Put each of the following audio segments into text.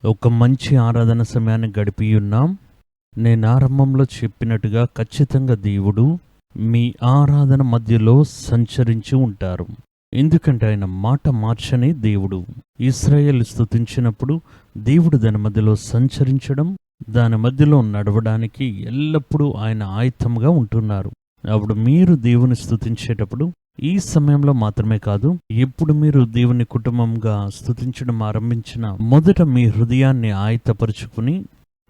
ఒక మంచి ఆరాధన సమయాన్ని గడిపి ఉన్నాం. నేను ఆరంభంలో చెప్పినట్టుగా ఖచ్చితంగా దేవుడు మీ ఆరాధన మధ్యలో సంచరించి ఉంటారు. ఎందుకంటే ఆయన మాట మార్చని దేవుడు. ఇశ్రాయేలు స్తుతించినప్పుడు దేవుడు దాని మధ్యలో సంచరించడం, దాని మధ్యలో నడవడానికి ఎల్లప్పుడూ ఆయన ఆయుధంగా ఉంటున్నారు. అప్పుడు మీరు దేవుని స్తుతించేటప్పుడు ఈ సమయంలో మాత్రమే కాదు, ఎప్పుడు మీరు దేవుని కుటుంబంగా స్తుతించడం ఆరంభించిన మొదట మీ హృదయాన్ని ఆయుధపరుచుకుని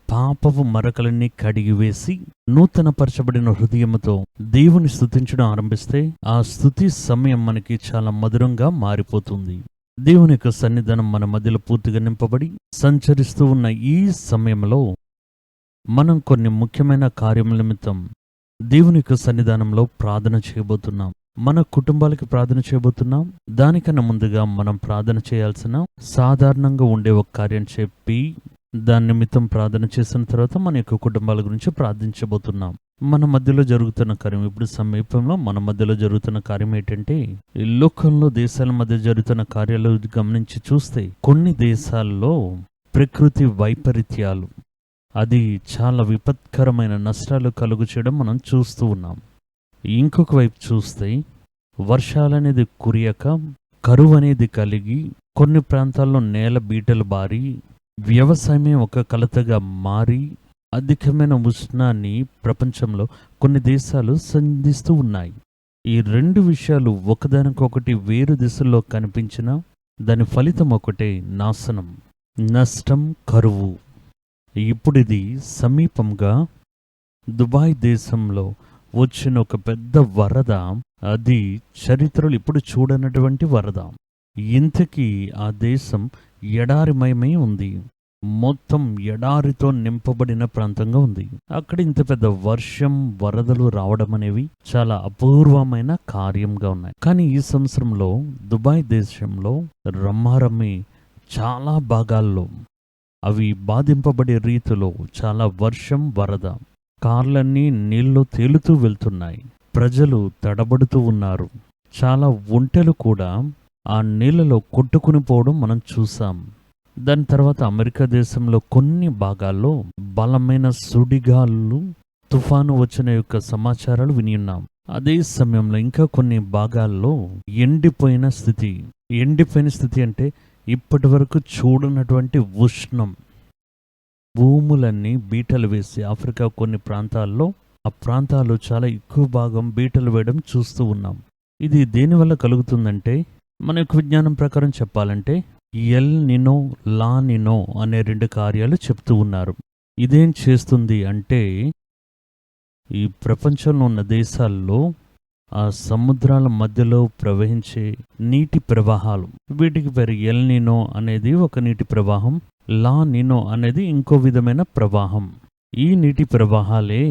పాపపు మరకలన్నీ కడిగివేసి నూతన పరచబడిన హృదయముతో దేవుని స్తుతించడం ఆరంభిస్తే ఆ స్తుతి సమయం మనకి చాలా మధురంగా మారిపోతుంది. దేవుని యొక్క సన్నిధానం మన మధ్యలో పూర్తిగా నింపబడి సంచరిస్తూ ఉన్న ఈ సమయంలో మనం కొన్ని ముఖ్యమైన కార్యముల నిమిత్తం దేవుని యొక్క సన్నిధానంలో ప్రార్థన చేయబోతున్నాం. మన కుటుంబాలకి ప్రార్థన చేయబోతున్నాం. దానికన్నా ముందుగా మనం ప్రార్థన చేయాల్సిన సాధారణంగా ఉండే ఒక కార్యం చెప్పి దాని నిమిత్తం ప్రార్థన చేసిన తర్వాత మన యొక్క కుటుంబాల గురించి ప్రార్థించబోతున్నాం. మన మధ్యలో జరుగుతున్న కార్యం, ఇప్పుడు సమీపంలో మన మధ్యలో జరుగుతున్న కార్యం ఏంటంటే, ఈ లోకంలో దేశాల మధ్య జరుగుతున్న కార్యాలు గమనించి చూస్తే కొన్ని దేశాల్లో ప్రకృతి వైపరీత్యాలు, అది చాలా విపత్కరమైన నష్టాలు కలుగు చేయడం మనం చూస్తూ ఉన్నాం. ఇంకొక వైపు చూస్తే వర్షాలనేది కురియక కరువు అనేది కలిగి కొన్ని ప్రాంతాల్లో నేల బీటలు బారి వ్యవసాయమే ఒక కలతగా మారి అధికమైన ఉష్ణాన్ని ప్రపంచంలో కొన్ని దేశాలు సంధిస్తూ ఉన్నాయి. ఈ రెండు విషయాలు ఒకదానికొకటి వేరు దిశల్లో కనిపించినా దాని ఫలితం ఒకటే, నాశనం, నష్టం, కరువు. ఇప్పుడు ఇది సమీపంగా దుబాయ్ దేశంలో వచ్చిన ఒక పెద్ద వరద, అది చరిత్రలో ఇప్పుడు చూడనటువంటి వరద. ఇంతకీ ఆ దేశం ఎడారిమయమై ఉంది. మొత్తం ఎడారితో నింపబడిన ప్రాంతంగా ఉంది. అక్కడ ఇంత పెద్ద వర్షం, వరదలు రావడం అనేవి చాలా అపూర్వమైన కార్యంగా ఉన్నాయి. కానీ ఈ సంవత్సరంలో దుబాయ్ దేశంలో రమ్మారమ్మి చాలా భాగాల్లో అవి బాధింపబడే రీతిలో చాలా వర్షం, వరద, కార్లన్నీ నీళ్లు తేలుతూ వెళ్తున్నాయి. ప్రజలు తడబడుతూ ఉన్నారు. చాలా ఒంటెలు కూడా ఆ నీళ్లలో కొట్టుకుని పోవడం మనం చూసాం. దాని తర్వాత అమెరికా దేశంలో కొన్ని భాగాల్లో బలమైన సుడిగాళ్ళు, తుఫాను వచ్చిన యొక్క సమాచారాలు విని ఉన్నాం. అదే సమయంలో ఇంకా కొన్ని భాగాల్లో ఎండిపోయిన స్థితి అంటే ఇప్పటి వరకు చూడనటువంటి ఉష్ణం, భూములన్నీ బీటలు వేసి ఆఫ్రికా కొన్ని ప్రాంతాల్లో ఆ ప్రాంతాలు చాలా ఎక్కువ భాగం బీటలు వేయడం చూస్తూ ఉన్నాం. ఇది దేనివల్ల కలుగుతుందంటే, మన యొక్క విజ్ఞానం ప్రకారం చెప్పాలంటే ఎల్ నినో, లా నినో అనే రెండు కార్యాలు చెప్తూ ఉన్నారు. ఇదేం చేస్తుంది అంటే, ఈ ప్రపంచంలో ఉన్న దేశాల్లో ఆ సముద్రాల మధ్యలో ప్రవహించే నీటి ప్రవాహాలు, వీటికి పేరు ఎల్ నినో అనేది ఒక నీటి ప్రవాహం, లా నినో అనేది ఇంకో విధమైన ప్రవాహం. ఈ నీటి ప్రవాహాలే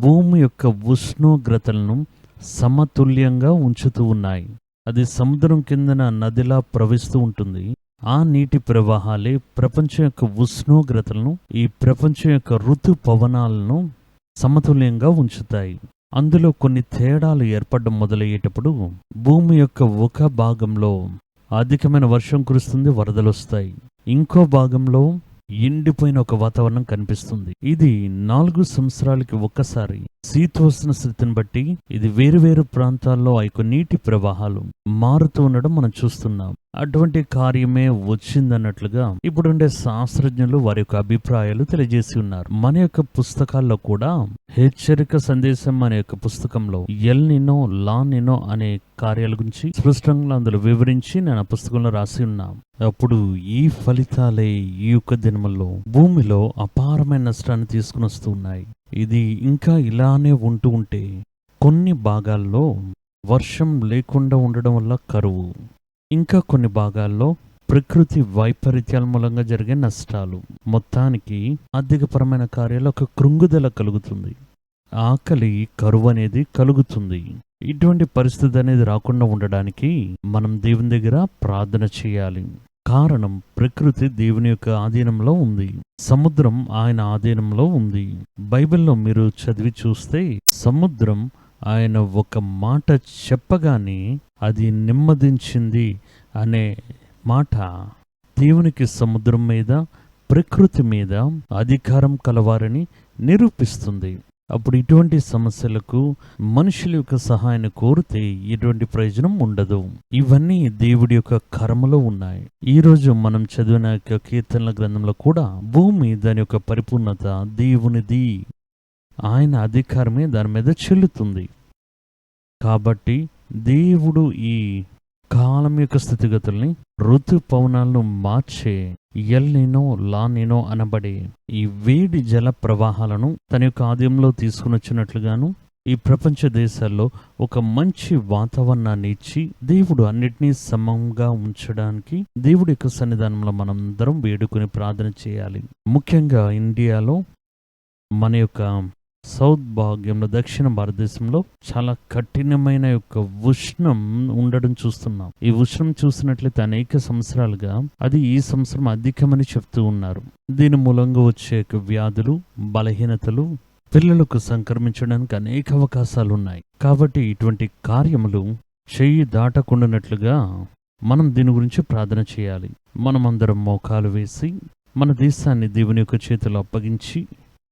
భూమి యొక్క ఉష్ణోగ్రతలను సమతుల్యంగా ఉంచుతూ ఉన్నాయి. అది సముద్రం కిందన నదిలా ప్రవహిస్తూ ఉంటుంది. ఆ నీటి ప్రవాహాలే ప్రపంచం యొక్క ఉష్ణోగ్రతలను, ఈ ప్రపంచం యొక్క ఋతు పవనాలను సమతుల్యంగా ఉంచుతాయి. అందులో కొన్ని తేడాలు ఏర్పడడం మొదలయ్యేటప్పుడు భూమి యొక్క ఒక భాగంలో అధికమైన వర్షం కురుస్తుంది, వరదలు వస్తాయి. ఇంకో భాగంలో ఎండిపోయిన ఒక వాతావరణం కనిపిస్తుంది. ఇది 4 సంవత్సరాలకి ఒక్కసారి శీతోష్ణ స్థితిని బట్టి ఇది వేరు ప్రాంతాల్లో ఆ యొక్క నీటి ప్రవాహాలు మారుతూ ఉండడం మనం చూస్తున్నాం. అటువంటి కార్యమే వచ్చిందన్నట్లుగా ఇప్పుడుండే శాస్త్రజ్ఞులు వారి యొక్క అభిప్రాయాలు తెలియజేసి ఉన్నారు. మన యొక్క పుస్తకాల్లో కూడా హెచ్చరిక సందేశం అనే యొక్క పుస్తకంలో ఎల్ నినో, లా నినో అనే కార్యాల గురించి స్పష్టంగా అందులో వివరించి నేను ఆ పుస్తకంలో రాసి ఉన్నాం. అప్పుడు ఈ ఫలితాలే ఈ యొక్క దినముల్లో భూమిలో అపారమైన నష్టాన్ని తీసుకుని వస్తూ ఉన్నాయి. ఇది ఇంకా ఇలానే ఉంటూ ఉంటే కొన్ని భాగాల్లో వర్షం లేకుండా ఉండడం వల్ల కరువు, ఇంకా కొన్ని భాగాల్లో ప్రకృతి వైపరీత్యాల మూలంగా జరిగే నష్టాలు, మొత్తానికి ఆర్థికపరమైన కార్యాలు ఒక కృంగుదల కలుగుతుంది. ఆకలి, కరువు అనేది కలుగుతుంది. ఇటువంటి పరిస్థితి అనేది రాకుండా ఉండడానికి మనం దేవుని దగ్గర ప్రార్థన చేయాలి. కారణం, ప్రకృతి దేవుని యొక్క ఆధీనంలో ఉంది, సముద్రం ఆయన ఆధీనంలో ఉంది. బైబిల్లో మీరు చదివి చూస్తే సముద్రం ఆయన ఒక మాట చెప్పగానే అది నెమ్మదించింది అనే మాట దేవునికి సముద్రం మీద, ప్రకృతి మీద అధికారం కలవారని నిరూపిస్తుంది. అప్పుడు ఇటువంటి సమస్యలకు మనుషుల యొక్క సహాయాన్ని కోరితే ఎటువంటి ప్రయోజనం ఉండదు. ఇవన్నీ దేవుడి యొక్క కర్మలో ఉన్నాయి. ఈరోజు మనం చదివిన యొక్క కీర్తనల గ్రంథంలో కూడా భూమి దాని యొక్క పరిపూర్ణత దేవునిది, ఆయన అధికారమే దాని మీద చెల్లుతుంది. కాబట్టి దేవుడు ఈ కాలం యొక్క స్థితిగతుల్ని ఋతుపవనాలను మార్చే ఎల్నినో లానినో అనబడే ఈ వేడి జల ప్రవాహాలను తన యొక్క ఆద్యంలో తీసుకుని వచ్చినట్లుగాను ఈ ప్రపంచ దేశాల్లో ఒక మంచి వాతావరణాన్ని ఇచ్చి దేవుడు అన్నిటినీ సమంగా ఉంచడానికి దేవుడి యొక్క సన్నిధానంలో మనందరం వేడుకొని ప్రార్థన చేయాలి. ముఖ్యంగా ఇండియాలో మన యొక్క సౌత్ భాగ్యంలో దక్షిణ భారతదేశంలో చాలా కఠినమైన యొక్క ఉష్ణం ఉండడం చూస్తున్నాం. ఈ ఉష్ణం చూసినట్లయితే అనేక సంవత్సరాలుగా అది ఈ సంవత్సరం అధికమని చెప్తూ ఉన్నారు. దీని మూలంగా వచ్చే వ్యాధులు, బలహీనతలు పిల్లలకు సంక్రమించడానికి అనేక అవకాశాలు ఉన్నాయి. కాబట్టి ఇటువంటి కార్యములు చెయ్యి దాటకుండానట్లుగా మనం దీని గురించి ప్రార్థన చేయాలి. మనమందరం మోకాలు వేసి మన దేశాన్ని దేవుని యొక్క చేతిలో అప్పగించి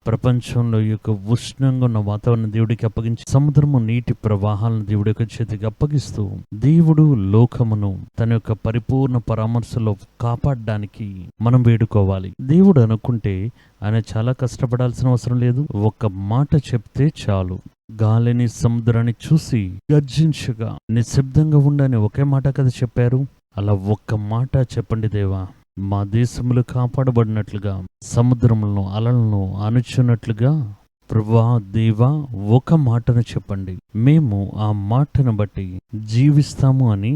ప్రపంచంలో యొక్క ఉష్ణంగా ఉన్న వాతావరణం దేవుడికి అప్పగించి సముద్రము నీటి ప్రవాహాలను దేవుడి యొక్క చేతికి అప్పగిస్తూ దేవుడు లోకమును తన యొక్క పరిపూర్ణ పరామర్శలో కాపాడడానికి మనం వేడుకోవాలి. దేవుడు అనుకుంటే ఆయన చాలా కష్టపడాల్సిన అవసరం లేదు. ఒక్క మాట చెప్తే చాలు. గాలిని సముద్రాన్ని చూసి గర్జించగా నిశ్శబ్దంగా ఉండని ఒకే మాట కదా చెప్పారు. అలా ఒక్క మాట చెప్పండి దేవా, మా దేశములు కాపాడబడినట్లుగా సముద్రములను అలలను అణుచున్నట్లుగా ప్రభువా దేవా ఒక మాటను చెప్పండి, మేము ఆ మాటను బట్టి జీవిస్తాము అని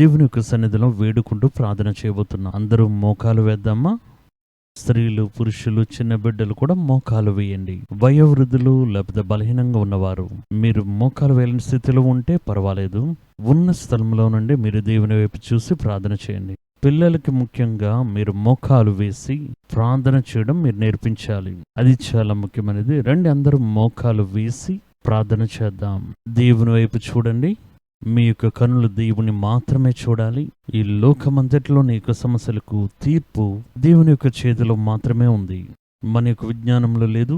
దేవుని యొక్క సన్నిధిలో వేడుకుంటూ ప్రార్థన చేయబోతున్నాం. అందరూ మోకాలు వేద్దామా? స్త్రీలు, పురుషులు, చిన్న బిడ్డలు కూడా మోకాలు వేయండి. వయోవృద్ధులు లేకపోతే బలహీనంగా ఉన్నవారు మీరు మోకాలు వేయలేని స్థితిలో ఉంటే పర్వాలేదు. ఉన్న స్థలంలో నుండి మీరు దేవుని వైపు చూసి ప్రార్థన చేయండి. పిల్లలకి ముఖ్యంగా మీరు మోకాలు వేసి ప్రార్థన చేయడం మీరు నేర్పించాలి. అది చాలా ముఖ్యమైనది. రండి అందరూ మోకాలు వేసి ప్రార్థన చేద్దాం. దేవుని వైపు చూడండి. మీ యొక్క కన్నులు దేవుని మాత్రమే చూడాలి. ఈ లోకమంతటిలో నీ యొక్క సమస్యలకు తీర్పు దేవుని యొక్క చేతిలో మాత్రమే ఉంది. మన యొక్క విజ్ఞానంలో లేదు,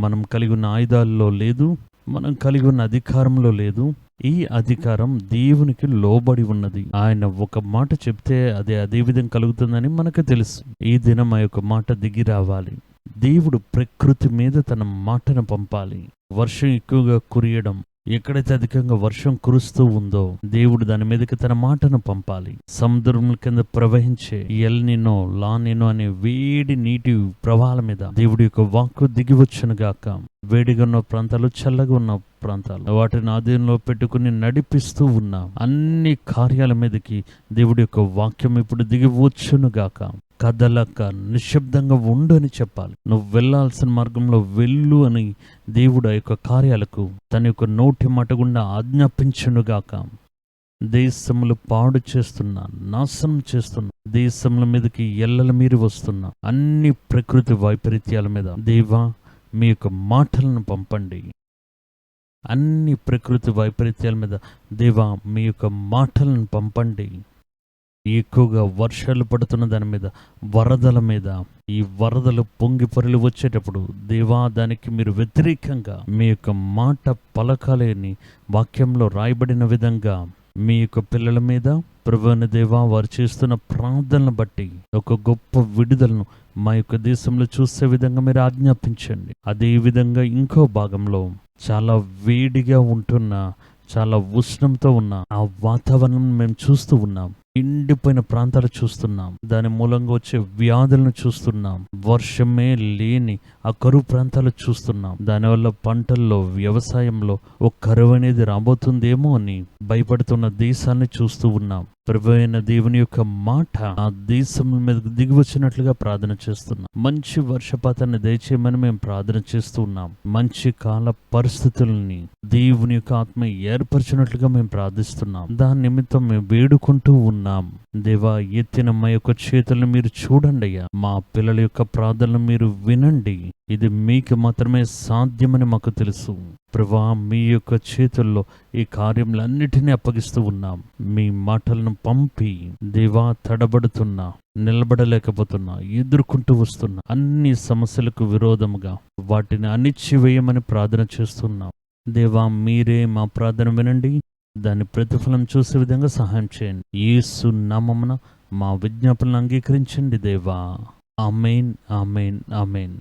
మనం కలిగి ఉన్న ఆయుధాల్లో లేదు, మనం కలిగి ఉన్న అధికారంలో లేదు. ఈ అధికారం దేవునికి లోబడి ఉన్నది. ఆయన ఒక మాట చెప్తే అదే విధంగా కలుగుతుందని మనకు తెలుసు. ఈ దినం ఆ యొక్క మాట దిగి రావాలి. దేవుడు ప్రకృతి మీద తన మాటను పంపాలి. వర్షం ఎక్కువగా కురియడం, ఎక్కడైతే అధికంగా వర్షం కురుస్తూ ఉందో దేవుడు దాని మీదకి తన మాటను పంపాలి. సముద్రం కింద ప్రవహించే ఎల్నినో లానినో అనే వేడి నీటి ప్రవాహాల మీద దేవుడి యొక్క వాక్కు దిగి వచ్చును గాక. వేడిగా ఉన్న ప్రాంతాలు, చల్లగా ఉన్న ప్రాంతాలు, వాటిని ఆధీనంలో పెట్టుకుని నడిపిస్తూ ఉన్న అన్ని కార్యాల మీదకి దేవుడి యొక్క వాక్యం ఇప్పుడు దిగి వచ్చును గాక. కదలక నిశ్శబ్దంగా ఉండు అని చెప్పాలి. నువ్వు వెళ్ళాల్సిన మార్గంలో వెళ్ళు అని దేవుడు ఆ యొక్క కార్యాలకు తన యొక్క నోటి మాట గుండా ఆజ్ఞాపించునుగాక. దేశములు పాడు చేస్తున్నా, నాశనం చేస్తున్నా, దేశముల మీదకి ఎల్లల మీరి వస్తున్నా అన్ని ప్రకృతి వైపరీత్యాల మీద దేవా మీ యొక్క మాటలను పంపండి. అన్ని ప్రకృతి వైపరీత్యాల మీద దేవా మీ యొక్క మాటలను పంపండి. ఎక్కువగా వర్షాలు పడుతున్న దాని మీద, వరదల మీద, ఈ వరదలు పొంగి పొరలు వచ్చేటప్పుడు దేవా దానికి మీరు వ్యతిరేకంగా మీ యొక్క మాట పలకాలని వాక్యంలో రాయబడిన విధంగా మీ యొక్క పిల్లల మీద ప్రభువైన దేవా వారు చేస్తున్న ప్రార్థనను బట్టి ఒక గొప్ప విడుదలను మా యొక్క దేశంలో చూసే విధంగా మీరు ఆజ్ఞాపించండి. అదే విధంగా ఇంకో భాగంలో చాలా వేడిగా ఉంటున్న, చాలా ఉష్ణంతో ఉన్న ఆ వాతావరణం మేము చూస్తూ ఉన్నాం. ఎండిపోయిన ప్రాంతాలు చూస్తున్నాం. దాని మూలంగా వచ్చే వ్యాధులను చూస్తున్నాం. వర్షమే లేని ఆ కరువు ప్రాంతాలు చూస్తున్నాం. దానివల్ల పంటల్లో, వ్యవసాయంలో ఒక కరువు అనేది రాబోతుందేమో అని భయపడుతున్న దేశాన్ని చూస్తూ ఉన్నాం. ప్రభువైన దేవుని యొక్క మాట ఆ దేశం మీద దిగి వచ్చినట్లుగా ప్రార్థన చేస్తున్నాం. మంచి వర్షపాతాన్ని దయచేయమని మేము ప్రార్థన చేస్తూ ఉన్నాం. మంచి కాల పరిస్థితుల్ని దేవుని యొక్క ఆత్మ ఏర్పరిచినట్లుగా మేము ప్రార్థిస్తున్నాం. దాని నిమిత్తం మేము వేడుకుంటూ ఉన్నాం. దేవా, ఎత్తిన మా యొక్క చేతులను మీరు చూడండి అయ్యా. మా పిల్లల యొక్క ప్రార్థనలు మీరు వినండి. ఇది మీకు మాత్రమే సాధ్యమని మాకు తెలుసు. ప్రభువా, మీ యొక్క చేతుల్లో ఈ కార్యములన్నిటినీ అప్పగిస్తూ ఉన్నాం. మీ మాటలను పంపి దేవా, తడబడుతున్నా, నిలబడలేకపోతున్నా, ఎదుర్కొంటూ వస్తున్నా అన్ని సమస్యలకు విరోధముగా వాటిని అణిచివేయమని ప్రార్థన చేస్తున్నాం. దేవా, మీరే మా ప్రార్థన వినండి, దాని ప్రతిఫలం చూసే విధంగా సహాయం చేయండి. యేసు నామమున మా విజ్ఞాపనలు అంగీకరించండి దేవా. ఆమేన్, ఆమేన్, ఆమేన్.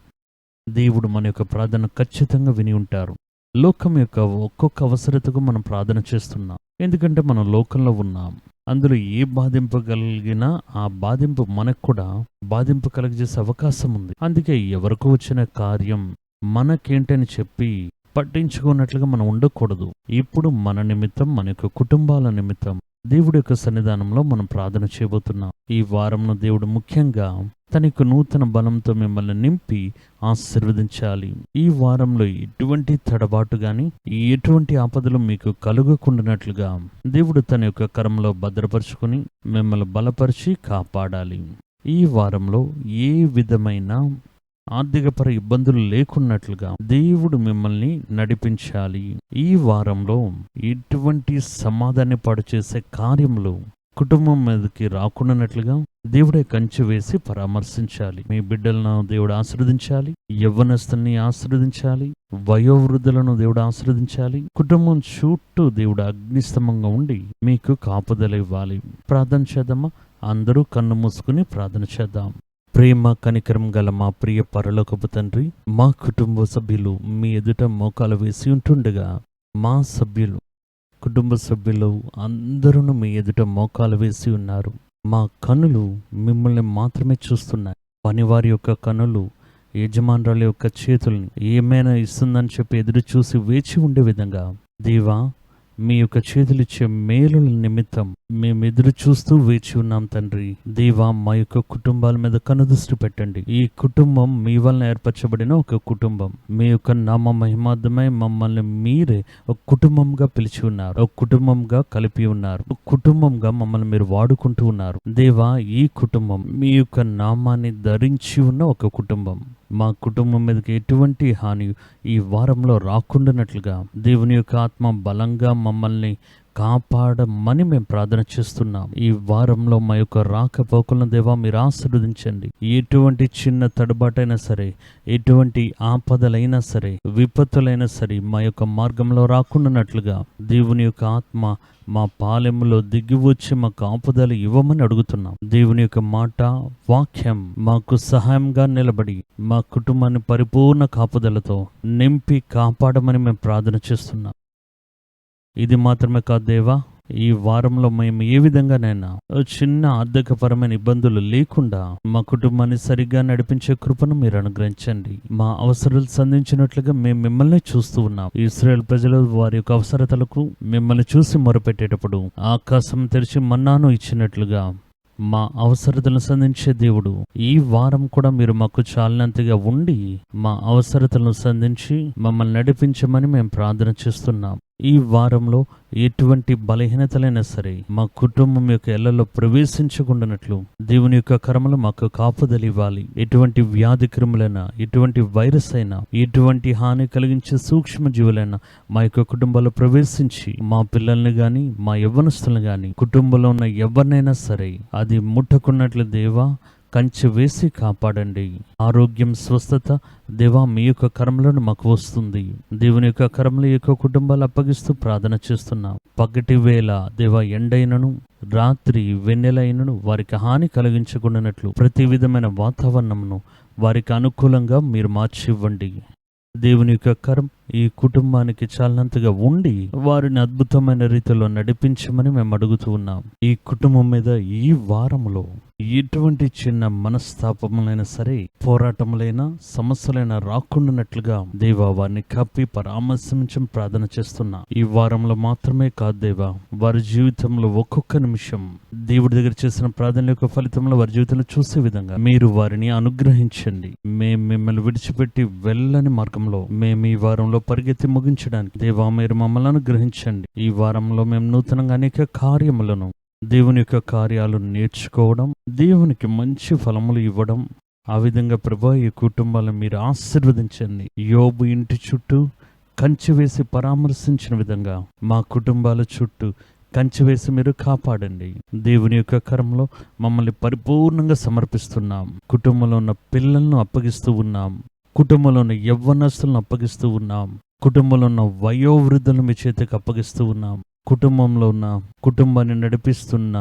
దేవుడు మన యొక్క ప్రార్థన ఖచ్చితంగా విని ఉంటారు. లోకం యొక్క ఒక్కొక్క అవసరతకు మనం ప్రార్థన చేస్తున్నాం. ఎందుకంటే మనం లోకంలో ఉన్నాం. అందులో ఏ బాధింపు కలిగినా ఆ బాధింపు మనకు కూడా బాధింపు కలగజేసే అవకాశం ఉంది. అందుకే ఎవరికి వచ్చిన కార్యం మనకేంటని చెప్పి పట్టించుకున్నట్లుగా మనం ఉండకూడదు. ఇప్పుడు మన నిమిత్తం, మన యొక్క కుటుంబాల నిమిత్తం దేవుడి యొక్క సన్నిధానంలో మనం ప్రార్థన చేయబోతున్నాం. ఈ వారంలో దేవుడు ముఖ్యంగా తన యొక్క నూతన బలంతో మిమ్మల్ని నింపి ఆశీర్వదించాలి. ఈ వారంలో ఎటువంటి తడబాటు గాని, ఎటువంటి ఆపదలు మీకు కలుగకుండానట్లుగా దేవుడు తన యొక్క కరంలో భద్రపరుచుకుని మిమ్మల్ని బలపరిచి కాపాడాలి. ఈ వారంలో ఏ విధమైన ఆర్థికపర ఇబ్బందులు లేకున్నట్లుగా దేవుడు మిమ్మల్ని నడిపించాలి. ఈ వారంలో ఎటువంటి సమాధానపాటు చేసే కార్యములు కుటుంబం మీదకి రాకుండానట్లుగా దేవుడే కంచె వేసి పరామర్శించాలి. మీ బిడ్డలను దేవుడు ఆశీర్వదించాలి, యవ్వనస్తుల్ని ఆశీర్వదించాలి, వయోవృద్ధులను దేవుడు ఆశీర్వదించాలి. కుటుంబం చుట్టూ దేవుడు అగ్నిస్తంభంగా ఉండి మీకు కాపుదల ఇవ్వాలి. ప్రార్థన చేద్దామా? అందరూ కన్ను మూసుకుని ప్రార్థన చేద్దాం. ప్రేమ కనికరం గల మా ప్రియ పరలోకపు తండ్రి, మా కుటుంబ సభ్యులు మీ ఎదుట మోకాలు వేసి ఉంటుండగా, మా సభ్యులు, కుటుంబ సభ్యులు అందరూ మీ ఎదుట మోకాలు వేసి ఉన్నారు. మా కనులు మిమ్మల్ని మాత్రమే చూస్తున్నాయి. పనివారి యొక్క కనులు యజమానురాలి యొక్క చేతుల్ని ఏమైనా ఇస్తుందని చెప్పి ఎదురు చూసి వేచి ఉండే విధంగా దేవా, మీ యొక్క చేతులిచ్చే మేలుల నిమిత్తం మేము ఎదురు చూస్తూ వేచి ఉన్నాం తండ్రి. దేవా, మా యొక్క కుటుంబాల మీద కనుదృష్టి పెట్టండి. ఈ కుటుంబం మీ వలన ఏర్పరచబడిన ఒక కుటుంబం. మీ యొక్క నామ మహిమార్థమై మమ్మల్ని మీరే ఒక కుటుంబంగా పిలిచి ఉన్నారు, ఒక కుటుంబంగా కలిపి ఉన్నారు, ఒక కుటుంబంగా మమ్మల్ని మీరు వాడుకుంటూ ఉన్నారు. దేవా, ఈ కుటుంబం మీ యొక్క నామాన్ని ధరించి ఉన్న ఒక కుటుంబం. మా కుటుంబం మీదకి ఎటువంటి హాని ఈ వారంలో రాకుండానట్లుగా దేవుని యొక్క ఆత్మ బలంగా మమ్మల్ని కాపాడమని మేము ప్రార్థన చేస్తున్నాం. ఈ వారంలో మా యొక్క రాకపోకలను దేవా మీరు ఆశీర్వదించండి. ఎటువంటి చిన్న తడబాటైనా సరే, ఎటువంటి ఆపదలైనా సరే, విపత్తులైనా సరే మా యొక్క మార్గంలో రాకుండానట్లుగా దేవుని యొక్క ఆత్మ మా పాలెంలో దిగి వచ్చి మాకు ఆపదలు ఇవ్వమని అడుగుతున్నాం. దేవుని యొక్క మాట, వాక్యం మాకు సహాయంగా నిలబడి మా కుటుంబాన్ని పరిపూర్ణ కాపుదలతో నింపి కాపాడమని మేము ప్రార్థన చేస్తున్నాం. ఇది మాత్రమే కాదు దేవా, ఈ వారంలో మేము ఏ విధంగానైనా చిన్న ఆర్థికపరమైన ఇబ్బందులు లేకుండా మా కుటుంబాన్ని సరిగ్గా నడిపించే కృపను మీరు అనుగ్రహించండి. మా అవసరాలు సంధించినట్లుగా మేము మిమ్మల్ని చూస్తూ ఉన్నాం. ఇశ్రాయేలు ప్రజలు వారి యొక్క అవసరతలకు మిమ్మల్ని చూసి మొరపెట్టేటప్పుడు ఆకాశం తెరిచి మన్నాను ఇచ్చినట్లుగా మా అవసరతలను సంధించే దేవుడు, ఈ వారం కూడా మీరు మాకు చాలినంతగా ఉండి మా అవసరతలను సంధించి మమ్మల్ని నడిపించమని మేము ప్రార్థన చేస్తున్నాం. ఈ వారంలో ఎటువంటి బలహీనతలైనా సరే మా కుటుంబం యొక్క ఎల్లలో ప్రవేశించకుండానట్లు దేవుని యొక్క కర్మలు మాకు కాపుదల ఇవ్వాలి. ఎటువంటి వ్యాధి క్రిములైనా, ఎటువంటి వైరస్ అయినా, ఎటువంటి హాని కలిగించే సూక్ష్మ జీవులైనా మా యొక్క కుటుంబాల్లో ప్రవేశించి మా పిల్లల్ని గాని, మా యవ్వనస్తులను గాని, కుటుంబంలో ఉన్న ఎవరినైనా సరే అది ముట్టకున్నట్లు దేవా కంచె వేసి కాపాడండి. ఆరోగ్యం, స్వస్థత దేవా మీ యొక్క కర్మలను మాకు వస్తుంది. దేవుని యొక్క కర్మల యొక్క కుటుంబాలు అప్పగిస్తూ ప్రార్థన చేస్తున్నాం. పగటి వేళ దేవా ఎండైనను, రాత్రి వెన్నెలైనను వారికి హాని కలిగించకుండానట్లు ప్రతి విధమైన వాతావరణమును వారికి అనుకూలంగా మీరు మార్చివ్వండి. దేవుని యొక్క కరం ఈ కుటుంబానికి చాలినంతగా ఉండి వారిని అద్భుతమైన రీతిలో నడిపించమని మేము అడుగుతూ ఉన్నాం. ఈ కుటుంబం మీద ఈ వారంలో ఎటువంటి చిన్న మనస్తాపములైనా సరే, పోరాటములైనా, సమస్యలైనా రాకుండానట్లుగా దేవా వారిని కప్పి పరామర్శించం ప్రార్థన చేస్తున్నా. ఈ వారంలో మాత్రమే కాదు దేవా, వారి జీవితంలో ఒక్కొక్క నిమిషం దేవుడి దగ్గర చేసిన ప్రార్థన యొక్క ఫలితంలో వారి జీవితంలో చూసే విధంగా మీరు వారిని అనుగ్రహించండి. మేము మిమ్మల్ని విడిచిపెట్టి వెళ్ళని మార్గంలో మేము ఈ వారంలో పరిగెత్తి ముగించడానికి దేవా మీరు మమ్మల్ని అనుగ్రహించండి. ఈ వారంలో మేము నూతనంగా అనేక కార్యములను దేవుని యొక్క కార్యాలు నేర్చుకోవడం, దేవునికి మంచి ఫలములు ఇవ్వడం. ఆ విధంగా ప్రభా ఈ కుటుంబాలను మీరు ఆశీర్వదించండి. యోబు ఇంటి చుట్టూ కంచె వేసి పరామర్శించిన విధంగా మా కుటుంబాల చుట్టూ కంచె వేసి మీరు కాపాడండి. దేవుని యొక్క కరంలో మమ్మల్ని పరిపూర్ణంగా సమర్పిస్తున్నాం. కుటుంబంలో ఉన్న పిల్లలను అప్పగిస్తూ ఉన్నాం. కుటుంబంలో ఉన్న యవ్వనస్తులను అప్పగిస్తూ ఉన్నాం. కుటుంబంలో ఉన్న వయోవృద్ధులను మీ చేతికి అప్పగిస్తూ ఉన్నాం. కుటుంబంలో ఉన్న కుటుంబాన్ని నడిపిస్తున్న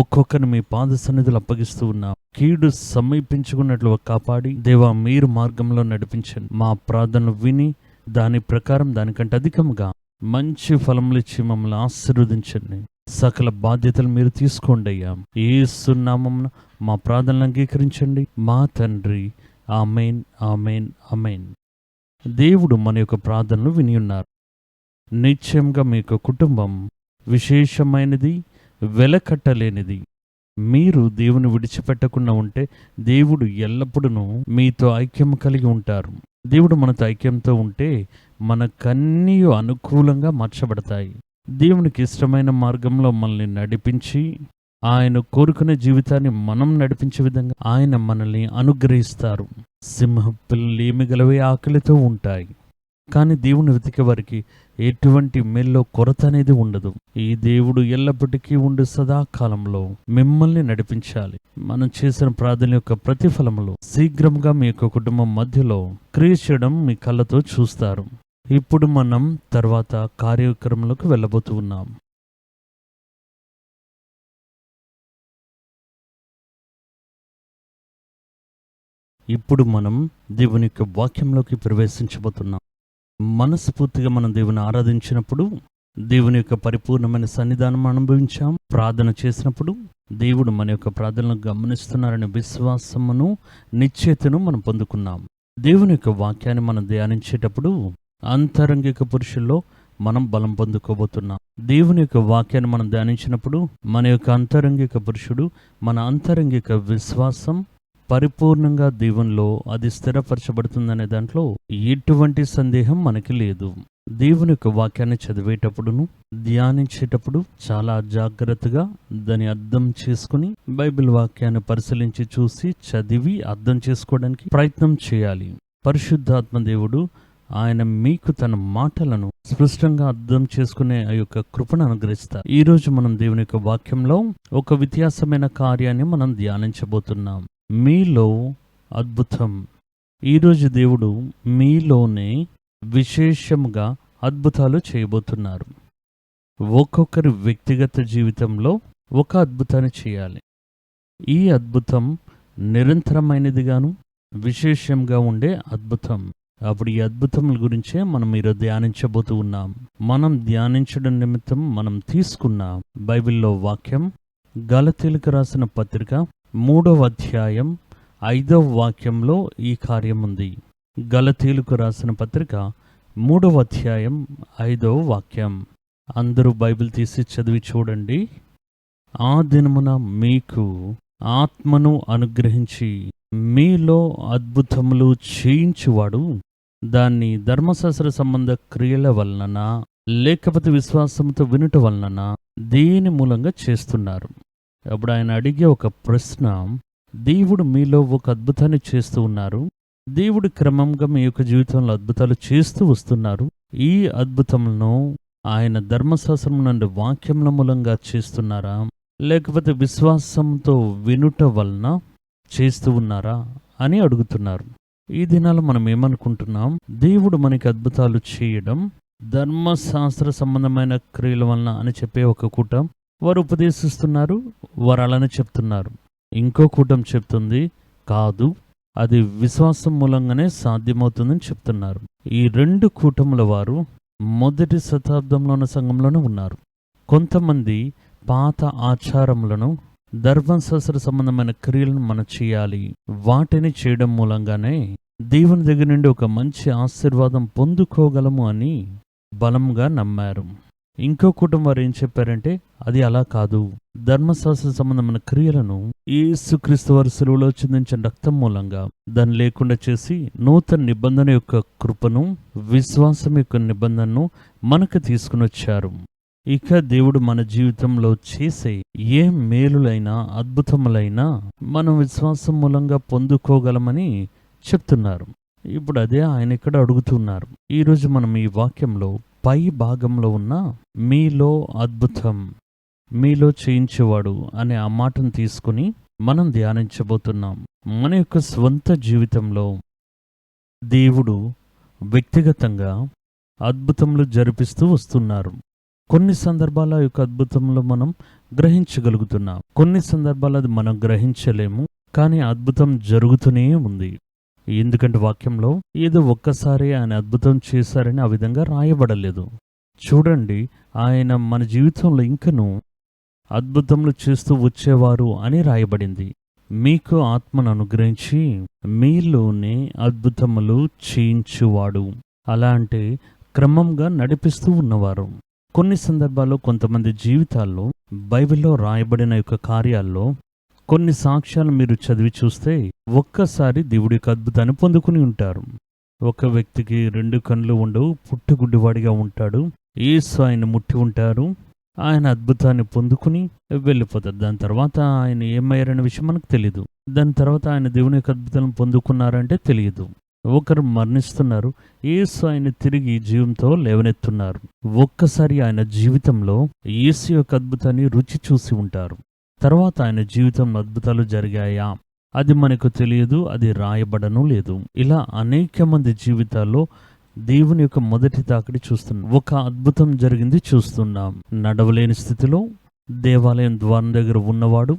ఒక్కొక్కరిని మీ పాద సన్నిధులు అప్పగిస్తూ ఉన్నాం. కీడు సమీపించుకున్నట్లు కాపాడి దేవా మీరు మార్గంలో నడిపించండి. మా ప్రార్థనలు విని దాని ప్రకారం దానికంటే అధికంగా మంచి ఫలములు ఇచ్చి మమ్మల్ని ఆశీర్వదించండి. సకల బాధ్యతలు మీరు తీసుకోండి అయ్యా. యేసు నామమున మా ప్రార్థనలు అంగీకరించండి మా తండ్రి. ఆమేన్, ఆమేన్, ఆమేన్. దేవుడు మన యొక్క ప్రార్థనలు విని ఉన్నారు. నిశ్చయంగా మీ యొక్క కుటుంబం విశేషమైనది, వెలకట్టలేనిది. మీరు దేవుని విడిచిపెట్టకుండా ఉంటే దేవుడు ఎల్లప్పుడూ మీతో ఐక్యం కలిగి ఉంటారు. దేవుడు మనతో ఐక్యంతో ఉంటే మనకన్నీ అనుకూలంగా మార్చబడతాయి. దేవునికి ఇష్టమైన మార్గంలో మనల్ని నడిపించి ఆయన కోరుకునే జీవితాన్ని మనం నడిపించే విధంగా ఆయన మనల్ని అనుగ్రహిస్తారు. సింహ పిల్లలు ఏమి గలవే ఆకలితో ఉంటాయి, కానీ దేవుని వెతికే వారికి ఎటువంటి మేల్లో కొరత అనేది ఉండదు. ఈ దేవుడు ఎల్లప్పటికీ ఉండి సదాకాలంలో మిమ్మల్ని నడిపించాలి. మనం చేసిన ప్రార్థన యొక్క ప్రతిఫలములు శీఘ్రంగా మీ యొక్క కుటుంబం మధ్యలో క్రియ చేయడం మీ కళ్ళతో చూస్తారు. ఇప్పుడు మనం తర్వాత కార్యక్రమంలోకి వెళ్ళబోతూ ఉన్నాం. ఇప్పుడు మనం దేవుని యొక్క వాక్యంలోకి ప్రవేశించబోతున్నాం. మనస్ఫూర్తిగా మనం దేవుని ఆరాధించినప్పుడు దేవుని యొక్క పరిపూర్ణమైన సన్నిధానం అనుభవించాం. ప్రార్థన చేసినప్పుడు దేవుడు మన యొక్క ప్రార్థనలను గమనిస్తున్నారనే విశ్వాసమును నిశ్చయతను మనం పొందుకున్నాం. దేవుని యొక్క వాక్యాన్ని మనం ధ్యానించేటప్పుడు అంతరంగిక పురుషుల్లో మనం బలం పొందుకోబోతున్నాం. దేవుని యొక్క వాక్యాన్ని మనం ధ్యానించినప్పుడు మన యొక్క అంతరంగిక పురుషుడు, మన అంతరంగిక విశ్వాసం పరిపూర్ణంగా దేవునిలో అది స్థిరపరచబడుతుందనే దాంట్లో ఎటువంటి సందేహం మనకి లేదు. దేవుని యొక్క వాక్యాన్ని చదివేటప్పుడును ధ్యానించేటప్పుడు చాలా జాగ్రత్తగా దాన్ని అర్థం చేసుకుని బైబిల్ వాక్యాన్ని పరిశీలించి చూసి చదివి అర్థం చేసుకోవడానికి ప్రయత్నం చేయాలి. పరిశుద్ధాత్మ దేవుడు ఆయన మీకు తన మాటలను స్పష్టంగా అర్థం చేసుకునే ఆ యొక్క కృపను అనుగ్రహిస్తారు. ఈ రోజు మనం దేవుని యొక్క వాక్యంలో ఒక వ్యత్యాసమైన కార్యాన్ని మనం ధ్యానించబోతున్నాం. మీలో అద్భుతం. ఈరోజు దేవుడు మీలోనే విశేషముగా అద్భుతాలు చేయబోతున్నారు. ఒక్కొక్కరి వ్యక్తిగత జీవితంలో ఒక అద్భుతాన్ని చేయాలి. ఈ అద్భుతం నిరంతరమైనదిగాను విశేషంగా ఉండే అద్భుతం. అప్పుడు ఈ అద్భుతముల గురించే మనం ఈరోజు ధ్యానించబోతూ ఉన్నాం. మనం ధ్యానించడం నిమిత్తం మనం తీసుకున్న బైబిల్లో వాక్యం గలతీయులకు రాసిన పత్రిక 3వ అధ్యాయం 5వ వాక్యంలో ఈ కార్యం ఉంది. గలతీయులకు రాసిన పత్రిక 3వ అధ్యాయం 5వ వాక్యం. అందరూ బైబిల్ తీసి చదివి చూడండి. ఆ దినమున మీకు ఆత్మను అనుగ్రహించి మీలో అద్భుతములు చేయించువాడు దాన్ని ధర్మశాస్త్ర సంబంధ క్రియల వలన లేకపోతే విశ్వాసంతో వినుట వలన దేని మూలంగా చేస్తున్నారు. అప్పుడు ఆయన అడిగే ఒక ప్రశ్న, దేవుడు మీలో ఒక అద్భుతాన్ని చేస్తూ ఉన్నారు. దేవుడు క్రమంగా మీ యొక్క జీవితంలో అద్భుతాలు చేస్తూ వస్తున్నారు. ఈ అద్భుతములను ఆయన ధర్మశాస్త్రం నుండి వాక్యముల మూలంగా చేస్తున్నారా, లేకపోతే విశ్వాసంతో వినుట వలన చేస్తూ ఉన్నారా అని అడుగుతున్నారు. ఈ దినాలు మనం ఏమనుకుంటున్నాం, దేవుడు మనకి అద్భుతాలు చేయడం ధర్మశాస్త్ర సంబంధమైన క్రియల వలన అని చెప్పే ఒక కూటం వారు ఉపదేశిస్తున్నారు, వారు అలానే చెప్తున్నారు. ఇంకో కూటం చెప్తుంది కాదు, అది విశ్వాసం మూలంగానే సాధ్యమవుతుందని చెప్తున్నారు. ఈ 2 కూటముల వారు మొదటి శతాబ్దంలో ఉన్న సంఘంలోనే ఉన్నారు. కొంతమంది పాత ఆచారములను ధర్మశాస్త్ర సంబంధమైన క్రియలను మనం చేయాలి, వాటిని చేయడం మూలంగానే దేవుని దగ్గర నుండి ఒక మంచి ఆశీర్వాదం పొందుకోగలము అని బలంగా నమ్మారు. ఇంకో కుటుంబం వారు ఏం చెప్పారంటే అది అలా కాదు, ధర్మశాస్త్ర సంబంధమైన క్రియలను యేసుక్రీస్తు వారి శిలువలో చిందించిన రక్తం మూలంగా దాన్ని లేకుండా చేసి నూతన నిబంధన యొక్క కృపను, విశ్వాసం యొక్క నిబంధనను మనకు తీసుకుని వచ్చారు. ఇక దేవుడు మన జీవితంలో చేసే ఏ మేలులైనా అద్భుతములైనా మనం విశ్వాసం మూలంగా పొందుకోగలమని చెప్తున్నారు. ఇప్పుడు అదే ఆయన ఇక్కడ అడుగుతున్నారు. ఈరోజు మనం ఈ వాక్యంలో పై భాగంలో ఉన్న మీలో అద్భుతం, మీలో చేయించేవాడు అనే ఆ మాటను తీసుకుని మనం ధ్యానించబోతున్నాం. మన యొక్క స్వంత జీవితంలో దేవుడు వ్యక్తిగతంగా అద్భుతములు జరిపిస్తూ వస్తున్నారు. కొన్ని సందర్భాల యొక్క అద్భుతంలో మనం గ్రహించగలుగుతున్నాం, కొన్ని సందర్భాలు అది మనం గ్రహించలేము. కానీ అద్భుతం జరుగుతూనే ఉంది. ఎందుకంటే వాక్యంలో ఏదో ఒక్కసారి ఆయన అద్భుతం చేశారని ఆ విధంగా రాయబడలేదు. చూడండి, ఆయన మన జీవితంలో ఇంకను అద్భుతములు చేస్తూ వచ్చేవారు అని రాయబడింది. మీకు ఆత్మను అనుగ్రహించి మీలోనే అద్భుతములు చేయించువాడు. అలా అంటే క్రమంగా నడిపిస్తూ ఉన్నవారు. కొన్ని సందర్భాల్లో కొంతమంది జీవితాల్లో బైబిల్లో రాయబడిన యొక్క కార్యాల్లో కొన్ని సాక్ష్యాలు మీరు చదివి చూస్తే ఒక్కసారి దేవుడి యొక్క అద్భుతాన్ని పొందుకుని ఉంటారు. ఒక వ్యక్తికి 2 కళ్ళు ఉండవు, పుట్టుగుడ్డివాడిగా ఉంటాడు. యేసు ఆయన ముట్టి ఉంటారు, ఆయన అద్భుతాన్ని పొందుకుని వెళ్ళిపోతారు. దాని తర్వాత ఆయన ఏమయ్యారనే విషయం మనకు తెలియదు. దాని తర్వాత ఆయన దేవుని యొక్క అద్భుతాలను పొందుకున్నారంటే తెలియదు. ఒకరు మరణిస్తున్నారు, యేసు ఆయన తిరిగి జీవంతో లేవనెత్తున్నారు. ఒక్కసారి ఆయన జీవితంలో యేసు యొక్క అద్భుతాన్ని రుచి చూసి ఉంటారు. తర్వాత ఆయన జీవితంలో అద్భుతాలు జరిగాయా అది మనకు తెలియదు, అది రాయబడను లేదు. ఇలా అనేక మంది జీవితాల్లో దేవుని యొక్క మొదటి తాకిడి చూస్తున్నాం. ఒక అద్భుతం జరిగింది చూస్తున్నాం. నడవలేని స్థితిలో దేవాలయం ద్వారం దగ్గర ఉన్నవాడు,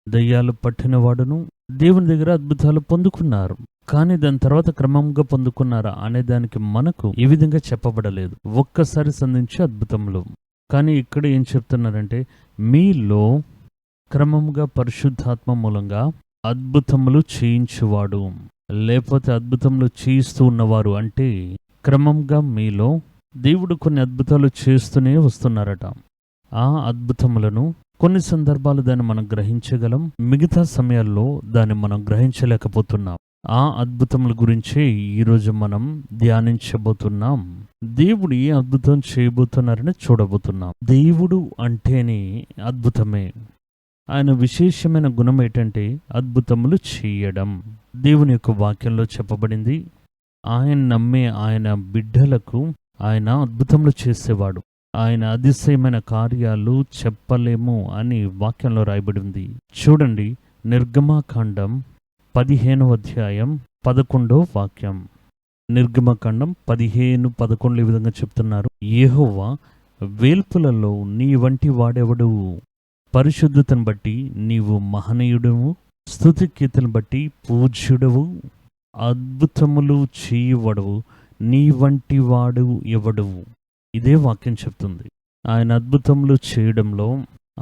దయ్యాలు పట్టినవాడును దేవుని దగ్గర అద్భుతాలు పొందుకున్నారు. కానీ దాని తర్వాత క్రమంగా పొందుకున్నారా అనే దానికి మనకు ఈ విధంగా చెప్పబడలేదు. ఒక్కసారి సంధించే అద్భుతములు. కానీ ఇక్కడ ఏం చెప్తున్నారంటే మీలో క్రమంగా పరిశుద్ధాత్మ మూలంగా అద్భుతములు చేయించువాడు, లేకపోతే అద్భుతములు చేయిస్తూ ఉన్నవారు అంటే క్రమంగా మీలో దేవుడు కొన్ని అద్భుతాలు చేస్తూనే వస్తున్నారట. ఆ అద్భుతములను కొన్ని సందర్భాలు దాన్ని మనం గ్రహించగలం, మిగతా సమయాల్లో దాన్ని మనం గ్రహించలేకపోతున్నాం. ఆ అద్భుతముల గురించే ఈరోజు మనం ధ్యానించబోతున్నాం. దేవుడు ఏ అద్భుతం చేయబోతున్నారని చూడబోతున్నాం. దేవుడు అంటేనే అద్భుతమే. ఆయన విశేషమైన గుణం ఏంటంటే అద్భుతములు చేయడం. దేవుని యొక్క వాక్యంలో చెప్పబడింది, ఆయన నమ్మే ఆయన బిడ్డలకు ఆయన అద్భుతములు చేసేవాడు. ఆయన అతిశయమైన కార్యాలు చెప్పలేము అని వాక్యంలో రాయబడి ఉంది. చూడండి, నిర్గమాకాండం 15వ అధ్యాయం 11వ వాక్యం. నిర్గమకాండం 15:11 ఈ విధంగా చెప్తున్నారు. యెహోవా వేల్పులలో నీ వంటి వాడెవడు, పరిశుద్ధతను బట్టి నీవు మహనీయుడవు, స్తుతి కీర్తనను బట్టి పూజ్యుడవు, అద్భుతములు చేయువడవు, నీ వంటి వాడు ఎవడవు. ఇదే వాక్యం చెప్తుంది. ఆయన అద్భుతములు చేయడంలో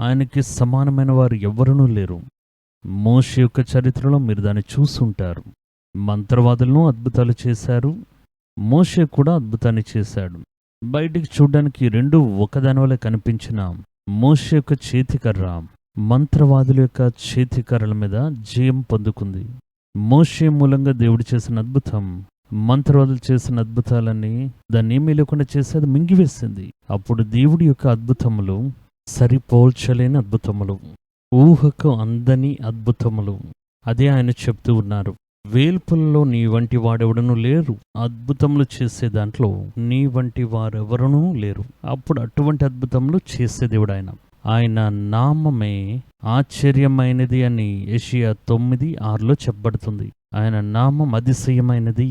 ఆయనకి సమానమైన వారు ఎవరునూ లేరు. మోషే యొక్క చరిత్రలో మీరు దాన్ని చూసుంటారు. మంత్రవాదులను అద్భుతాలు చేశారు, మోషే కూడా అద్భుతాన్ని చేశాడు. బయటికి చూడడానికి రెండు ఒకదాని వల్ల కనిపించిన మోషే యొక్క చేతికర్ర మంత్రవాదుల యొక్క చేతికర్రల మీద జయం పొందుకుంది. మోషే మూలంగా దేవుడు చేసిన అద్భుతం మంత్రవాదులు చేసిన అద్భుతాలన్నీ దాన్ని ఏమీ లేకుండా చేసేది మింగివేసింది. అప్పుడు దేవుడి యొక్క అద్భుతములు సరిపోల్చలేని అద్భుతములు, ఊహకు అందని అద్భుతములు. అదే ఆయన చెప్తూ ఉన్నారు, వేల్పుల్లో నీ వంటి వాడెవడనూ లేరు, అద్భుతములు చేసే దాంట్లో నీ వంటి వారెవరనూ లేరు. అప్పుడు అటువంటి అద్భుతములు చేసే దేవుడు ఆయన. ఆయన నామమే ఆశ్చర్యమైనది అని యెషయా 9:6 చెప్పబడుతుంది. ఆయన నామం అతిశయమైనది.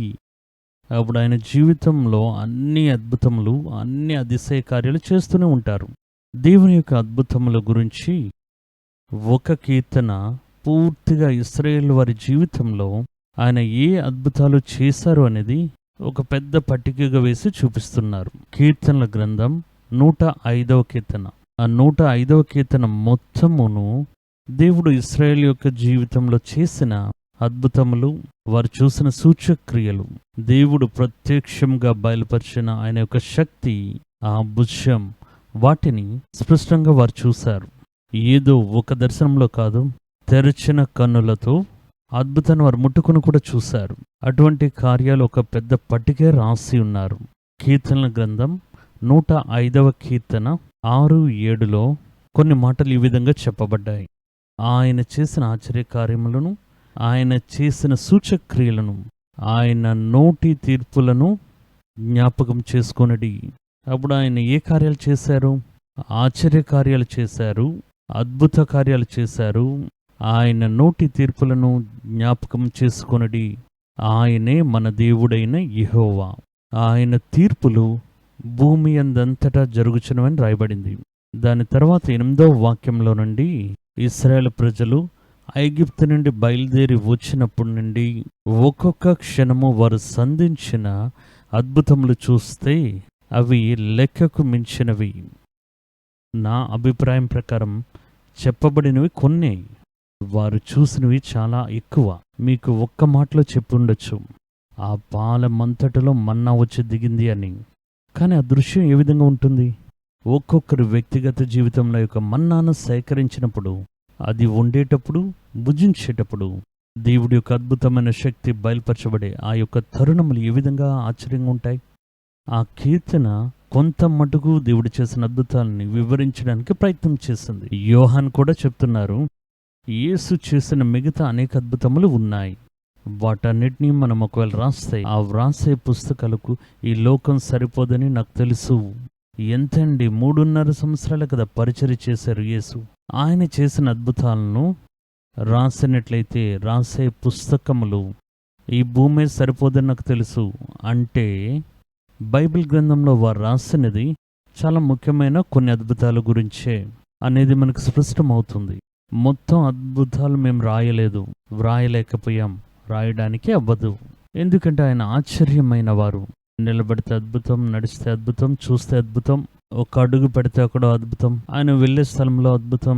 అప్పుడు ఆయన జీవితంలో అన్ని అద్భుతములు, అన్ని అతిశయ కార్యాలు చేస్తూనే ఉంటారు. దేవుని యొక్క అద్భుతముల గురించి ఒక కీర్తన పూర్తిగా ఇశ్రాయేలు వారి జీవితంలో ఆయన ఏ అద్భుతాలు చేశారు అనేది ఒక పెద్ద పట్టికగా వేసి చూపిస్తున్నారు. కీర్తనల గ్రంథం 105వ కీర్తన. ఆ 105వ కీర్తన మొత్తమును దేవుడు ఇశ్రాయేలు యొక్క జీవితంలో చేసిన అద్భుతములు, వారు చూసిన సూచక్రియలు, దేవుడు ప్రత్యక్షంగా బయలుపరిచిన ఆయన యొక్క శక్తి, ఆ భుజం, వాటిని స్పష్టంగా వారు చూశారు. ఏదో ఒక దర్శనంలో కాదు, తెరచిన కన్నులతో అద్భుతాన్ని వారు ముట్టుకుని కూడా చూశారు. అటువంటి కార్యాలు ఒక పెద్ద పట్టికే రాసి ఉన్నారు. కీర్తనల గ్రంథం 105వ కీర్తన 6:7లో కొన్ని మాటలు ఈ విధంగా చెప్పబడ్డాయి. ఆయన చేసిన ఆశ్చర్యకార్యములను, ఆయన చేసిన సూచక్రియలను, ఆయన నోటి తీర్పులను జ్ఞాపకం చేసుకొనుడి. అప్పుడు ఆయన ఏ కార్యాలు చేశారు? ఆశ్చర్యకార్యాలు చేశారు, అద్భుత కార్యాలు చేశారు. ఆయన నోటి తీర్పులను జ్ఞాపకం చేసుకొనుడి. ఆయనే మన దేవుడైన యెహోవా. ఆయన తీర్పులు భూమి అందంతటా జరుగుచున్నవని రాయబడింది. దాని తర్వాత 8వ వాక్యంలో నుండి ఇశ్రాయేలు ప్రజలు ఐగుప్తు నుండి బయలుదేరి వచ్చినప్పటి నుండి ఒక్కొక్క క్షణము వారు సంధించిన అద్భుతములు చూస్తే అవి లెక్కకు మించినవి. నా అభిప్రాయం ప్రకారం చెప్పబడినవి కొన్ని, వారు చూసినవి చాలా ఎక్కువ. మీకు ఒక్క మాటలో చెప్పుండొచ్చు, ఆ పాలమంతటిలో మన్నా వచ్చి దిగింది అని. కానీ ఆ దృశ్యం ఏ విధంగా ఉంటుంది? ఒక్కొక్కరు వ్యక్తిగత జీవితంలో యొక్క మన్నాను సేకరించినప్పుడు, అది వండేటప్పుడు, భుజించేటప్పుడు దేవుడి యొక్క అద్భుతమైన శక్తి బయలుపరచబడే ఆ యొక్క తరుణములు ఏ విధంగా ఆశ్చర్యంగా ఉంటాయి. ఆ కీర్తన కొంత మటుకు దేవుడు చేసిన అద్భుతాలని వివరించడానికి ప్రయత్నం చేసింది. యోహాన్ కూడా చెప్తున్నారు, యేసు చేసిన మిగతా అనేక అద్భుతములు ఉన్నాయి. వాటన్నిటినీ మనం ఒకవేళ రాస్తే, ఆ వ్రాసే పుస్తకాలకు ఈ లోకం సరిపోదని నాకు తెలుసు. ఎంతండి, 3.5 సంవత్సరాలు కదా పరిచర్య చేశారు యేసు. ఆయన చేసిన అద్భుతాలను రాసినట్లయితే రాసే పుస్తకములు ఈ భూమి సరిపోదని నాకు తెలుసు. అంటే బైబిల్ గ్రంథంలో వారు రాసినది చాలా ముఖ్యమైన కొన్ని అద్భుతాల గురించే అనేది మనకు స్పష్టమవుతుంది. మొత్తం అద్భుతాలు మేము రాయలేదు, వ్రాయలేకపోయాం, రాయడానికి అవ్వదు. ఎందుకంటే ఆయన ఆశ్చర్యమైన వారు. నిలబడితే అద్భుతం, నడిస్తే అద్భుతం, చూస్తే అద్భుతం, ఒక అడుగు పెడితే అక్కడ అద్భుతం, ఆయన వెళ్ళే స్థలంలో అద్భుతం,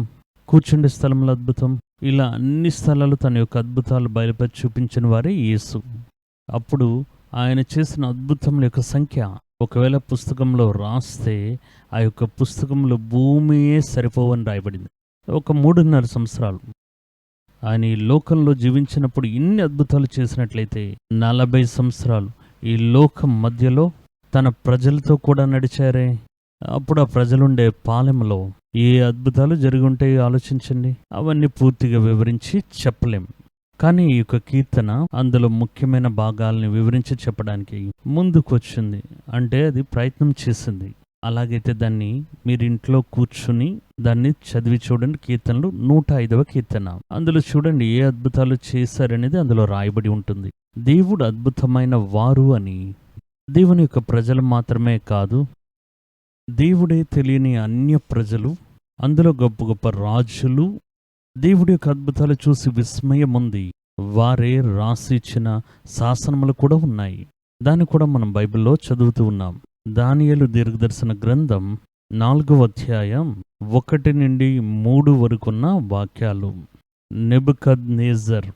కూర్చుండే స్థలంలో అద్భుతం, ఇలా అన్ని స్థలాలు తన యొక్క అద్భుతాలు బయలుపరి చూపించిన వారే యేసు. అప్పుడు ఆయన చేసిన అద్భుతముల యొక్క సంఖ్య ఒకవేళ పుస్తకంలో రాస్తే ఆ యొక్క పుస్తకంలో భూమియే సరిపోవని రాయబడింది. ఒక 3.5 సంవత్సరాలు ఆయన ఈ లోకంలో జీవించినప్పుడు ఇన్ని అద్భుతాలు చేసినట్లయితే 40 సంవత్సరాలు ఈ లోకం మధ్యలో తన ప్రజలతో కూడా నడిచారే. అప్పుడు ఆ ప్రజలుండే పాలెంలో ఏ అద్భుతాలు జరిగి ఉంటాయో ఆలోచించండి. అవన్నీ పూర్తిగా వివరించి చెప్పలేం. కానీ ఈ యొక్క కీర్తన అందులో ముఖ్యమైన భాగాల్ని వివరించి చెప్పడానికి ముందుకు వచ్చింది. అంటే అది ప్రయత్నం చేసింది. అలాగైతే దాన్ని మీరు ఇంట్లో కూర్చుని దాన్ని చదివి చూడండి. కీర్తనలు 105వ కీర్తన. అందులో చూడండి ఏ అద్భుతాలు చేశారనేది అందులో రాయబడి ఉంటుంది. దేవుడు అద్భుతమైన వారు అని దేవుని యొక్క ప్రజలు మాత్రమే కాదు, దేవుడే తెలియని అన్య ప్రజలు, అందులో గొప్ప గొప్ప రాజులు దేవుడి యొక్క అద్భుతాలు చూసి విస్మయముంది వారే రాసి ఇచ్చిన శాసనములు కూడా ఉన్నాయి. దాన్ని కూడా మనం బైబిల్లో చదువుతూ ఉన్నాం. దానియేలు దీర్ఘదర్శన గ్రంథం 4వ అధ్యాయం 1 నుండి 3 వరకున్న వాక్యాలు. నెబుకద్నెజర్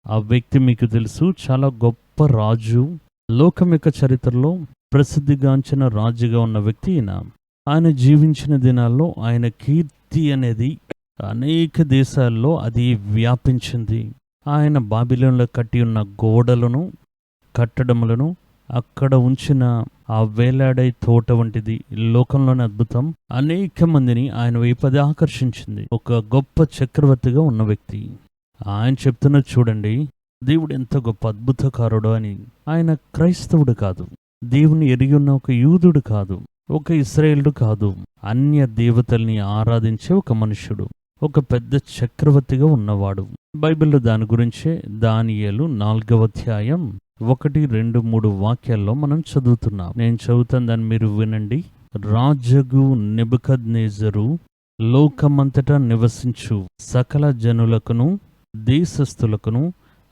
ఆ వ్యక్తి మీకు తెలుసు, చాలా గొప్ప రాజు, లోకం యొక్క చరిత్రలో ప్రసిద్ధిగాంచిన రాజుగా ఉన్న వ్యక్తి ఈయన. ఆయన జీవించిన దినాల్లో ఆయన కీర్తి అనేది అనేక దేశాల్లో అది వ్యాపించింది. ఆయన బాబిలోనులో కట్టి ఉన్న గోడలను, కట్టడములను, అక్కడ ఉంచిన ఆ వేలాడే తోట వంటిది లోకంలోని అద్భుతం అనేక మందిని ఆయన వైపు ఆకర్షించింది. ఒక గొప్ప చక్రవర్తిగా ఉన్న వ్యక్తి. ఆయన చెప్తున్నది చూడండి, దేవుడు ఎంత గొప్ప అద్భుతకారుడు అని. ఆయన క్రైస్తవుడు కాదు, దేవుని ఎరిగి ఉన్న ఒక యూదుడు కాదు, ఒక ఇశ్రాయేలుడు కాదు, అన్య దేవతల్ని ఆరాధించే ఒక మనుష్యుడు, ఒక పెద్ద చక్రవర్తిగా ఉన్నవాడు. బైబిల్లో దాని గురించే దానియేలు 4వ అధ్యాయం 1, 2, 3 వాక్యాల్లో మనం చదువుతున్నాం. నేను చదువుతాను, దాన్ని మీరు వినండి. రాజగు నెబుకద్నెజరు లోకమంతటా నివసించు సకల జనులకును దేశస్థులకును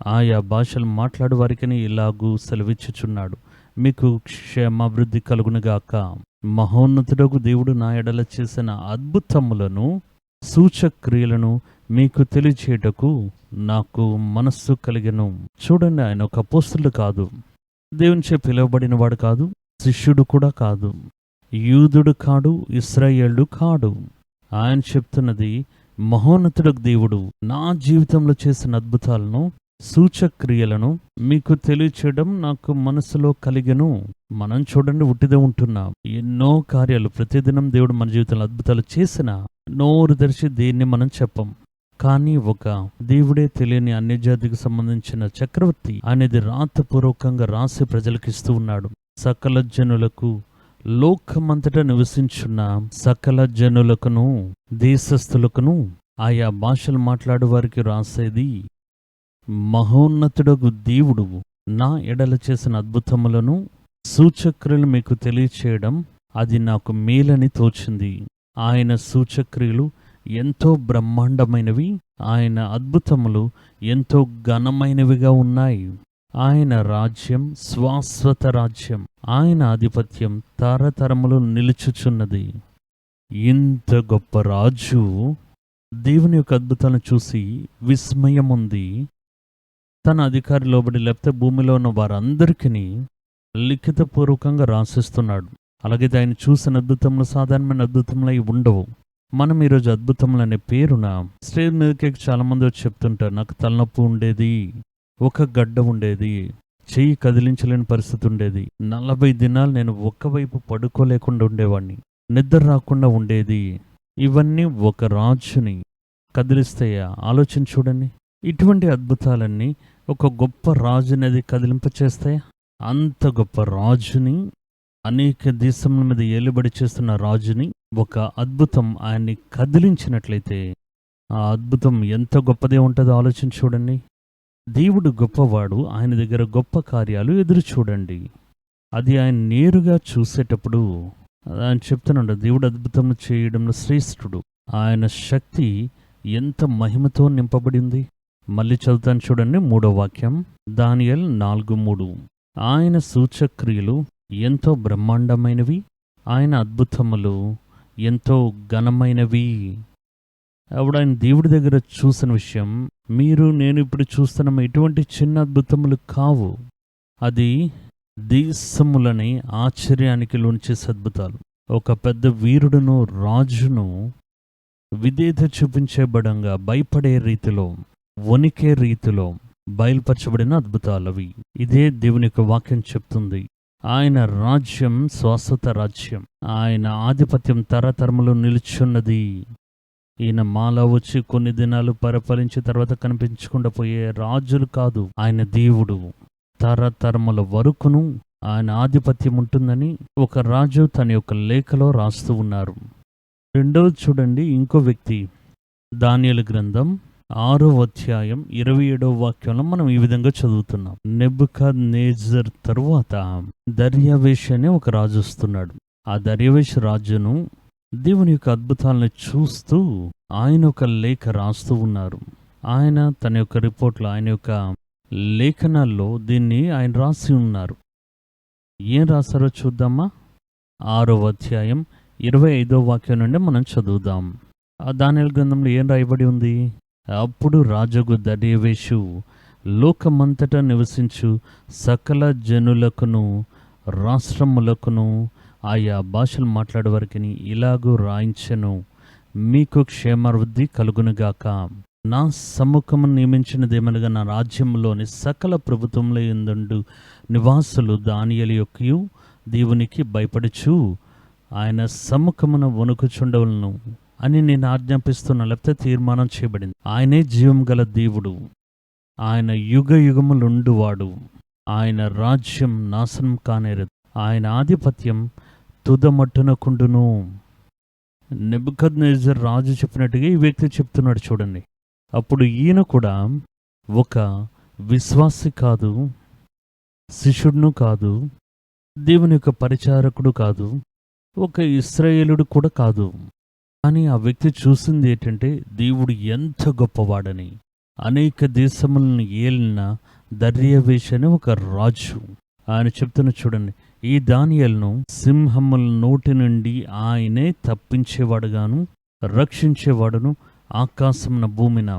ఆయా భాషలు మాట్లాడు వారికని ఇలాగూ సెలవిచ్చుచున్నాడు, మీకు క్షేమాభివృద్ధి కలుగునుగాక. మహోన్నతుడగు దేవుడు నా ఎడల చేసిన అద్భుతములను, సూచక్రియలను మీకు తెలియచేయటకు నాకు మనస్సు కలిగెను. చూడండి, ఆయన ఒక అపోస్తలుడు కాదు, దేవునిచే పిలువబడిన వాడు కాదు, శిష్యుడు కూడా కాదు, యూదుడు కాడు, ఇశ్రాయేలుడు కాడు. ఆయన చెప్తున్నది, మహోన్నతుడకు దేవుడు నా జీవితంలో చేసిన అద్భుతాలను సూచక్రియలను మీకు తెలియచేయడం నాకు మనసులో కలిగెను. మనం చూడండి ఉట్టిదే ఉంటున్నాం. ఎన్నో కార్యాలు ప్రతిదినం దేవుడు మన జీవితంలో అద్భుతాలు చేసిన నోరు తెరిచి దేన్ని మనం చెప్పం. కానీ ఒక దేవుడే తెలియని అన్యజాతికి సంబంధించిన చక్రవర్తి అనేది రాతపూర్వకంగా రాసి ప్రజలకు ఇస్తూ ఉన్నాడు. సకల జనులకు, లోకమంతటా నివసించున్న సకల జనులకును, దేశస్థులకును, ఆయా భాషలు మాట్లాడు వారికి రాసేది, మహోన్నతుడగు దేవుడు నా ఎడల చేసిన అద్భుతములను, సూచక్రియలు మీకు తెలియచేయడం అది నాకు మేలని తోచింది. ఆయన సూచక్రియలు ఎంతో బ్రహ్మాండమైనవి, ఆయన అద్భుతములు ఎంతో ఘనమైనవిగా ఉన్నాయి. ఆయన రాజ్యం శాశ్వత రాజ్యం, ఆయన ఆధిపత్యం తరతరములు నిలుచుచున్నది. ఇంత గొప్ప రాజు దేవుని యొక్క అద్భుతాలను చూసి విస్మయం ఉంది. తన అధికారి లోబడి లేకపోతే భూమిలో ఉన్న వారందరికీ లిఖితపూర్వకంగా రాసిస్తున్నాడు. అలాగే ఆయన చూసిన అద్భుతములు సాధారణమైన అద్భుతములు అయి ఉండవు. మనం ఈరోజు అద్భుతములు అనే పేరున స్టేజ్ మీదకి చాలా మంది వచ్చి చెప్తుంటారు, నాకు తలనొప్పి ఉండేది, ఒక గడ్డ ఉండేది, చెయ్యి కదిలించలేని పరిస్థితి ఉండేది, 40 దినాలు నేను ఒక్కవైపు పడుకోలేకుండా ఉండేవాడిని, నిద్ర రాకుండా ఉండేది. ఇవన్నీ ఒక రాజుని కదిలిస్తాయా? ఆలోచన చూడండి. ఇటువంటి అద్భుతాలన్నీ ఒక గొప్ప రాజునది కదిలింపచేస్తాయా? అంత గొప్ప రాజుని, అనేక దేశముల మీద ఏలుబడి చేస్తున్న రాజుని ఒక అద్భుతం ఆయన్ని కదిలించినట్లయితే ఆ అద్భుతం ఎంత గొప్పదే ఉంటుందో ఆలోచన చూడండి. దేవుడు గొప్పవాడు, ఆయన దగ్గర గొప్ప కార్యాలు ఎదురు చూడండి. అది ఆయన నేరుగా చూసేటప్పుడు ఆయన చెప్తున్నాడు, దేవుడు అద్భుతం చేయడంలో శ్రేష్ఠుడు, ఆయన శక్తి ఎంత మహిమతో నింపబడింది. మళ్ళీ చదువుతాను చూడండి, 3వ వాక్యం, దానియేలు 4:3. ఆయన సూచక్రియలు ఎంతో బ్రహ్మాండమైనవి, ఆయన అద్భుతములు ఎంతో ఘనమైనవి. అప్పుడు ఆయన దేవుడి దగ్గర చూసిన విషయం మీరు నేను ఇప్పుడు చూస్తున్న ఎటువంటి చిన్న అద్భుతములు కావు. అది దేశములని ఆశ్చర్యానికి లోనిచేసే అద్భుతాలు. ఒక పెద్ద వీరుడును రాజును విధేయత చూపించబడంగా భయపడే రీతిలో, వణికే రీతిలో బయలుపరచబడిన అద్భుతాలు అవి. ఇదే దేవుని యొక్క వాక్యం చెప్తుంది. ఆయన రాజ్యం శాశ్వత రాజ్యం, ఆయన ఆధిపత్యం తరతరములు నిలుచున్నది. ఈయన మాలా వచ్చి కొన్ని దినాలు పరిపాలించి తర్వాత కనిపించకుండా పోయే రాజులు కాదు. ఆయన దేవుడు, తరతరముల వరకును ఆయన ఆధిపత్యం ఉంటుందని ఒక రాజు తన యొక్క లేఖలో రాస్తూ ఉన్నారు. రెండవది చూడండి, ఇంకో వ్యక్తి, దానియేలు గ్రంథం 6వ అధ్యాయం 27వ వాక్యంలో మనం ఈ విధంగా చదువుతున్నాం. నెబుకద్నెజర్ తరువాత దర్యావేషు అనే ఒక రాజు వస్తున్నాడు. ఆ దర్యావేషు రాజును దేవుని యొక్క అద్భుతాలను చూస్తూ ఆయన ఒక లేఖ రాస్తూ ఉన్నారు. ఆయన తన యొక్క రిపోర్ట్లో, ఆయన యొక్క లేఖనాల్లో దీన్ని ఆయన రాసి ఉన్నారు. ఏం రాశారో చూద్దామా? 6వ అధ్యాయం 25వ వాక్యం నుండి మనం చదువుదాం. ఆ దానియేలు గ్రంథంలో ఏం రాయబడి ఉంది? అప్పుడు రాజగు దర్యావేషు లోకమంతటా నివసించు సకల జనులకును, రాష్ట్రములకును, ఆయా భాషలు మాట్లాడే వారికి ఇలాగూ రాయించెను, మీకు క్షేమాభివృద్ధి కలుగునుగాక. నా సముఖమును నియమించినదేమనగా నా రాజ్యంలోని సకల ప్రభుత్వంలో యందు నివాసులు దానియేలు యొక్కయు దేవునికి భయపడుచు ఆయన సముఖమున వణుకుచుండవలను అని నేను ఆజ్ఞాపిస్తున్నా, లేకపోతే తీర్మానం చేయబడింది. ఆయనే జీవం గల దేవుడు, ఆయన యుగ యుగములుండువాడు, ఆయన రాజ్యం నాశనం కానేరదు, ఆయన ఆధిపత్యం తుదమట్టునకుండును. నెబుకద్నెజర్ రాజు చెప్పినట్టుగా ఈ వ్యక్తి చెప్తున్నాడు చూడండి. అప్పుడు ఈయన కూడా ఒక విశ్వాసి కాదు, శిష్యుడును కాదు, దేవుని యొక్క పరిచారకుడు కాదు, ఒక ఇశ్రాయేలుడు కూడా కాదు. కానీ ఆ వ్యక్తి చూసింది ఏంటంటే దేవుడు ఎంత గొప్పవాడని. అనేక దేశములను ఏలిన దర్యావేషు అనే ఒక రాజు. ఆయన చెప్తున్న చూడండి, ఈ దానియేలును సింహముల నోటి నుండి ఆయనే తప్పించేవాడుగాను, రక్షించేవాడును, ఆకాశమున భూమిన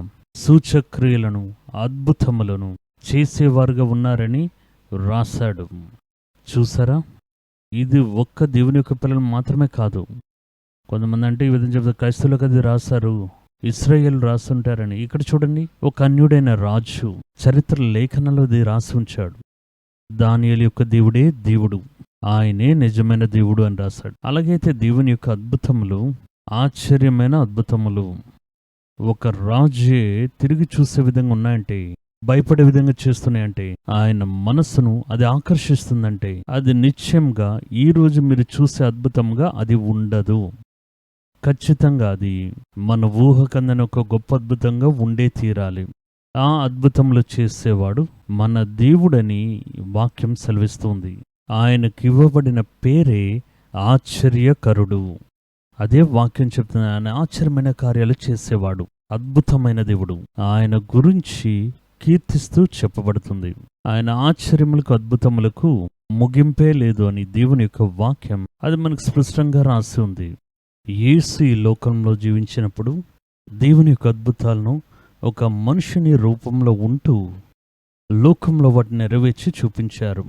సూచక్రియలను అద్భుతములను చేసేవారుగా ఉన్నారని రాశాడు. చూసారా? ఇది ఒక్క దేవుని యొక్క పిల్లలు మాత్రమే కాదు. కొంతమంది అంటే ఈ విధంగా చెప్తారు, క్రైస్తవులకు అది రాశారు, ఇశ్రాయేలు రాసుంటారని. ఇక్కడ చూడండి, ఒక అన్యుడైన రాజు చరిత్ర లేఖనంలో ఇది రాసి ఉంచాడు. దానియేలు యొక్క దేవుడే దేవుడు, ఆయనే నిజమైన దేవుడు అని రాశాడు. అలాగైతే దేవుని యొక్క అద్భుతములు ఆశ్చర్యమైన అద్భుతములు ఒక రాజే తిరిగి చూసే విధంగా ఉన్నాయంటే, భయపడే విధంగా చేస్తున్నాయంటే, ఆయన మనస్సును అది ఆకర్షిస్తుందంటే, అది నిశ్చయంగా ఈ రోజు మీరు చూసే అద్భుతంగా అది ఉండదు. ఖచ్చితంగా అది మన ఊహకందని ఒక గొప్ప అద్భుతంగా ఉండే తీరాలి. ఆ అద్భుతములు చేసేవాడు మన దేవుడని వాక్యం సెలవిస్తుంది. ఆయనకి ఇవ్వబడిన పేరే ఆశ్చర్యకరుడు. అదే వాక్యం చెప్తుంది. ఆయన ఆశ్చర్యమైన కార్యాలు చేసేవాడు, అద్భుతమైన దేవుడు. ఆయన గురించి కీర్తిస్తూ చెప్పబడుతుంది. ఆయన ఆశ్చర్యములకు అద్భుతములకు ముగింపే లేదు అని దేవుని యొక్క వాక్యం అది మనకు స్పష్టంగా రాసి ఉంది. యేసు ఈ లోకంలో జీవించినప్పుడు దేవుని యొక్క అద్భుతాలను ఒక మనుషుని రూపంలో ఉంటూ లోకంలో వాటిని నెరవేర్చి చూపించారు.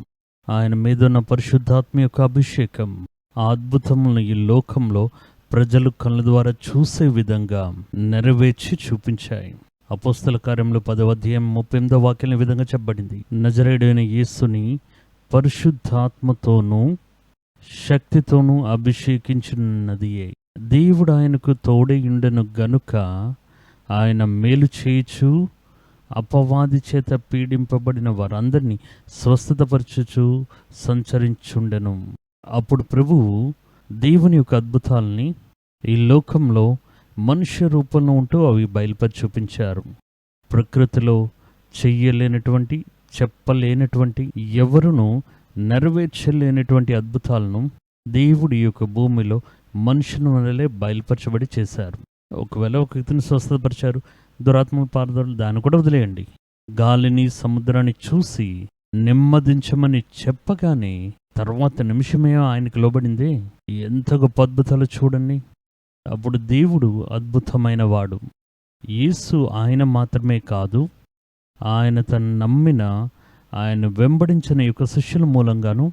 ఆయన మీద ఉన్న పరిశుద్ధాత్మ యొక్క అభిషేకం ఆ అద్భుతములను ఈ లోకంలో ప్రజలు కళ్ళ ద్వారా చూసే విధంగా నెరవేర్చి చూపించాయి. అపోస్తల కార్యములు 10వ అధ్యాయం 38వ వాక్యం ఈ విధంగా చెప్పబడింది. నజరేయుడైన యేసుని పరిశుద్ధాత్మతోనూ శక్తితోనూ అభిషేకించున్నదియే. దేవుడు ఆయనకు తోడైయుండెను గనుక ఆయన మేలు చేయుచు అపవాది చేత పీడింపబడిన వారందరినీ స్వస్థతపరచుచు సంచరించుండెను. అప్పుడు ప్రభువు దేవుని యొక్క అద్భుతాలని ఈ లోకంలో మనుష్య రూపంలో ఉంటూ అవి బయలుపరి చూపించారు. ప్రకృతిలో చెయ్యలేనటువంటి, చెప్పలేనటువంటి, ఎవరును నెరవేర్చలేనటువంటి అద్భుతాలను దేవుడి యొక్క భూమిలో మనుషుల వల్లే బయలుపరచబడి చేశారు. ఒకవేళ ఒక వ్యక్తిని స్వస్థపరిచారు, దురాత్మ పారదోలు, దాన్ని కూడా వదిలేయండి. గాలిని సముద్రాన్ని చూసి నెమ్మదించమని చెప్పగానే తర్వాత నిమిషమే ఆయనకు లోబడిందే. ఎంత గొప్ప అద్భుతాలు చూడండి. అప్పుడు దేవుడు అద్భుతమైన వాడు. యేసు ఆయన మాత్రమే కాదు, ఆయన తను నమ్మిన, ఆయన వెంబడించిన యొక్క శిష్యుల మూలంగాను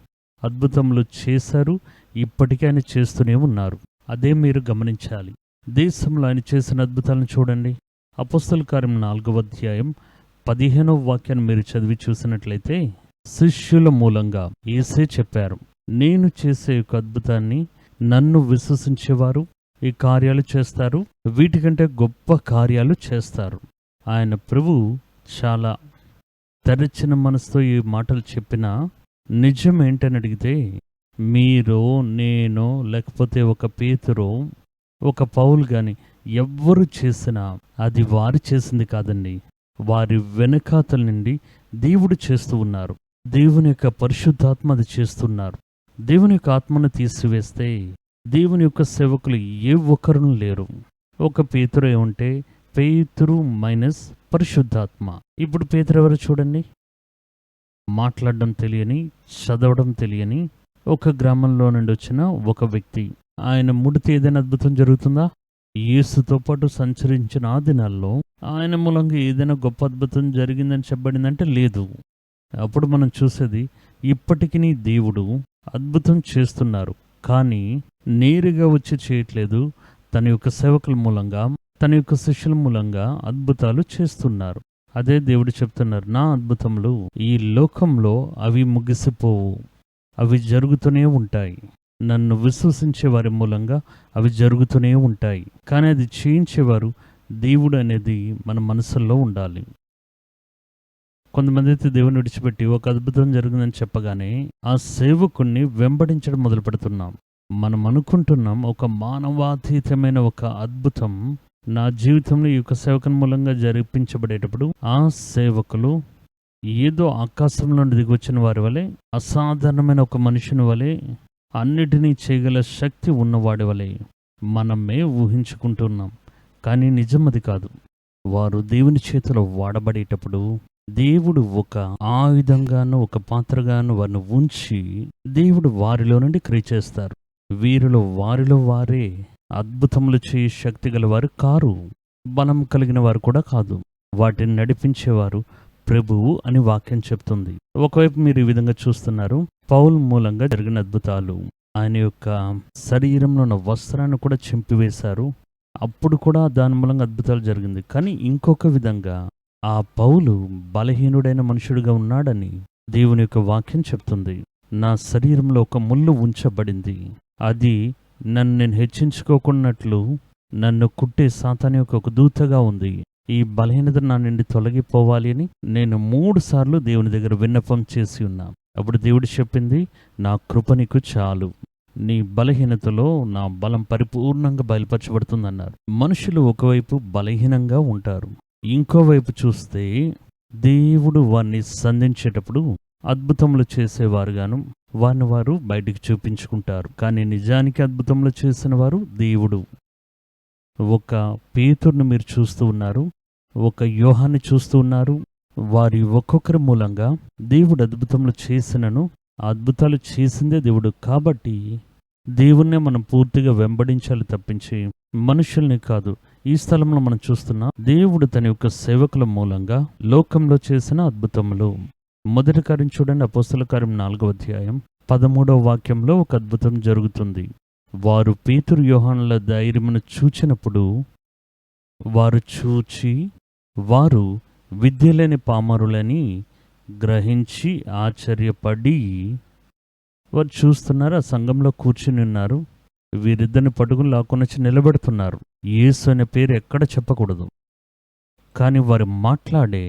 అద్భుతములు చేశారు. ఇప్పటికీ ఆయన చేస్తూనే ఉన్నారు. అదే మీరు గమనించాలి. దేశంలో ఆయన చేసిన అద్భుతాలను చూడండి. అపోస్తల కార్యం 4వ అధ్యాయం 15వ వాక్యాన్ని మీరు చదివి చూసినట్లయితే, శిష్యుల మూలంగా యేసే చెప్పారు, నేను చేసే యొక్క అద్భుతాన్ని నన్ను విశ్వసించేవారు ఈ కార్యాలు చేస్తారు, వీటికంటే గొప్ప కార్యాలు చేస్తారు. ఆయన ప్రభువు చాలా తెరచిన మనసుతో ఈ మాటలు చెప్పిన నిజం ఏంటని అడిగితే, మీరు, నేను, లేకపోతే ఒక పేతురో, ఒక పౌలు కానీ ఎవ్వరు చేసినా అది వారు చేసింది కాదండి. వారి వెనకాతల నుండి దేవుడు చేస్తూ ఉన్నారు. దేవుని యొక్క పరిశుద్ధాత్మ అది చేస్తున్నారు. దేవుని యొక్క ఆత్మను తీసివేస్తే దేవుని యొక్క సేవకులు ఏ ఒక్కరును లేరు. ఒక పేతురు ఏముంటే పేతురు మైనస్ పరిశుద్ధాత్మ. ఇప్పుడు పేతురు ఎవరు చూడండి. మాట్లాడడం తెలియని, చదవడం తెలియని ఒక గ్రామంలో నుండి వచ్చిన ఒక వ్యక్తి. ఆయన ముడితే ఏదైనా అద్భుతం జరుగుతుందా? యేసుతో పాటు సంచరించిన ఆ దినాల్లో ఆయన మూలంగా ఏదైనా గొప్ప అద్భుతం జరిగిందని చెప్పబడిందంటే లేదు. అప్పుడు మనం చూసేది, ఇప్పటికీ దేవుడు అద్భుతం చేస్తున్నారు, కానీ నేరుగా వచ్చి చేయట్లేదు. తన యొక్క సేవకుల మూలంగా, తన యొక్క శిష్యుల మూలంగా అద్భుతాలు చేస్తున్నారు. అదే దేవుడు చెప్తున్నారు, నా అద్భుతములు ఈ లోకంలో అవి ముగిసిపోవు, అవి జరుగుతూనే ఉంటాయి. నన్ను విశ్వసించే వారి మూలంగా అవి జరుగుతూనే ఉంటాయి. కానీ అది చేయించేవారు దేవుడు అనేది మన మనసుల్లో ఉండాలి. కొంతమంది అయితే దేవుని విడిచిపెట్టి ఒక అద్భుతం జరిగిందని చెప్పగానే ఆ సేవకుణ్ణి వెంబడించడం మొదలు పెడుతున్నాం. మనం అనుకుంటున్నాం ఒక మానవాతీతమైన ఒక అద్భుతం నా జీవితంలో ఈ యొక్క సేవకుని మూలంగా జరిపించబడేటప్పుడు ఆ సేవకులు ఏదో ఆకాశంలో దిగి వచ్చిన వారి వలె, అసాధారణమైన ఒక మనుషుని వలె, అన్నిటినీ చేయగల శక్తి ఉన్నవాడి వలె మనమే ఊహించుకుంటున్నాం. కానీ నిజం అది కాదు. వారు దేవుని చేతిలో వాడబడేటప్పుడు దేవుడు ఒక ఆయుధంగాను, ఒక పాత్రగాను వారిని ఉంచి దేవుడు వారిలో నుండి క్రియ చేస్తారు. వారిలో వారే అద్భుతములు చేయ శక్తి గల వారు కారు, బలం కలిగిన వారు కూడా కాదు. వాటిని నడిపించేవారు ప్రభువు అని వాక్యం చెప్తుంది. ఒకవైపు మీరు ఈ విధంగా చూస్తున్నారు, పౌలు మూలంగా జరిగిన అద్భుతాలు. ఆయన యొక్క శరీరంలో ఉన్న వస్త్రాన్ని కూడా చింపివేశారు. అప్పుడు కూడా దాని మూలంగా అద్భుతాలు జరిగింది. కానీ ఇంకొక విధంగా ఆ పౌలు బలహీనుడైన మనుషుడిగా ఉన్నాడని దేవుని యొక్క వాక్యం చెప్తుంది. నా శరీరంలో ఒక ముళ్ళు ఉంచబడింది. అది నన్ను నేను హెచ్చించుకోకున్నట్లు నన్ను కుట్టే సాతాను యొక్క ఒక దూతగా ఉంది. ఈ బలహీనత నా నుండి తొలగిపోవాలి అని నేను 3 సార్లు దేవుని దగ్గర విన్నపం చేసి ఉన్నా. అప్పుడు దేవుడు చెప్పింది, నా కృప నీకు చాలు, నీ బలహీనతలో నా బలం పరిపూర్ణంగా బయలుపరచబడుతుందన్నారు. మనుషులు ఒకవైపు బలహీనంగా ఉంటారు, ఇంకోవైపు చూస్తే దేవుడు వారిని సంధించేటప్పుడు అద్భుతములు చేసేవారుగాను వారిని వారు బయటికి చూపించుకుంటారు. కానీ నిజానికి అద్భుతములు చేసిన వారు దేవుడు. ఒక పేతురును మీరు చూస్తూ ఉన్నారు, ఒక యోహాన్ని చూస్తూ ఉన్నారు. వారి ఒక్కొక్కరి మూలంగా దేవుడు అద్భుతములు చేసినను అద్భుతాలు చేసిందే దేవుడు. కాబట్టి దేవుణ్ణే మనం పూర్తిగా వెంబడించాలి తప్పించి మనుషుల్ని కాదు. ఈ స్థలంలో మనం చూస్తున్నా దేవుడు తన యొక్క సేవకుల మూలంగా లోకంలో చేసిన అద్భుతములు. మొదటి కార్యం చూడండి, అపోస్తల కార్యం 4వ అధ్యాయం 13వ వాక్యంలో ఒక అద్భుతం జరుగుతుంది. వారు పేతురు యోహానుల ధైర్యమును చూచినప్పుడు వారు చూచి వారు విద్య లేని పామరులని గ్రహించి ఆశ్చర్యపడి, వారు చూస్తున్నారు, ఆ సంఘంలో కూర్చుని ఉన్నారు, వీరిద్దరిని పట్టుకుని లాక్కొనొచ్చి నిలబెడుతున్నారు. యేసు అనే పేరు ఎక్కడ చెప్పకూడదు. కానీ వారు మాట్లాడే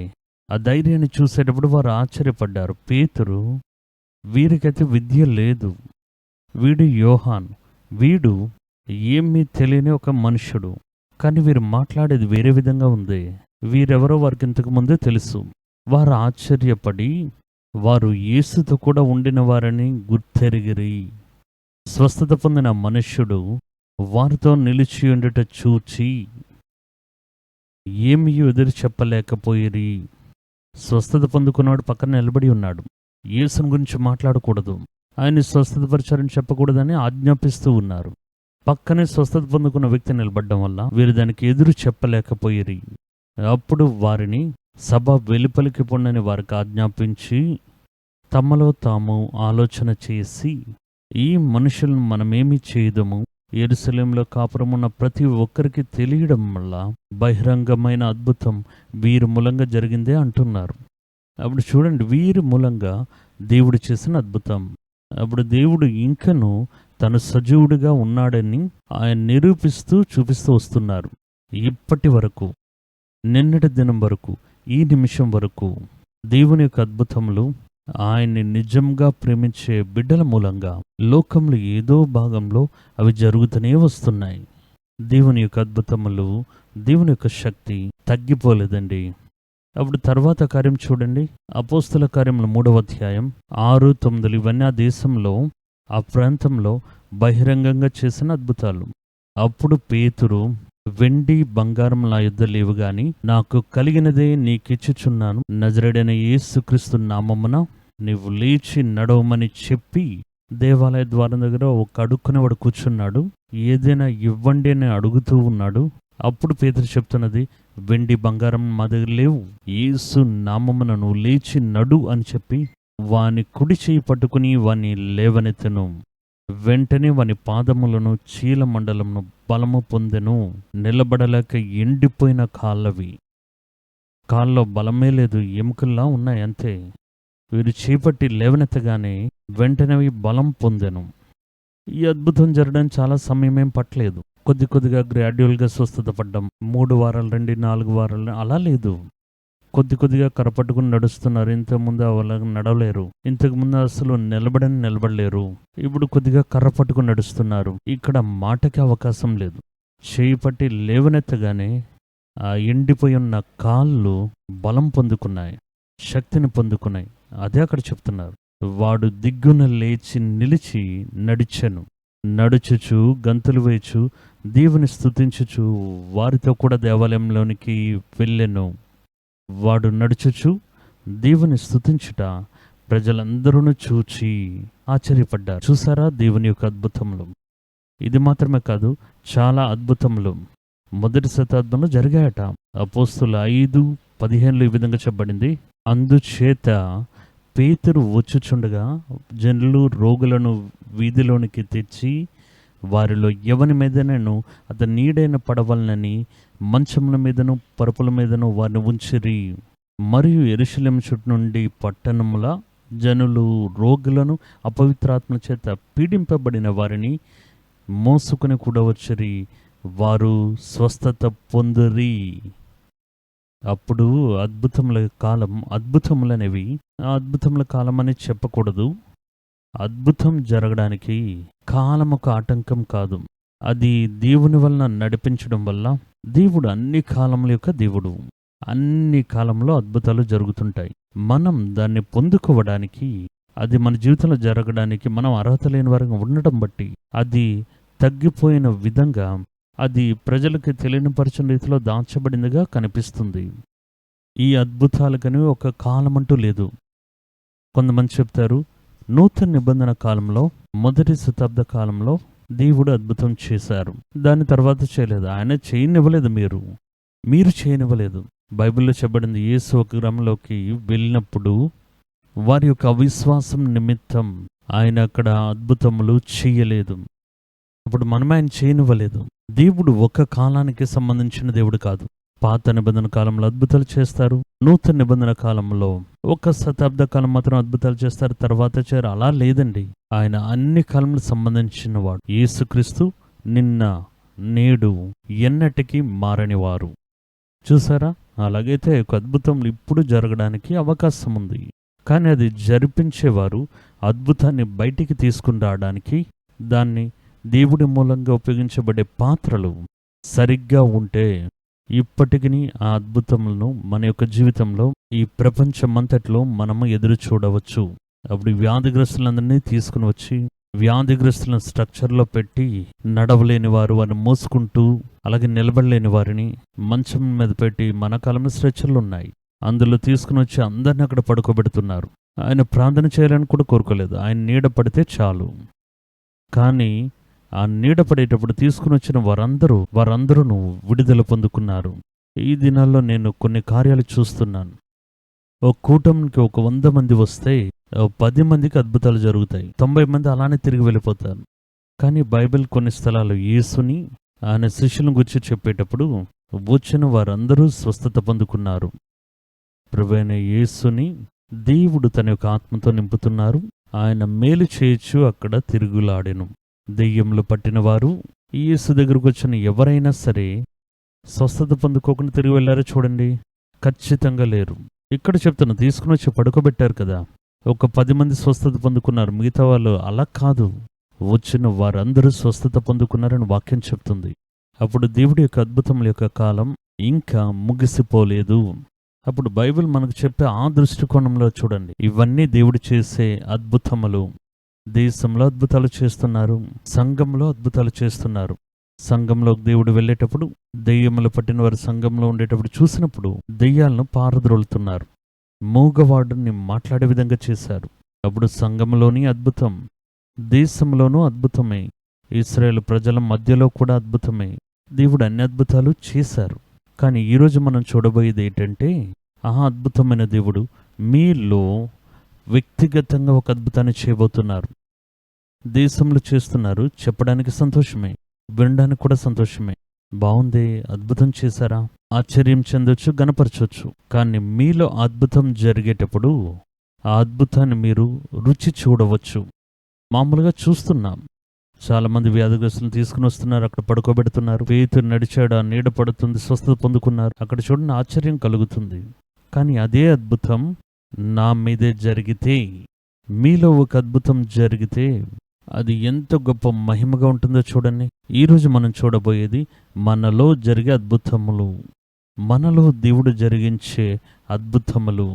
ఆ ధైర్యాన్ని చూసేటప్పుడు వారు ఆశ్చర్యపడ్డారు. పేతురు, వీరికైతే విద్య లేదు, వీడు యోహాన్, వీడు ఏమీ తెలియని ఒక మనుషుడు, కానీ వీరు మాట్లాడేది వేరే విధంగా ఉంది, వీరెవరో వారికి ఇంతకు ముందే తెలుసు. వారు ఆశ్చర్యపడి వారు యేసుతో కూడా ఉండిన వారని గుర్తెరిగిరి. స్వస్థత పొందిన మనుష్యుడు వారితో నిలిచి ఉండుట చూచి ఏమీ ఎదురు చెప్పలేకపోయిరి. స్వస్థత పొందుకున్నాడు పక్కన నిలబడి ఉన్నాడు. యేసుని గురించి మాట్లాడకూడదు, ఆయన స్వస్థతపరిచారని చెప్పకూడదని ఆజ్ఞాపిస్తూ ఉన్నారు. పక్కనే స్వస్థత పొందుకున్న వ్యక్తి నిలబడ్డం వల్ల వీరు దానికి ఎదురు చెప్పలేకపోయిరి. అప్పుడు వారిని సభ వెలుపలికి పొండని వారికి ఆజ్ఞాపించి తమలో తాము ఆలోచన చేసి, ఈ మనుషులను మనమేమి చేయదము? యెరూషలేములో కాపురమున్న ప్రతి ఒక్కరికి తెలియడం వల్ల బహిరంగమైన అద్భుతం వీరి మూలంగా జరిగిందే అంటున్నారు. అప్పుడు చూడండి, వీరి మూలంగా దేవుడు చేసిన అద్భుతం. అప్పుడు దేవుడు ఇంకను తను సజీవుడిగా ఉన్నాడని ఆయన నిరూపిస్తూ చూపిస్తూ వస్తున్నారు. ఇప్పటి వరకు, నిన్నటి దినం వరకు, ఈ నిమిషం వరకు దేవుని యొక్క అద్భుతములు ఆయన్ని నిజంగా ప్రేమించే బిడ్డల మూలంగా లోకంలో ఏదో భాగంలో అవి జరుగుతూనే వస్తున్నాయి. దేవుని యొక్క అద్భుతములు, దేవుని యొక్క శక్తి తగ్గిపోలేదండి. అప్పుడు తర్వాత కార్యం చూడండి, అపోస్తల కార్యముల 3వ అధ్యాయం 6, 9 ఇవన్నీ ఆ దేశంలో, ఆ ప్రాంతంలో బహిరంగంగా చేసిన అద్భుతాలు. అప్పుడు పేతురు, వెండి బంగారం నా యొద్ద లేవు గాని నాకు కలిగినదే నీకిచ్చుచున్నాను, నజరేయుడైన యేసుక్రీస్తు నామమున నీవు లేచి నడవమని చెప్పి దేవాలయ ద్వారం దగ్గర ఒక అడుక్కునేవాడు కూర్చున్నాడు. ఏదైనా ఇవ్వండి అని అడుగుతూ ఉన్నాడు. అప్పుడు పేతురు చెప్తున్నది, వెండి బంగారం మా దగ్గర లేవు, యేసు నామమున నువ్వు లేచి నడు అని చెప్పి వాని కుడి చేయి పట్టుకుని వాని లేవనెత్తెను. వెంటనే వాని పాదములను చీలమండలమును బలము పొందెను. నిలబడలేక ఎండిపోయిన కాళ్ళవి, కాళ్ళలో బలమే లేదు, ఎముకల్లా ఉన్నాయి అంతే. వీరు చేపట్టి లేవనెత్తగానే వెంటనే బలం పొందెను. ఈ అద్భుతం జరగడానికి చాలా సమయమేం పట్టలేదు. కొద్ది కొద్దిగా గ్రాడ్యువల్గా స్వస్థత పడ్డం, 3 వారాలు రండి, 4 వారాలు అలా లేదు. కొద్ది కొద్దిగా కరపట్టుకుని నడుస్తున్నారు. ఇంతకుముందు వాళ్ళ నడవలేరు, ఇంతకుముందు అసలు నిలబడలేరు. ఇప్పుడు కొద్దిగా కర్ర పట్టుకుని నడుస్తున్నారు. ఇక్కడ మాటకి అవకాశం లేదు. చేయి పట్టి లేవనెత్తగానే ఆ ఎండిపోయి ఉన్న కాళ్ళు బలం పొందుకున్నాయి, శక్తిని పొందుకున్నాయి. అదే అక్కడ చెప్తున్నారు. వాడు దిగ్గున లేచి నిలిచి నడిచెను. నడుచుచు గంతులు వేయచు దేవుని స్తుతించుచు వారితో కూడా దేవాలయంలోనికి వెళ్ళెను. వాడు నడుచుచు దేవుని స్తుతించుట ప్రజలందరూ చూచి ఆశ్చర్యపడ్డారు. చూసారా దేవుని యొక్క అద్భుతములు? ఇది మాత్రమే కాదు, చాలా అద్భుతములు మొదటి శతాబ్దంలో జరిగాయట. అపోస్తుల 5:15 ఈ విధంగా చెప్పబడింది. అందుచేత పేతురు వచ్చుచుండగా జనులు రోగులను వీధిలోనికి తెచ్చి వారిలో ఎవని మీదనను అతని నీడైన పడవలనని మంచముల మీదను పరుపుల మీదను వారిని ఉంచిరి. మరియు యెరూషలేము చుట్టూ నుండి పట్టణముల జనులు రోగులను అపవిత్రాత్మ చేత పీడింపబడిన వారిని మోసుకొని కూడా వచ్చిరి. వారు స్వస్థత పొందిరి. అప్పుడు అద్భుతముల కాలం, అద్భుతములనేవి ఆ అద్భుతముల కాలం అని చెప్పకూడదు. అద్భుతం జరగడానికి కాలం ఒక ఆటంకం కాదు. అది దేవుని వలన నడిపించడం వల్ల. దేవుడు అన్ని కాలముల యొక్క దేవుడు. అన్ని కాలంలో అద్భుతాలు జరుగుతుంటాయి. మనం దాన్ని పొందుకోవడానికి, అది మన జీవితంలో జరగడానికి మనం అర్హత లేని వారిగా ఉండడం బట్టి, అది తగ్గిపోయిన విధంగా, అది ప్రజలకు తెలియనిపరచిన రీతిలో దాచబడిందిగా కనిపిస్తుంది. ఈ అద్భుతాలకని ఒక కాలం అంటూ లేదు. కొంతమంది చెప్తారు, నూతన నిబంధన కాలంలో, మొదటి శతాబ్ద కాలంలో దేవుడు అద్భుతం చేశారు, దాని తర్వాత చేయలేదు. ఆయన చేయనివ్వలేదు, మీరు చేయనివ్వలేదు. బైబిల్లో చెప్పబడింది, యేసు ఒక గ్రామంలోకి వెళ్ళినప్పుడు వారి యొక్క అవిశ్వాసం నిమిత్తం ఆయన అక్కడ అద్భుతములు చేయలేదు. అప్పుడు మనం ఆయన చేయనివ్వలేదు. దేవుడు ఒక కాలానికి సంబంధించిన దేవుడు కాదు. పాత నిబంధన కాలంలో అద్భుతాలు చేస్తారు, నూతన నిబంధన కాలంలో ఒక శతాబ్ద కాలం మాత్రం అద్భుతాలు చేస్తారు, తర్వాత చేయరు. అలా లేదండి. ఆయన అన్ని కాలంలో సంబంధించిన వాడు. యేసుక్రీస్తు నిన్న నేడు ఎన్నటికీ మారనివారు. చూసారా? అలాగైతే ఒక అద్భుతములు ఇప్పుడు జరగడానికి అవకాశం ఉంది. కానీ అది జరిపించేవారు అద్భుతాన్ని బయటికి తీసుకుని రావడానికి, దాన్ని దేవుడి మూలంగా ఉపయోగించబడే పాత్రలు సరిగ్గా ఉంటే ఇప్పటికీ ఆ అద్భుతములను మన యొక్క జీవితంలో, ఈ ప్రపంచమంతట్లో మనము ఎదురు చూడవచ్చు. అప్పుడు వ్యాధిగ్రస్తులందరినీ తీసుకుని వచ్చి, వ్యాధిగ్రస్తులను స్ట్రక్చర్లో పెట్టి, నడవలేని వారు వారిని మోసుకుంటూ, అలాగే నిలబడలేని వారిని మంచం మీద పెట్టి, మన కాలంలో స్ట్రెచ్చర్లు ఉన్నాయి, అందులో తీసుకుని వచ్చి అందరిని అక్కడ పడుకోబెడుతున్నారు. ఆయన ప్రార్థన చేయాలని కూడా కోరుకోలేదు. ఆయన నీడ పడితే చాలు. కానీ ఆ నీడ పడేటప్పుడు తీసుకుని వచ్చిన వారందరూ విడుదల పొందుకున్నారు. ఈ దినాల్లో నేను కొన్ని కార్యాలు చూస్తున్నాను. ఒక కూటమికి ఒక 100 మంది వస్తే 10 మందికి అద్భుతాలు జరుగుతాయి, 90 మంది అలానే తిరిగి వెళ్ళిపోతారు. కానీ బైబిల్ కొన్ని స్థలాలు యేసుని ఆయన శిష్యులను గురించి చెప్పేటప్పుడు వచ్చిన వారందరూ స్వస్థత పొందుకున్నారు. ప్రభువైన యేసుని దేవుడు తన యొక్క ఆత్మతో నింపుతున్నారు. ఆయన మేలు చేయొచ్చు అక్కడ తిరుగులాడెను. దెయ్యములు పట్టిన వారు యేసు దగ్గరకు వచ్చిన ఎవరైనా సరే స్వస్థత పొందుకోకుండా తిరిగి వెళ్ళారో చూడండి? ఖచ్చితంగా లేరు. ఇక్కడ చెప్తున్నా, తీసుకుని వచ్చి పడుకోబెట్టారు కదా, ఒక 10 మంది స్వస్థత పొందుకున్నారు, మిగతా వాళ్ళు అలా కాదు. వచ్చిన వారందరూ స్వస్థత పొందుకున్నారని వాక్యం చెప్తుంది. అప్పుడు దేవుడి యొక్క అద్భుతముల యొక్క కాలం ఇంకా ముగిసిపోలేదు. అప్పుడు బైబిల్ మనకు చెప్పే ఆ దృష్టికోణంలో చూడండి, ఇవన్నీ దేవుడు చేసే అద్భుతములు. దేశంలో అద్భుతాలు చేస్తున్నారు, సంఘంలో అద్భుతాలు చేస్తున్నారు. సంఘంలో దేవుడు వెళ్ళేటప్పుడు, దెయ్యములు పట్టిన వారు సంఘంలో ఉండేటప్పుడు చూసినప్పుడు దెయ్యాలను పారద్రోలుతున్నారు, మూగవాడుని మాట్లాడే విధంగా చేశారు. అప్పుడు సంఘంలోని అద్భుతం, దేశంలోనూ అద్భుతమే, ఇశ్రాయేలు ప్రజల మధ్యలో కూడా అద్భుతమే. దేవుడు అన్ని అద్భుతాలు చేశారు. కానీ ఈరోజు మనం చూడబోయేది ఏంటంటే, ఆ అద్భుతమైన దేవుడు మీలో వ్యక్తిగతంగా ఒక అద్భుతాన్ని చేయబోతున్నారు. దేశంలో చేస్తున్నారు, చెప్పడానికి సంతోషమే, వినడానికి కూడా సంతోషమే. బాగుంది, అద్భుతం చేశారా, ఆశ్చర్యం చెందొచ్చు, గణపరచవచ్చు. కానీ మీలో అద్భుతం జరిగేటప్పుడు ఆ అద్భుతాన్ని మీరు రుచి చూడవచ్చు. మామూలుగా చూస్తున్నాం, చాలామంది వ్యాధిగ్రస్తులను తీసుకుని వస్తున్నారు, అక్కడ పడుకోబెడుతున్నారు. పేతురు నడిచాడు, ఆ నీడ పడుతుంది, స్వస్థత పొందుకున్నారు. అక్కడ చూడండి, ఆశ్చర్యం కలుగుతుంది. కానీ అదే అద్భుతం నా మీదే జరిగితే, మీలో ఒక అద్భుతం జరిగితే అది ఎంత గొప్ప మహిమగా ఉంటుందో చూడండి. ఈరోజు మనం చూడబోయేది మనలో జరిగే అద్భుతములు, మనలో దేవుడు జరిగించే అద్భుతములు.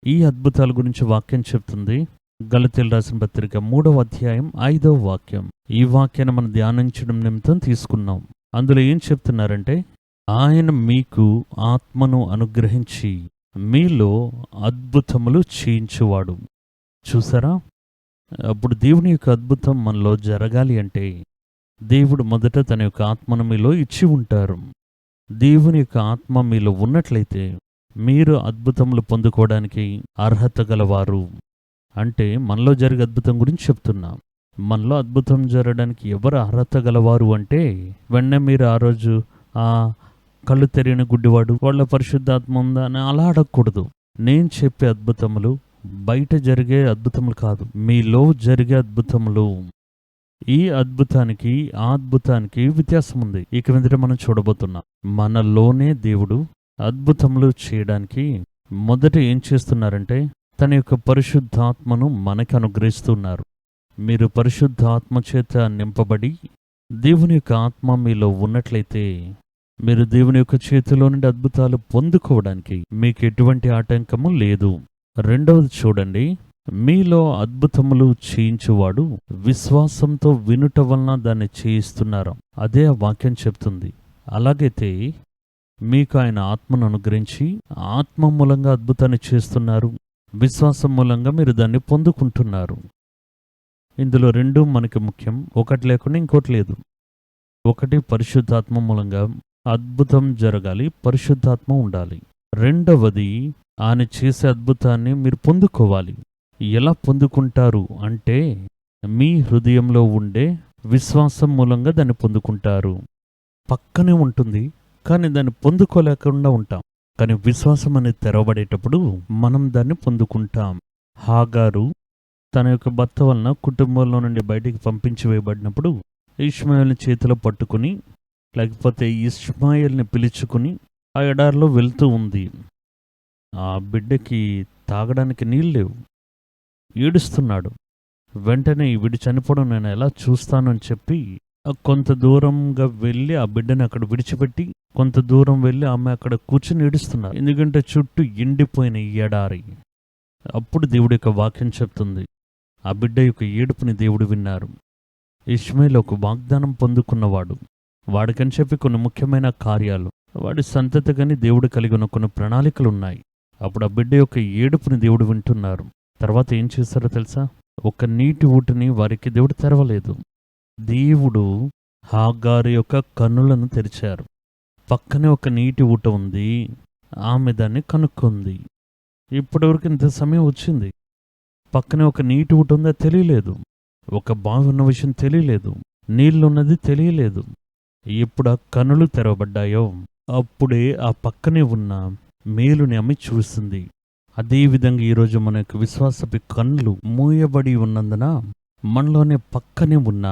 ఈ అద్భుతాల గురించి వాక్యం చెప్తుంది. గలతీయులకు రాసిన పత్రిక 3వ అధ్యాయం 5వ వాక్యం. ఈ వాక్యాన్ని మనం ధ్యానించడం నిమిత్తం తీసుకున్నాం. అందులో ఏం చెప్తున్నారంటే, ఆయన మీకు ఆత్మను అనుగ్రహించి మీలో అద్భుతములు చేయించువాడు. చూసారా? అప్పుడు దేవుని యొక్క అద్భుతం మనలో జరగాలి అంటే దేవుడు మొదట తన యొక్క ఆత్మను మీలో ఇచ్చి ఉంటారు. దేవుని యొక్క ఆత్మ మీలో ఉన్నట్లయితే మీరు అద్భుతములు పొందుకోవడానికి అర్హత గలవారు. అంటే మనలో జరిగే అద్భుతం గురించి చెప్తున్నా. మనలో అద్భుతం జరగడానికి ఎవరు అర్హత గలవారు అంటే, వెంటనే మీరు ఆ రోజు ఆ కళ్ళు తెరిగిన గుడ్డివాడు, వాళ్ళ పరిశుద్ధాత్మ ఉందా అని అలా అడగకూడదు. నేను చెప్పే అద్భుతములు బయట జరిగే అద్భుతములు కాదు, మీలో జరిగే అద్భుతములు. ఈ అద్భుతానికి ఆ అద్భుతానికి వ్యత్యాసం ఉంది. ఇక మీదట మనం చూడబోతున్నాం. మనలోనే దేవుడు అద్భుతములు చేయడానికి మొదట ఏం చేస్తున్నారంటే, తన యొక్క పరిశుద్ధాత్మను మనకి అనుగ్రహిస్తున్నారు. మీరు పరిశుద్ధాత్మ చేత నింపబడి దేవుని యొక్క ఆత్మ మీలో ఉన్నట్లయితే, మీరు దేవుని యొక్క చేతిలో నుండి అద్భుతాలు పొందుకోవడానికి మీకు ఎటువంటి ఆటంకము లేదు. రెండవది చూడండి, మీలో అద్భుతములు చేయించువాడు విశ్వాసంతో వినుట వలన దాన్ని చేయిస్తున్నారు. అదే ఆ వాక్యం చెప్తుంది. అలాగైతే మీకు ఆయన ఆత్మను అనుగ్రహించి ఆత్మ మూలంగా అద్భుతాన్ని చేస్తున్నారు, విశ్వాసం మూలంగా మీరు దాన్ని పొందుకుంటున్నారు. ఇందులో రెండు మనకి ముఖ్యం. ఒకటి లేకుండా ఇంకోటి లేదు. ఒకటి పరిశుద్ధాత్మ మూలంగా అద్భుతం జరగాలి, పరిశుద్ధాత్మ ఉండాలి. రెండవది ఆయన చేసే అద్భుతాన్ని మీరు పొందుకోవాలి. ఎలా పొందుకుంటారు అంటే, మీ హృదయంలో ఉండే విశ్వాసం మూలంగా దాన్ని పొందుకుంటారు. పక్కనే ఉంటుంది, కానీ దాన్ని పొందుకోలేకుండా ఉంటాం. కానీ విశ్వాసం అనేది తెరవబడేటప్పుడు మనం దాన్ని పొందుకుంటాం. హాగారు తన యొక్క భర్త వలన కుటుంబంలో నుండి బయటికి పంపించి వేయబడినప్పుడు ఇష్మాయేల్ని చేతిలో పట్టుకుని, లేకపోతే ఇష్మాయేల్ని పిలుచుకుని ఆ ఎడారిలో వెళ్తూ ఉంది. ఆ బిడ్డకి తాగడానికి నీళ్ళు లేవు, ఏడుస్తున్నాడు. వెంటనే ఈ బిడ్డ చనిపోవడం నేను ఎలా చూస్తాను అని చెప్పి కొంత దూరంగా వెళ్ళి ఆ బిడ్డని అక్కడ విడిచిపెట్టి కొంత దూరం వెళ్ళి ఆమె అక్కడ కూర్చుని ఏడుస్తున్నారు. ఎందుకంటే చుట్టూ ఎండిపోయిన ఈ ఎడారి. అప్పుడు దేవుడి యొక్క వాక్యం చెప్తుంది, ఆ బిడ్డ యొక్క ఏడుపుని దేవుడు విన్నారు. ఇష్మాయేలు ఒక వాగ్దానం పొందుకున్నవాడు. వాడికని చెప్పి కొన్ని ముఖ్యమైన కార్యాలు, వాడి సంతతికని దేవుడు కలిగి ఉన్న కొన్ని ప్రణాళికలు ఉన్నాయి. అప్పుడు ఆ బిడ్డ యొక్క ఏడుపుని దేవుడు వింటున్నారు. తర్వాత ఏం చేశారో తెలుసా? ఒక నీటి ఊటిని వారికి దేవుడు తెరవలేదు. దేవుడు హాగారు యొక్క కన్నులను తెరిచారు. పక్కనే ఒక నీటి ఊట ఉంది, ఆమె దాన్ని కనుక్కుంది. ఇప్పటివరకు ఇంత సమయం వచ్చింది, పక్కనే ఒక నీటి ఊట ఉందా తెలియలేదు, ఒక బావి ఉన్న విషయం తెలియలేదు, నీళ్లున్నది తెలియలేదు. ఎప్పుడు ఆ కన్నులు తెరవబడ్డాయో అప్పుడే ఆ పక్కనే ఉన్న మేలుని ఆమె చూసింది. అదేవిధంగా ఈరోజు మన యొక్క విశ్వాసపు కన్నులు మూయబడి ఉన్నందున మనలోనే పక్కనే ఉన్న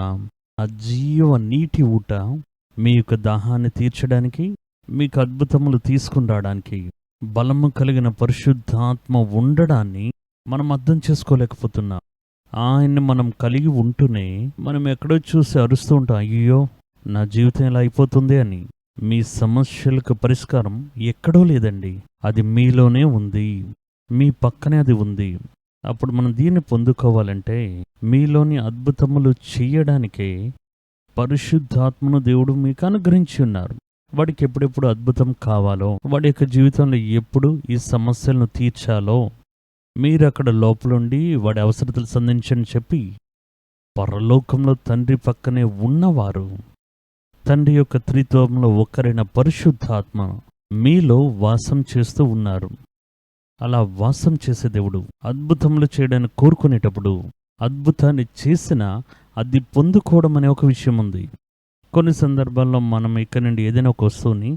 ఆ జీవ నీటి ఊట మీ యొక్క దాహాన్ని తీర్చడానికి, మీకు అద్భుతములు తీసుకుని రావడానికి, బలము కలిగిన పరిశుద్ధాత్మ ఉండడాన్ని మనం అర్థం చేసుకోలేకపోతున్నాం. ఆయన్ని మనం కలిగి ఉంటూనే మనం ఎక్కడో చూసి అరుస్తూ ఉంటాం, అయ్యో నా జీవితం ఇలా అయిపోతుంది అని. మీ సమస్యలకు పరిష్కారం ఎక్కడో లేదండి, అది మీలోనే ఉంది, మీ పక్కనే అది ఉంది. అప్పుడు మనం దీన్ని పొందుకోవాలంటే మీలోని అద్భుతములు చెయ్యడానికే పరిశుద్ధాత్మను దేవుడు మీకు అనుగ్రహించి ఉన్నారు. వాడికి ఎప్పుడెప్పుడు అద్భుతం కావాలో, వాడి యొక్క జీవితంలో ఎప్పుడు ఈ సమస్యలను తీర్చాలో మీరు అక్కడ లోపలుండి వాడి అవసరతలు సంధించని చెప్పి, పరలోకంలో తండ్రి పక్కనే ఉన్నవారు, తండ్రి యొక్క త్రిత్వంలో ఒకరైన పరిశుద్ధాత్మ మీలో వాసం చేస్తూ ఉన్నారు. అలా వాసం చేసే దేవుడు అద్భుతములు చేయడానికి కోరుకునేటప్పుడు అద్భుతాన్ని చేసినా అది పొందుకోవడం అనే ఒక విషయం ఉంది. కొన్ని సందర్భాల్లో మనం ఇక్కడ నుండి ఏదైనా ఒక వస్తువుని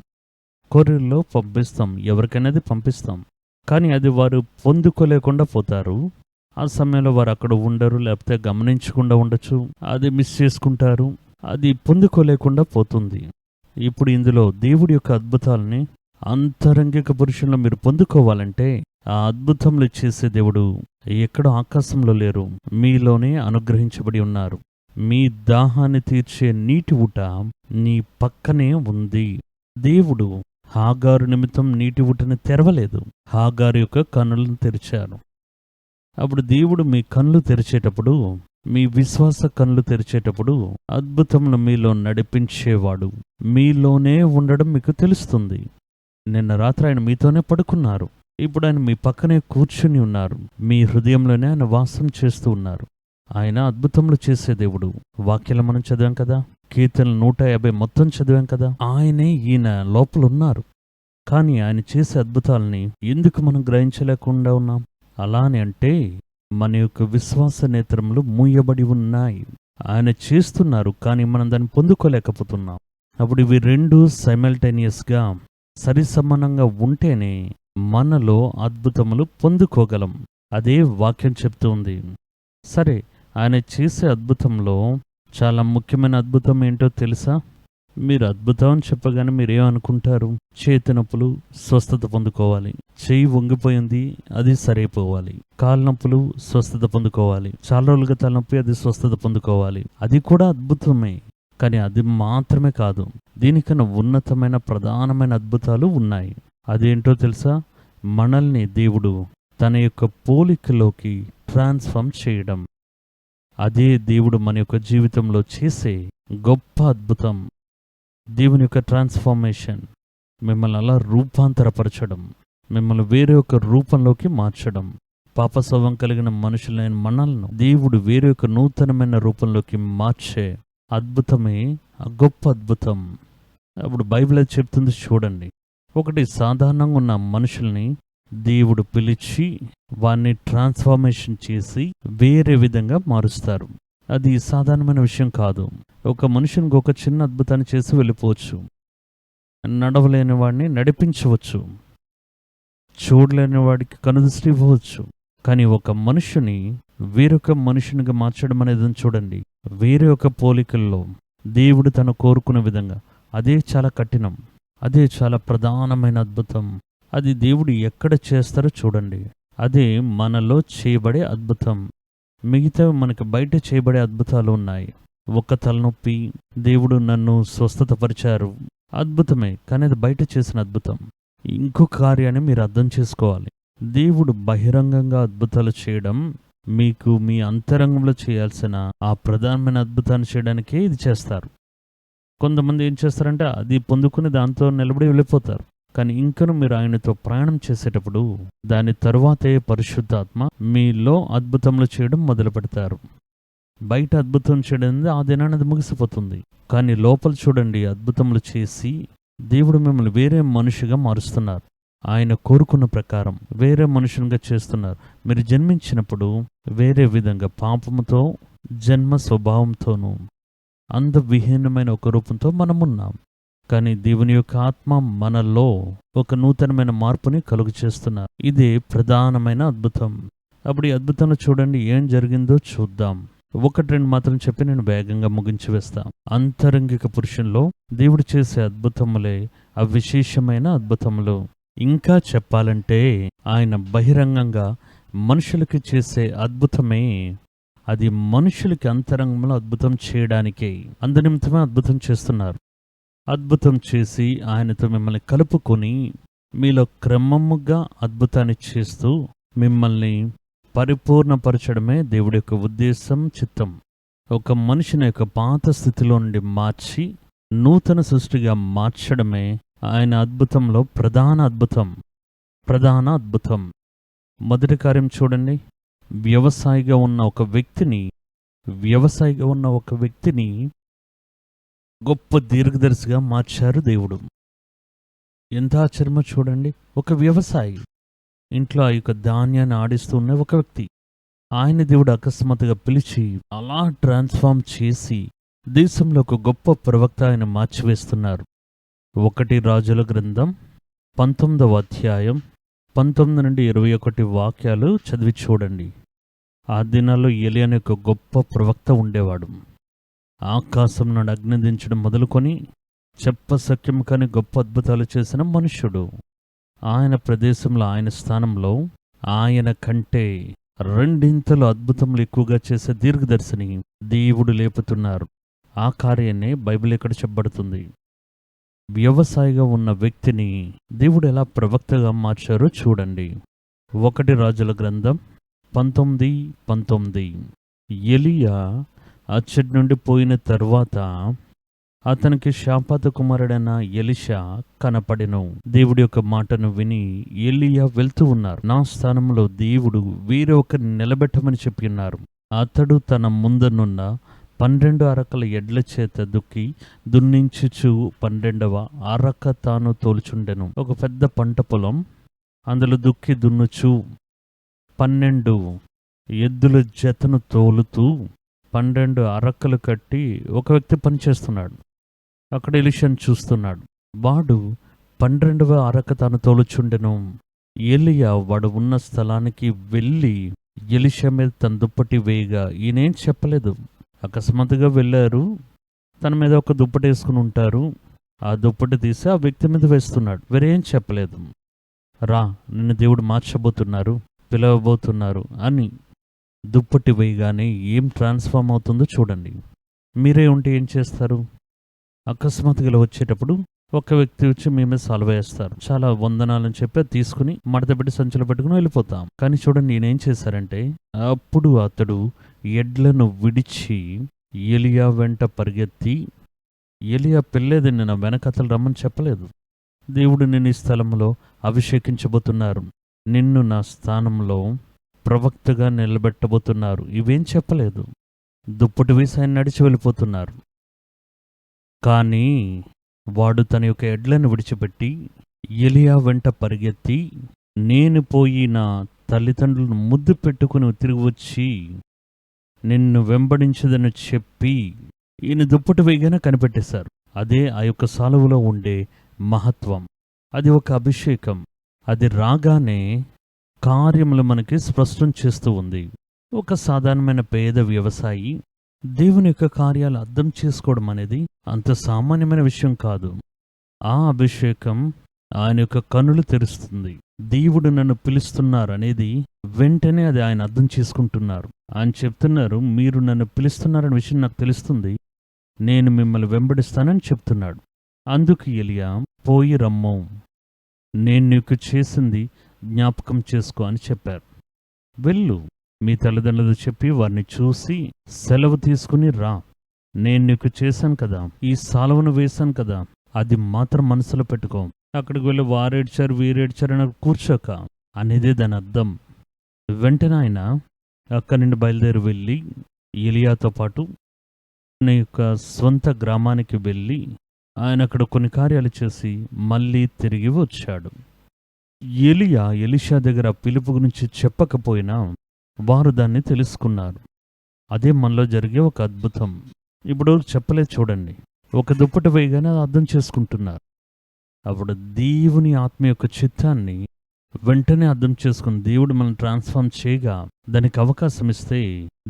కొరియర్లో పంపిస్తాం, ఎవరికైనా పంపిస్తాం, కానీ అది వారు పొందుకోలేకుండా పోతారు. ఆ సమయంలో వారు అక్కడ ఉండరు, లేకపోతే గమనించకుండా ఉండొచ్చు, అది మిస్ చేసుకుంటారు, అది పొందుకోలేకుండా పోతుంది. ఇప్పుడు ఇందులో దేవుడి యొక్క అద్భుతాలని అంతరంగిక పురుషుల్లో మీరు పొందుకోవాలంటే ఆ అద్భుతములు చేసే దేవుడు ఎక్కడో ఆకాశంలో లేరు, మీలోనే అనుగ్రహించబడి ఉన్నారు. మీ దాహాన్ని తీర్చే నీటి ఊట నీ పక్కనే ఉంది. దేవుడు హాగారు నిమిత్తం నీటి ఊటని తెరవలేదు, హాగారు యొక్క కన్నులను తెరిచారు. అప్పుడు దేవుడు మీ కన్నులు తెరిచేటప్పుడు, మీ విశ్వాస కన్నులు తెరిచేటప్పుడు అద్భుతములు మీలో నడిపించేవాడు మీలోనే ఉండడం మీకు తెలుస్తుంది. నిన్న రాత్రి ఆయన మీతోనే పడుకున్నారు, ఇప్పుడు ఆయన మీ పక్కనే కూర్చుని ఉన్నారు, మీ హృదయంలోనే ఆయన వాసం చేస్తూ ఉన్నారు. ఆయన అద్భుతములు చేసే దేవుడు. వాక్యాలు మనం చదివాం కదా, కీర్తనలు 150 మొత్తం చదివాం కదా. ఆయనే ఈయన లోపల ఉన్నారు, కానీ ఆయన చేసే అద్భుతాలని ఎందుకు మనం గ్రహించలేకుండా ఉన్నాం? అలానే అంటే మన యొక్క విశ్వాస నేత్రములు మూయబడి ఉన్నాయి. ఆయన చేస్తున్నారు, కానీ మనం దాన్ని పొందుకోలేకపోతున్నాం. అప్పుడు ఇవి రెండు సైమల్టేనియస్గా సరిసమానంగా ఉంటేనే మనలో అద్భుతములు పొందుకోగలం. అదే వాక్యం చెప్తుంది. సరే, ఆయన చేసే అద్భుతంలో చాలా ముఖ్యమైన అద్భుతం ఏంటో తెలుసా? మీరు అద్భుతం అని చెప్పగానే మీరేమనుకుంటారు? చేతి నొప్పులు స్వస్థత పొందుకోవాలి, చెయ్యి వంగిపోయింది అది సరైపోవాలి, కాళ్ళ నొప్పులు స్వస్థత పొందుకోవాలి, చాలా రోజులుగా తలనొప్పి అది స్వస్థత పొందుకోవాలి. అది కూడా అద్భుతమే, కానీ అది మాత్రమే కాదు. దీనికన్నా ఉన్నతమైన ప్రధానమైన అద్భుతాలు ఉన్నాయి. అదేంటో తెలుసా? మనల్ని దేవుడు తన యొక్క పోలికలోకి ట్రాన్స్ఫార్మ్ చేయడం. అదే దేవుడు మన యొక్క జీవితంలో చేసే గొప్ప అద్భుతం. దేవుని యొక్క ట్రాన్స్ఫార్మేషన్, మిమ్మల్ని అలా రూపాంతరపరచడం, మిమ్మల్ని వేరే ఒక రూపంలోకి మార్చడం. పాప స్వభావం కలిగిన మనుషులైన మనల్ని దేవుడు వేరే ఒక నూతనమైన రూపంలోకి మార్చే అద్భుతమే ఆ గొప్ప అద్భుతం. అప్పుడు బైబిల్ అది చెప్తుంది చూడండి. ఒకటి, సాధారణంగా ఉన్న మనుషుల్ని దేవుడు పిలిచి వారిని ట్రాన్స్ఫార్మేషన్ చేసి వేరే విధంగా మారుస్తారు. అది సాధారణమైన విషయం కాదు. ఒక మనుషునికి ఒక చిన్న అద్భుతాన్ని చేసి వెళ్ళిపోవచ్చు. నడవలేని వాడిని నడిపించవచ్చు, చూడలేని వాడికి కనుదృష్టి ఇవ్వవచ్చు. కానీ ఒక మనుషుని వేరొక మనుషునిగా మార్చడం అనేది చూడండి, వేరే ఒక పోలికల్లో దేవుడు తను కోరుకునే విధంగా. అదే చాలా కఠినం, అదే చాలా ప్రధానమైన అద్భుతం. అది దేవుడు ఎక్కడ చేస్తారో చూడండి. అదే మనలో చేయబడే అద్భుతం. మిగతా మనకు బయట చేయబడే అద్భుతాలు ఉన్నాయి. ఒక తలనొప్పి, దేవుడు నన్ను స్వస్థతపరిచారు, అద్భుతమే, కానీ అది బయట చేసిన అద్భుతం. ఇంకో కార్యాన్ని మీరు అర్థం చేసుకోవాలి. దేవుడు బహిరంగంగా అద్భుతాలు చేయడం, మీకు మీ అంతరంగంలో చేయాల్సిన ఆ ప్రధానమైన అద్భుతాన్ని చేయడానికే ఇది చేస్తారు. కొంతమంది ఏం చేస్తారంటే అది పొందుకుని దాంతో నిలబడి వెళ్ళిపోతారు. కానీ ఇంకను మీరు ఆయనతో ప్రయాణం చేసేటప్పుడు దాని తరువాతే పరిశుద్ధాత్మ మీలో అద్భుతములు చేయడం మొదలు పెడతారు. బయట అద్భుతం చేయడం ఆ దినాన్ని అది ముగిసిపోతుంది. కానీ లోపల చూడండి, అద్భుతములు చేసి దేవుడు మిమ్మల్ని వేరే మనిషిగా మారుస్తున్నారు. ఆయన కోరుకున్న ప్రకారం వేరే మనుషునిగా చేస్తున్నారు. మీరు జన్మించినప్పుడు వేరే విధంగా పాపముతో, జన్మ స్వభావంతోనూ అందవిహీనమైన ఒక రూపంతో మనమున్నాం. కానీ దేవుని యొక్క ఆత్మ మనలో ఒక నూతనమైన మార్పుని కలుగు చేస్తున్నారు. ఇదే ప్రధానమైన అద్భుతం. అప్పుడు ఈ అద్భుతంలో చూడండి ఏం జరిగిందో చూద్దాం. 1-2 మాత్రం చెప్పి నేను వేగంగా ముగించి వేస్తాం. అంతరంగిక పురుషుల్లో దేవుడు చేసే అద్భుతములే అవిశేషమైన అద్భుతములు. ఇంకా చెప్పాలంటే ఆయన బహిరంగంగా మనుషులకి చేసే అద్భుతమే. అది మనుషులకి అంతరంగంలో అద్భుతం చేయడానికే, అందునిమిత్తమే అద్భుతం చేస్తున్నారు. అద్భుతం చేసి ఆయనతో మిమ్మల్ని కలుపుకొని మీలో క్రమముగా అద్భుతాన్ని చేస్తూ మిమ్మల్ని పరిపూర్ణపరచడమే దేవుడి యొక్క ఉద్దేశం, చిత్తం. ఒక మనిషిని యొక్క పాత స్థితిలో నుండి మార్చి నూతన సృష్టిగా మార్చడమే ఆయన అద్భుతంలో ప్రధాన అద్భుతం. మొదటి కార్యం చూడండి. వ్యవసాయిగా ఉన్న ఒక వ్యక్తిని గొప్ప దీర్ఘదర్శిగా మార్చారు దేవుడు. ఎంత ఆశ్చర్యమో చూడండి. ఒక వ్యవసాయి ఇంట్లో ఆ యొక్క ధాన్యాన్ని ఆడిస్తూ ఉన్న ఒక వ్యక్తి, ఆయన దేవుడు అకస్మాత్తుగా పిలిచి అలా ట్రాన్స్ఫార్మ్ చేసి దేశంలో ఒక గొప్ప ప్రవక్త ఆయన మార్చివేస్తున్నారు. 1 రాజుల గ్రంథం 19వ అధ్యాయం 19 నుండి 21 వాక్యాలు చదివి చూడండి. ఆ దినాల్లో ఎలియా అనే ఒక గొప్ప ప్రవక్త ఉండేవాడు. ఆకాశం నుండి అగ్ని దించడం మొదలుకొని చెప్పసఖ్యం కాని గొప్ప అద్భుతాలు చేసిన మనుష్యుడు. ఆయన ప్రదేశంలో, ఆయన స్థానంలో ఆయన కంటే 2 అద్భుతములు ఎక్కువగా చేసే దీర్ఘదర్శిని దేవుడు లేపుతున్నారు. ఆ కార్యాన్ని బైబిల్ ఇక్కడ చెప్పబడుతుంది. వ్యవసాయిగా ఉన్న వ్యక్తిని దేవుడు ఎలా ప్రవక్తగా మార్చారో చూడండి. 1 రాజుల గ్రంథం 19:19. ఎలీయా అచ్చటి నుండి పోయిన తరువాత అతనికి షాపాతు కుమారుడైన ఎలీషా కనపడెను. దేవుడి యొక్క మాటను విని ఎలీయా వెళ్తూ ఉన్నారు. నా స్థానంలో దేవుడు వేరే ఒకరిని నిలబెట్టమని చెప్పి ఉన్నారు. అతడు తన ముందనున్న 12 అరకల ఎడ్ల చేత దున్నించుచు 12వ అరక తాను తోలుచుండెను. ఒక పెద్ద పంట పొలం, అందులో దుక్కి దున్నుచు 12 ఎద్దుల జతను తోలుతూ 12 అరకలు కట్టి ఒక వ్యక్తి పనిచేస్తున్నాడు. అక్కడ ఎలీషాను చూస్తున్నాడు. వాడు 12వ అరక తాను తోలుచుండెను. ఎలీయా వాడు ఉన్న స్థలానికి వెళ్ళి ఎలీషా మీద తన దుప్పటి వేయగా ఈయనేం చెప్పలేదు. అకస్మాత్తుగా వెళ్ళారు. తన మీద ఒక దుప్పటి వేసుకుని ఉంటారు. ఆ దుప్పటి తీసి ఆ వ్యక్తి మీద వేస్తున్నాడు. వేరేం చెప్పలేదు. రా, నిన్ను దేవుడు మార్చబోతున్నారు, పిలవబోతున్నారు అని దుప్పటి వేయగానే ఏం ట్రాన్స్ఫార్మ్ అవుతుందో చూడండి. మీరే ఉంటే ఏం చేస్తారు? అకస్మాత్తుగా వచ్చేటప్పుడు ఒక వ్యక్తి వచ్చి మీ మీద సాల్వ వేస్తారు. చాలా వందనాలని చెప్పి తీసుకుని మడత పెట్టి సంచులు పెట్టుకుని వెళ్ళిపోతాం. కానీ చూడండి, నేనేం చేశారంటే అప్పుడు అతడు ఎడ్లను విడిచి ఎలియా వెంట పరిగెత్తి, ఎలియా పెళ్ళేది నా వెనకతలు రమ్మని చెప్పలేదు. దేవుడు నిన్ను ఈ స్థలంలో అభిషేకించబోతున్నారు, నిన్ను నా స్థానంలో ప్రవక్తగా నిలబెట్టబోతున్నారు, ఇవేం చెప్పలేదు. దుప్పటి వేసి ఆయన నడిచి వెళ్ళిపోతున్నారు. కానీ వాడు తన యొక్క ఎడ్లను విడిచిపెట్టి ఎలియా వెంట పరిగెత్తి, నేను పోయి నా తల్లిదండ్రులను ముద్దు పెట్టుకుని తిరిగి వచ్చి నిన్ను వెంబడించదని చెప్పి ఈయన దుప్పటి వేయగానే కనిపెట్టేశారు. అదే ఆ యొక్క సాలువలో ఉండే మహత్వం. అది ఒక అభిషేకం. అది రాగానే కార్యములు మనకి స్పష్టం చేస్తూ ఉంది. ఒక సాధారణమైన పేద వ్యవసాయి దేవుని యొక్క కార్యాలు అర్థం చేసుకోవడం అనేది అంత సామాన్యమైన విషయం కాదు. ఆ అభిషేకం ఆయన యొక్క కన్నులు తెరుస్తుంది. దేవుడు నన్ను పిలుస్తున్నారు అనేది వెంటనే అది ఆయన అర్థం చేసుకుంటున్నారు. ఆయన చెప్తున్నారు, మీరు నన్ను పిలుస్తున్నారనే విషయం నాకు తెలుస్తుంది, నేను మిమ్మల్ని వెంబడిస్తానని చెప్తున్నాడు. అందుకు ఎలియా, పోయి రమ్మో, నేను నీకు చేసింది జ్ఞాపకం చేసుకో అని చెప్పారు. వెళ్ళు, మీ తల్లిదండ్రులు చెప్పి వారిని చూసి సెలవు తీసుకుని రా. నేను నీకు చేశాను కదా, ఈ సాలువను వేశాను కదా, అది మాత్రం మనసులో పెట్టుకో. అక్కడికి వెళ్ళి వారేడ్చారు వీరేడ్చారు అని కూర్చోక అనేదే దాని అర్థం. వెంటనే ఆయన అక్కడి నుండి బయలుదేరి వెళ్ళి ఎలియాతో పాటు తన యొక్క స్వంత గ్రామానికి వెళ్ళి ఆయన అక్కడ కొన్ని కార్యాలు చేసి మళ్ళీ తిరిగి వచ్చాడు. ఎలియా ఎలీషా దగ్గర పిలుపు గురించి చెప్పకపోయినా వారు దాన్ని తెలుసుకున్నారు. అదే మనలో జరిగే ఒక అద్భుతం. ఇప్పుడు చెప్పలేదు చూడండి, ఒక దుప్పటి వేయగానే అర్థం చేసుకుంటున్నారు. అప్పుడు దేవుని ఆత్మ యొక్క చిత్తాన్ని వెంటనే అర్థం చేసుకుని దేవుడు మనం ట్రాన్స్ఫార్మ్ చేయగా దానికి అవకాశం ఇస్తే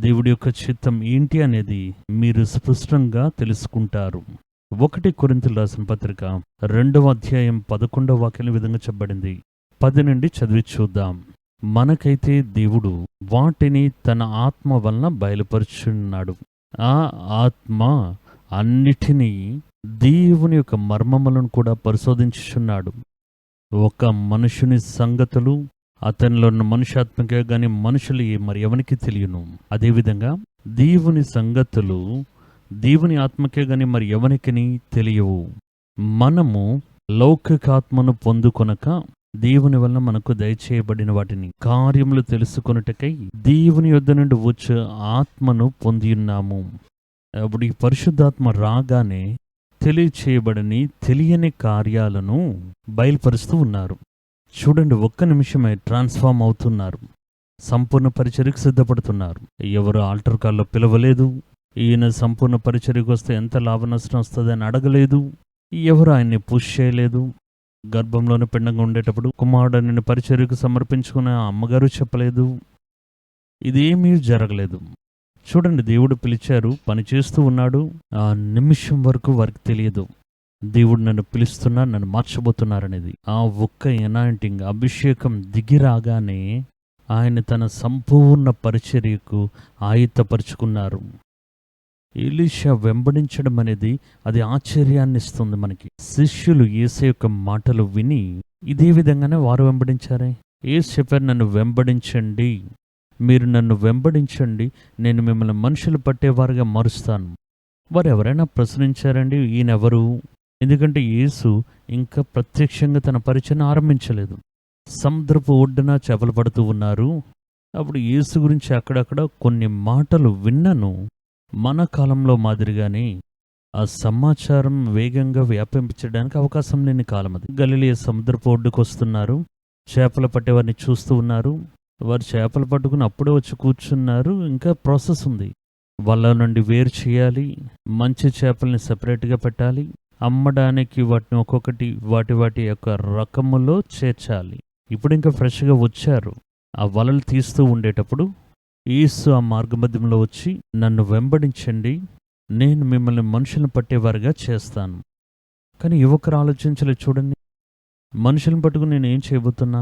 దేవుడి యొక్క చిత్తం ఏంటి అనేది మీరు స్పష్టంగా తెలుసుకుంటారు. 1 కొరింథీయులకు రాసిన పత్రిక 2వ అధ్యాయం 11వ వాక్యం విధంగా చెప్పబడింది. 10 నుండి చదివి చూద్దాం. మనకైతే దేవుడు వాటిని తన ఆత్మ వలన బయలుపరుచున్నాడు. ఆ ఆత్మ అన్నిటినీ దేవుని యొక్క మర్మములను కూడా పరిశోధించుచున్నాడు. ఒక మనుషుని సంగతులు అతనిలో ఉన్న మనుష్యాత్మకే గాని మనుషులు మరి ఎవరికి తెలియను. అదేవిధంగా దేవుని సంగతులు దేవుని ఆత్మకే గాని మరి ఎవరికి తెలియవు. మనము లౌకికాత్మను పొందుకొనక దేవుని వలన మనకు దయచేయబడిన వాటిని కార్యములు తెలుసుకొనుటకై దేవుని యొద్ద నుండి వచ్చే ఆత్మను పొంది ఉన్నాము. అప్పుడు ఈ పరిశుద్ధాత్మ రాగానే తెలియచేయబడని తెలియని కార్యాలను బయలుపరుస్తూ ఉన్నారు. చూడండి, 1 నిమిషమే ట్రాన్స్ఫార్మ్ అవుతున్నారు. సంపూర్ణ పరిచర్యకు సిద్ధపడుతున్నారు. ఎవరు ఆల్టర్ కాల్లో పిలవలేదు. ఈయన సంపూర్ణ పరిచర్యకు వస్తే ఎంత లాభ నష్టం వస్తుందని అడగలేదు. ఎవరు ఆయన్ని పుష్ చేయలేదు. గర్భంలోనే పిండంగా ఉండేటప్పుడు కుమారుడు పరిచర్యకు సమర్పించుకున్న అమ్మగారు చెప్పలేదు. ఇదేమీ జరగలేదు. చూడండి, దేవుడు పిలిచారు, పని చేస్తూ ఉన్నాడు. ఆ నిమిషం వరకు వారికి తెలియదు దేవుడు నన్ను పిలుస్తున్నారు, నన్ను మార్చబోతున్నారనేది. ఆ ఒక్క ఎనాయింటింగ్ అభిషేకం దిగిరాగానే ఆయన తన సంపూర్ణ పరిచర్యకు ఆయుత్తపరుచుకున్నారు. ఎలీషా వెంబడించడం అనేది అది ఆశ్చర్యాన్ని ఇస్తుంది మనకి. శిష్యులు యేసు యొక్క మాటలు విని ఇదే విధంగానే వారు వెంబడించారే. యేసు చెప్పారు, నన్ను వెంబడించండి, మీరు నన్ను వెంబడించండి, నేను మిమ్మల్ని మనుషులు పట్టేవారుగా మారుస్తాను. వారు ఎవరైనా ప్రశ్నించారండి, ఈయనెవరు? ఎందుకంటే యేసు ఇంకా ప్రత్యక్షంగా తన పరిచయం ఆరంభించలేదు. సముద్రపు ఒడ్డున చేపలు పడుతూ ఉన్నారు. అప్పుడు యేసు గురించి అక్కడక్కడ కొన్ని మాటలు విన్నను. మన కాలంలో మాదిరిగానే ఆ సమాచారం వేగంగా వ్యాపించడానికి అవకాశం లేని కాలం అది. గలిలయ సముద్రపు ఒడ్డుకు వస్తున్నారు, చేపలు పట్టేవారిని చూస్తూ ఉన్నారు. వారు చేపలు పట్టుకుని అప్పుడే వచ్చి కూర్చున్నారు. ఇంకా ప్రాసెస్ ఉంది. వల నుండి వేరు చేయాలి, మంచి చేపల్ని సెపరేట్గా పెట్టాలి, అమ్మడానికి వాటిని ఒక్కొక్కటి వాటి వాటి యొక్క రకములో చేర్చాలి. ఇప్పుడు ఇంకా ఫ్రెష్గా వచ్చారు. ఆ వలలు తీస్తూ ఉండేటప్పుడు యేసు ఆ మార్గమధ్యంలో వచ్చి, నన్ను వెంబడించండి, నేను మిమ్మల్ని మనుషులను పట్టేవారుగా చేస్తాను. కానీ యువకులు ఆలోచించలేదు. చూడండి, మనుషులను పట్టుకుని నేనేం చేయబోతున్నా?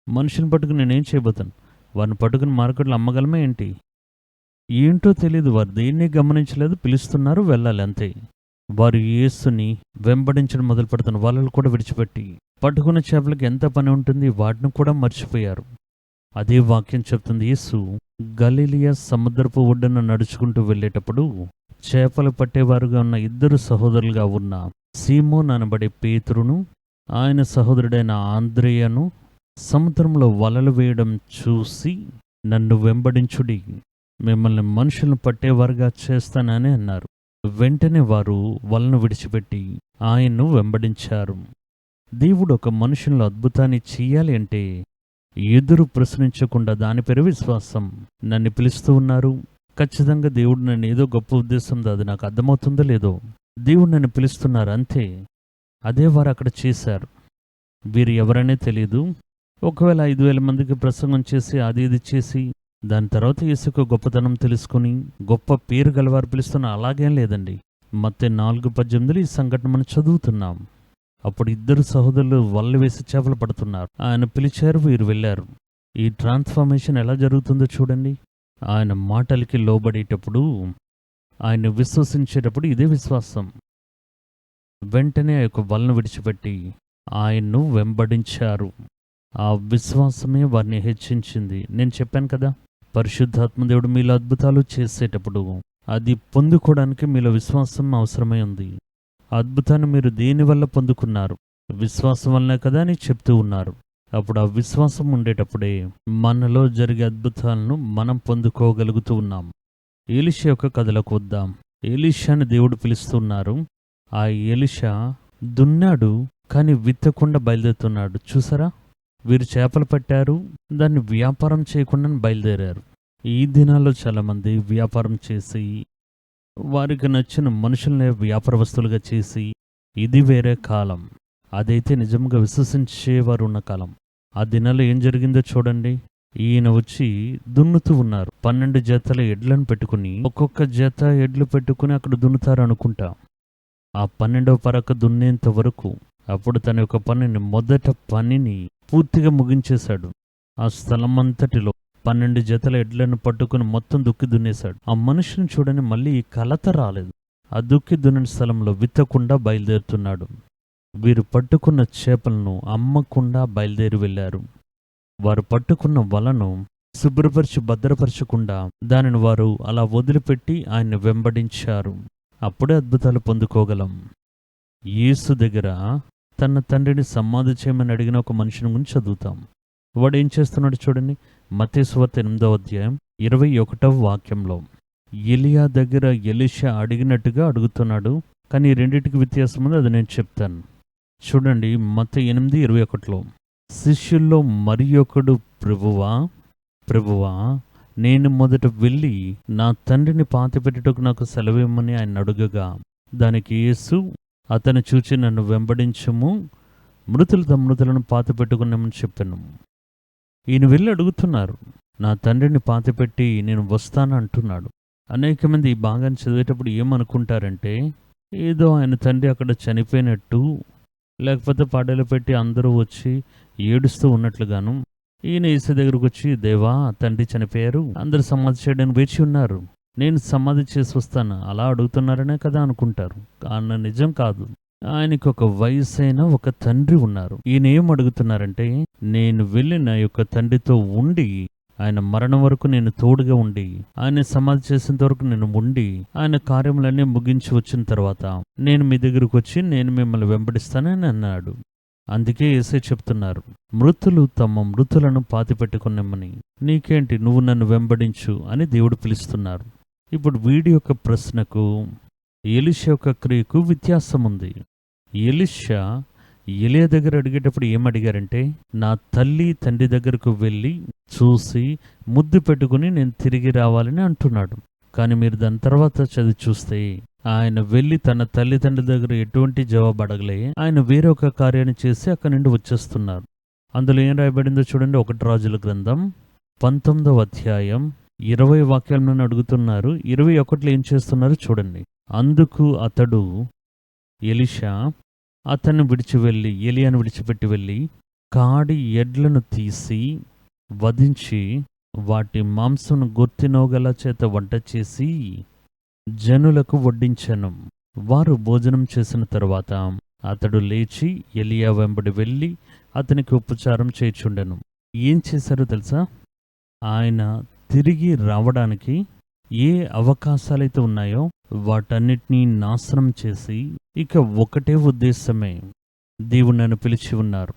మనుషులను పట్టుకుని నేనేం చేయబోతాను? వారిని పట్టుకుని మార్కెట్లో అమ్మగలమే ఏంటి? ఏంటో తెలియదు. వారు దేన్ని గమనించలేదు. పిలుస్తున్నారు, వెళ్ళాలి అంతే. వారు యేసుని వెంబడించడం మొదలు పెడుతున్నారు. వలలు కూడా విడిచిపెట్టి, పట్టుకున్న చేపలకి ఎంత పని ఉంటుంది వాటిని కూడా మర్చిపోయారు. అదే వాక్యం చెప్తుంది. యేసు గలిలియా సముద్రపు ఒడ్డున నడుచుకుంటూ వెళ్ళేటప్పుడు చేపలు పట్టేవారుగా ఉన్న ఇద్దరు సహోదరులుగా ఉన్న సీమోన్ అనబడే పేతురును, ఆయన సహోదరుడైన ఆంద్రేయను సముద్రంలో వలలు వేయడం చూసి, నన్ను వెంబడించుడి, మిమ్మల్ని మనుషులను పట్టేవారుగా చేస్తానని అన్నారు. వెంటనే వారు వలను విడిచిపెట్టి ఆయన్ను వెంబడించారు. దేవుడు ఒక మనుషుల్లో అద్భుతాన్ని చెయ్యాలి అంటే ఎదురు ప్రశ్నించకుండా దాని పేరు విశ్వాసం. నన్ను పిలుస్తూ ఉన్నారు, ఖచ్చితంగా దేవుడు నన్ను ఏదో గొప్ప ఉద్దేశంతో, అది నాకు అర్థమవుతుందో లేదో, దేవుడు నన్ను పిలుస్తున్నారు అంతే. అదే వారు అక్కడ చేశారు. వీరు ఎవరనే తెలియదు. ఒకవేళ 5,000 మందికి ప్రసంగం చేసి అది ఇది చేసి దాని తర్వాత యేసుకు గొప్పతనం తెలుసుకుని గొప్ప పేరు గలవారు పిలుస్తున్న అలాగేం లేదండి. మత్తయి 4:18 ఈ సంఘటన మనం చదువుతున్నాం. అప్పుడు ఇద్దరు సహోదరులు వలలు వేసి చేపలు పడుతున్నారు. ఆయన పిలిచారు, వీరు వెళ్ళారు. ఈ ట్రాన్స్ఫర్మేషన్ ఎలా జరుగుతుందో చూడండి. ఆయన మాటలకి లోబడేటప్పుడు, ఆయన విశ్వసించేటప్పుడు ఇదే విశ్వాసం. వెంటనే ఆ యొక్క వలను విడిచిపెట్టి ఆయన్ను వెంబడించారు. ఆ విశ్వాసమే వారిని హెచ్చించింది. నేను చెప్పాను కదా, పరిశుద్ధాత్మ దేవుడు మీలో అద్భుతాలు చేసేటప్పుడు అది పొందుకోవడానికి మీలో విశ్వాసం అవసరమై ఉంది. అద్భుతాన్ని మీరు దేనివల్ల పొందుకున్నారు? విశ్వాసం వల్లనే కదా అని చెప్తూ ఉన్నారు. అప్పుడు ఆ విశ్వాసం ఉండేటప్పుడే మనలో జరిగే అద్భుతాలను మనం పొందుకోగలుగుతూ ఉన్నాం. ఎలీషా యొక్క కథలకు వద్దాం. ఎలీషాని దేవుడు పిలుస్తున్నారు. ఆ ఎలీషా దున్నాడు, కానీ విత్తకుండా బయలుదేరుతున్నాడు. చూసారా? వీరు చేపలు పట్టారు, దాన్ని వ్యాపారం చేయకుండా బయలుదేరారు. ఈ దినాల్లో చాలామంది వ్యాపారం చేసి, వారికి నచ్చిన మనుషుల్ని వ్యాపార వస్తువులుగా చేసి, ఇది వేరే కాలం. అదైతే నిజంగా విశ్వసించేవారు ఉన్న కాలం. ఆ దినాల్లో ఏం జరిగిందో చూడండి. ఈయన వచ్చి దున్నుతూ ఉన్నారు. 12 జతల ఎడ్లను పెట్టుకుని, ఒక్కొక్క జత ఎడ్లు పెట్టుకుని అక్కడ దున్నుతారు అనుకుంటా. ఆ 12వ పరక దున్నేంత వరకు, అప్పుడు తన యొక్క మొదట పనిని పూర్తిగా ముగించేశాడు. ఆ స్థలం అంతటిలో 12 జతల ఎడ్లను పట్టుకుని మొత్తం దుక్కి దున్నేశాడు. ఆ మనుషుని చూడని మళ్ళీ ఈ కలత రాలేదు. ఆ దుక్కి దున్నిన స్థలంలో విత్తకుండా బయలుదేరుతున్నాడు. వీరు పట్టుకున్న చేపలను అమ్మకుండా బయలుదేరి వెళ్ళారు. వారు పట్టుకున్న వలను శుభ్రపరిచి భద్రపరచకుండా దానిని వారు అలా వదిలిపెట్టి ఆయన్ని వెంబడించారు. అప్పుడే అద్భుతాలు పొందుకోగలం. యేసు దగ్గర తన తండ్రిని సమాధి చేయమని అడిగిన ఒక మనిషిని గురించి చదువుతాం. వాడు ఏం చేస్తున్నాడు చూడండి. మత్తయి సువార్త 8వ అధ్యాయం 21వ వాక్యంలో ఎలియా దగ్గర ఎలీషా అడిగినట్టుగా అడుగుతున్నాడు. కానీ ఈ రెండింటికి వ్యత్యాసం ఉంది, అది నేను చెప్తాను. చూడండి, మత్తయి 8:21లో శిష్యుల్లో మరి ఒకడు, ప్రభువా నేను మొదట వెళ్ళి నా తండ్రిని పాతిపెట్టుటకు నాకు సెలవిమ్మని ఆయన అడుగగా, దానికి యేసు అతను చూచి నన్ను వెంబడించుము, మృతులు తమ మృతులను పాతిపెట్టుకున్నామని చెప్పాను. ఈయన వెళ్ళి అడుగుతున్నారు, నా తండ్రిని పాతిపెట్టి నేను వస్తాను అంటున్నాడు. అనేక మంది ఈ భాగాన్ని చదివేటప్పుడు ఏమనుకుంటారంటే, ఏదో ఆయన తండ్రి అక్కడ చనిపోయినట్టు, లేకపోతే పాడేలు పెట్టి అందరూ వచ్చి ఏడుస్తూ ఉన్నట్లుగాను, ఈయన యేసు దగ్గరకు వచ్చి, దేవా తండ్రి చనిపోయారు, అందరూ సమాధి చేయడానికి వేచి ఉన్నారు, నేను సమాధి చేసి వస్తాను, అలా అడుగుతున్నారనే కదా అనుకుంటారు. కానీ నిజం కాదు. ఆయనకు ఒక వయసైన ఒక తండ్రి ఉన్నారు. ఈయన ఏం అడుగుతున్నారంటే, నేను వెళ్ళి నా యొక్క తండ్రితో ఉండి, ఆయన మరణం వరకు నేను తోడుగా ఉండి, ఆయన సమాధి చేసేంత వరకు నేను ఉండి, ఆయన కార్యములన్నీ ముగించి వచ్చిన తర్వాత నేను మీ దగ్గరకు వచ్చి నేను మిమ్మల్ని వెంబడిస్తానని అన్నాడు. అందుకే యేసే చెప్తున్నారు, మృతులు తమ మృతులను పాతిపెట్టుకున్నామని, నీకేంటి, నువ్వు నన్ను వెంబడించు అని దేవుడు పిలుస్తున్నారు. ఇప్పుడు వీడి యొక్క ప్రశ్నకు ఎలీషా యొక్క క్రియకు వ్యత్యాసం ఉంది. ఎలీషా ఎలియా దగ్గర అడిగేటప్పుడు ఏమడిగారంటే, నా తల్లి తండ్రి దగ్గరకు వెళ్ళి చూసి ముద్దు పెట్టుకుని నేను తిరిగి రావాలని అంటున్నాడు. కానీ మీరు దాని తర్వాత చదివి చూస్తే ఆయన వెళ్ళి తన తల్లిదండ్రుల దగ్గర ఎటువంటి జవాబు అడగలే. ఆయన వేరే ఒక కార్యాన్ని చేసి అక్కడి నుండి వచ్చేస్తున్నారు. అందులో ఏం రాయబడిందో చూడండి. 1 రాజుల గ్రంథం 19వ అధ్యాయం 20 వాక్యాలను అడుగుతున్నారు. 21లో ఏం చేస్తున్నారు చూడండి. అందుకు అతడు ఎలీషా అతన్ని విడిచి వెళ్ళి, ఎలియాను విడిచిపెట్టి వెళ్ళి కాడి ఎడ్లను తీసి వధించి వాటి మాంసమును గొర్తినోగల చేత వంట చేసి జనులకు వడ్డించెను. వారు భోజనం చేసిన తరువాత అతడు లేచి ఎలియా వెంబడి వెళ్ళి అతనికి ఉపచారం చేయుచుండెను. ఏం చేశారో తెలుసా? ఆయన తిరిగి రావడానికి ఏ అవకాశాలైతే ఉన్నాయో వాటన్నిటినీ నాశనం చేసి, ఇక ఒకటే ఉద్దేశమే, దేవుడు నన్ను పిలిచి ఉన్నారు.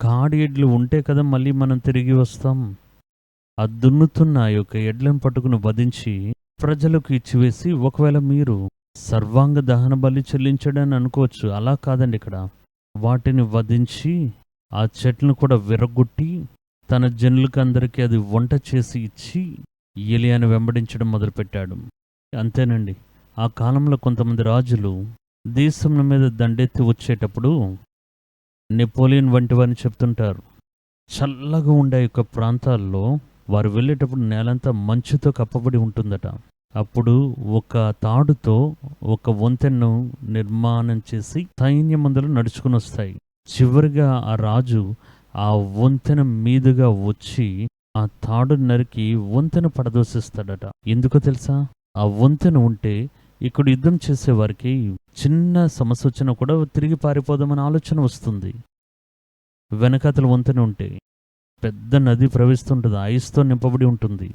కాడి ఎడ్లు ఉంటే కదా మళ్ళీ మనం తిరిగి వస్తాం. ఆ దున్నుతున్న యొక్క ఎడ్లను పట్టుకుని వధించి ప్రజలకు ఇచ్చివేసి, ఒకవేళ మీరు సర్వాంగ దహన బలి చెల్లించడని అనుకోవచ్చు. అలా కాదండి. ఇక్కడ వాటిని వధించి ఆ చెట్లను కూడా విరగొట్టి తన జనులకు అందరికీ అది వంట చేసి ఇచ్చి ఎలియాను వెంబడించడం మొదలుపెట్టాడు. అంతేనండి. ఆ కాలంలో కొంతమంది రాజులు దేశం మీద దండెత్తి వచ్చేటప్పుడు నెపోలియన్ వంటి వారిని చెప్తుంటారు. చల్లగా ఉండే యొక్క ప్రాంతాల్లో వారు వెళ్ళేటప్పుడు నేలంతా మంచుతో కప్పబడి ఉంటుందట. అప్పుడు ఒక తాడుతో ఒక వంతెనను నిర్మాణం చేసి సైన్యమందరూ నడుచుకుని వస్తాయి. చివరిగా ఆ రాజు ఆ వంతెన మీదుగా వచ్చి ఆ తాడు నరికి వంతెన పడదోసిస్తాడట. ఎందుకో తెలుసా? ఆ వంతెన ఉంటే ఇక్కడ యుద్ధం చేసే వారికి చిన్న సమస్య వచ్చినా కూడా తిరిగి పారిపోదామని ఆలోచన వస్తుంది. వెనకాతల వంతెన ఉంటే పెద్ద నది ప్రవహిస్తుంటుంది, ఐస్తో నింపబడి ఉంటుంది.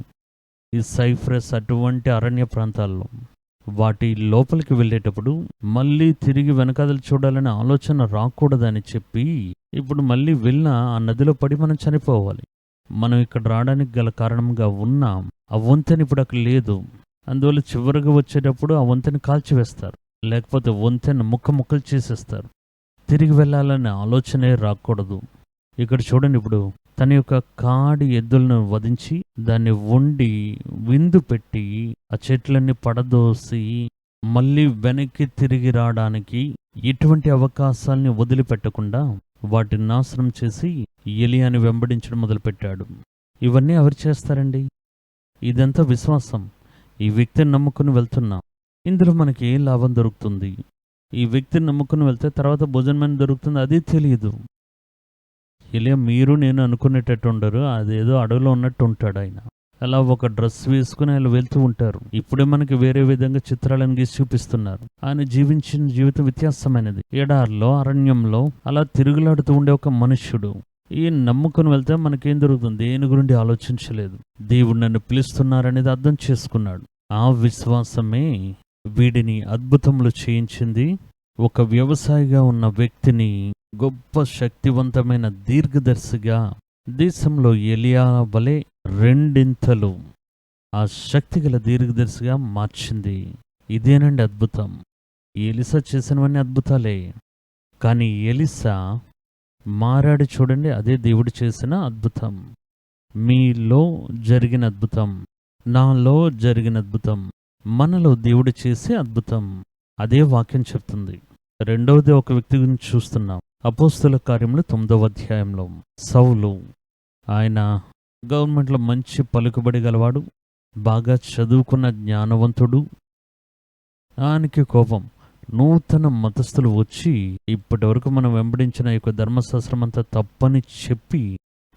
ఈ సైప్రస్ అటువంటి అరణ్య ప్రాంతాల్లో వాటి లోపలికి వెళ్ళేటప్పుడు మళ్ళీ తిరిగి వెనకాతలు చూడాలనే ఆలోచన రాకూడదని చెప్పి, ఇప్పుడు మళ్ళీ వెళ్ళినా ఆ నదిలో పడి మనం చనిపోవాలి. మనం ఇక్కడ రావడానికి గల కారణంగా ఉన్నాం. ఆ వంతెన ఇప్పుడు అక్కడ లేదు. అందువల్ల చివరిగా వచ్చేటప్పుడు ఆ వంతెన కాల్చివేస్తారు, లేకపోతే వంతెన ముక్కలు చేసేస్తారు. తిరిగి వెళ్ళాలనే ఆలోచనే రాకూడదు. ఇక్కడ చూడండి, ఇప్పుడు తన యొక్క కాడి ఎద్దులను వధించి దాన్ని వండి విందు పెట్టి ఆ చెట్లన్నీ పడదోసి మళ్ళీ వెనక్కి తిరిగి రావడానికి ఎటువంటి అవకాశాలని వదిలిపెట్టకుండా వాటిని నాశనం చేసి ఎలియాని వెంబడించడం మొదలుపెట్టాడు. ఇవన్నీ ఎవరు చేస్తారండి? ఇదంతా విశ్వాసం. ఈ వ్యక్తిని నమ్ముకుని వెళ్తున్నాం. ఇందులో మనకి ఏం లాభం దొరుకుతుంది? ఈ వ్యక్తిని నమ్ముకుని వెళ్తే తర్వాత భోజనం దొరుకుతుంది, అది తెలియదు. ఎలియా మీరు నేను అనుకునేటట్టు ఉండరు. అదేదో అడవిలో ఉన్నట్టు ఉంటాడు ఆయన. అలా ఒక డ్రెస్ వేసుకుని ఆయన వెళ్తూ ఉంటారు. ఇప్పుడే మనకి వేరే విధంగా చిత్రాలను గీసి చూపిస్తున్నారు. ఆయన జీవించిన జీవితం వ్యత్యాసమైనది. ఎడారిలో, అరణ్యంలో అలా తిరుగులాడుతూ ఉండే ఒక మనుష్యుడు. ఈ నమ్ముకుని వెళ్తే మనకేం దొరుకుతుంది? దేని గురించి ఆలోచించలేదు. దేవుడు నన్ను పిలుస్తున్నారనేది అర్థం చేసుకున్నాడు. ఆ విశ్వాసమే వీడిని అద్భుతములు చేయించింది. ఒక వ్యవసాయిగా ఉన్న వ్యక్తిని గొప్ప శక్తివంతమైన దీర్ఘదర్శిగా, దేశంలో ఎలియా వలె రెండింతలు ఆ శక్తిగల దీర్ఘదర్శిగా మార్చింది. ఇదేనండి అద్భుతం. ఎలీషా చేసినవన్నీ అద్భుతాలే. కానీ ఎలీషా మారాడు చూడండి, అదే దేవుడు చేసిన అద్భుతం. మీలో జరిగిన అద్భుతం, నాలో జరిగిన అద్భుతం, మనలో దేవుడు చేసే అద్భుతం. అదే వాక్యం చెప్తుంది. రెండవది ఒక వ్యక్తి గురించి చూస్తున్నాం. అపోస్తుల కార్యములు 9వ అధ్యాయంలో సౌలు, ఆయన గవర్నమెంట్లో మంచి పలుకుబడి గలవాడు, బాగా చదువుకున్న జ్ఞానవంతుడు. ఆయనకి కోపం. నూతన మతస్థులు వచ్చి ఇప్పటి వరకు మనం వెంబడించిన యొక్క ధర్మశాస్త్రం అంతా తప్పని చెప్పి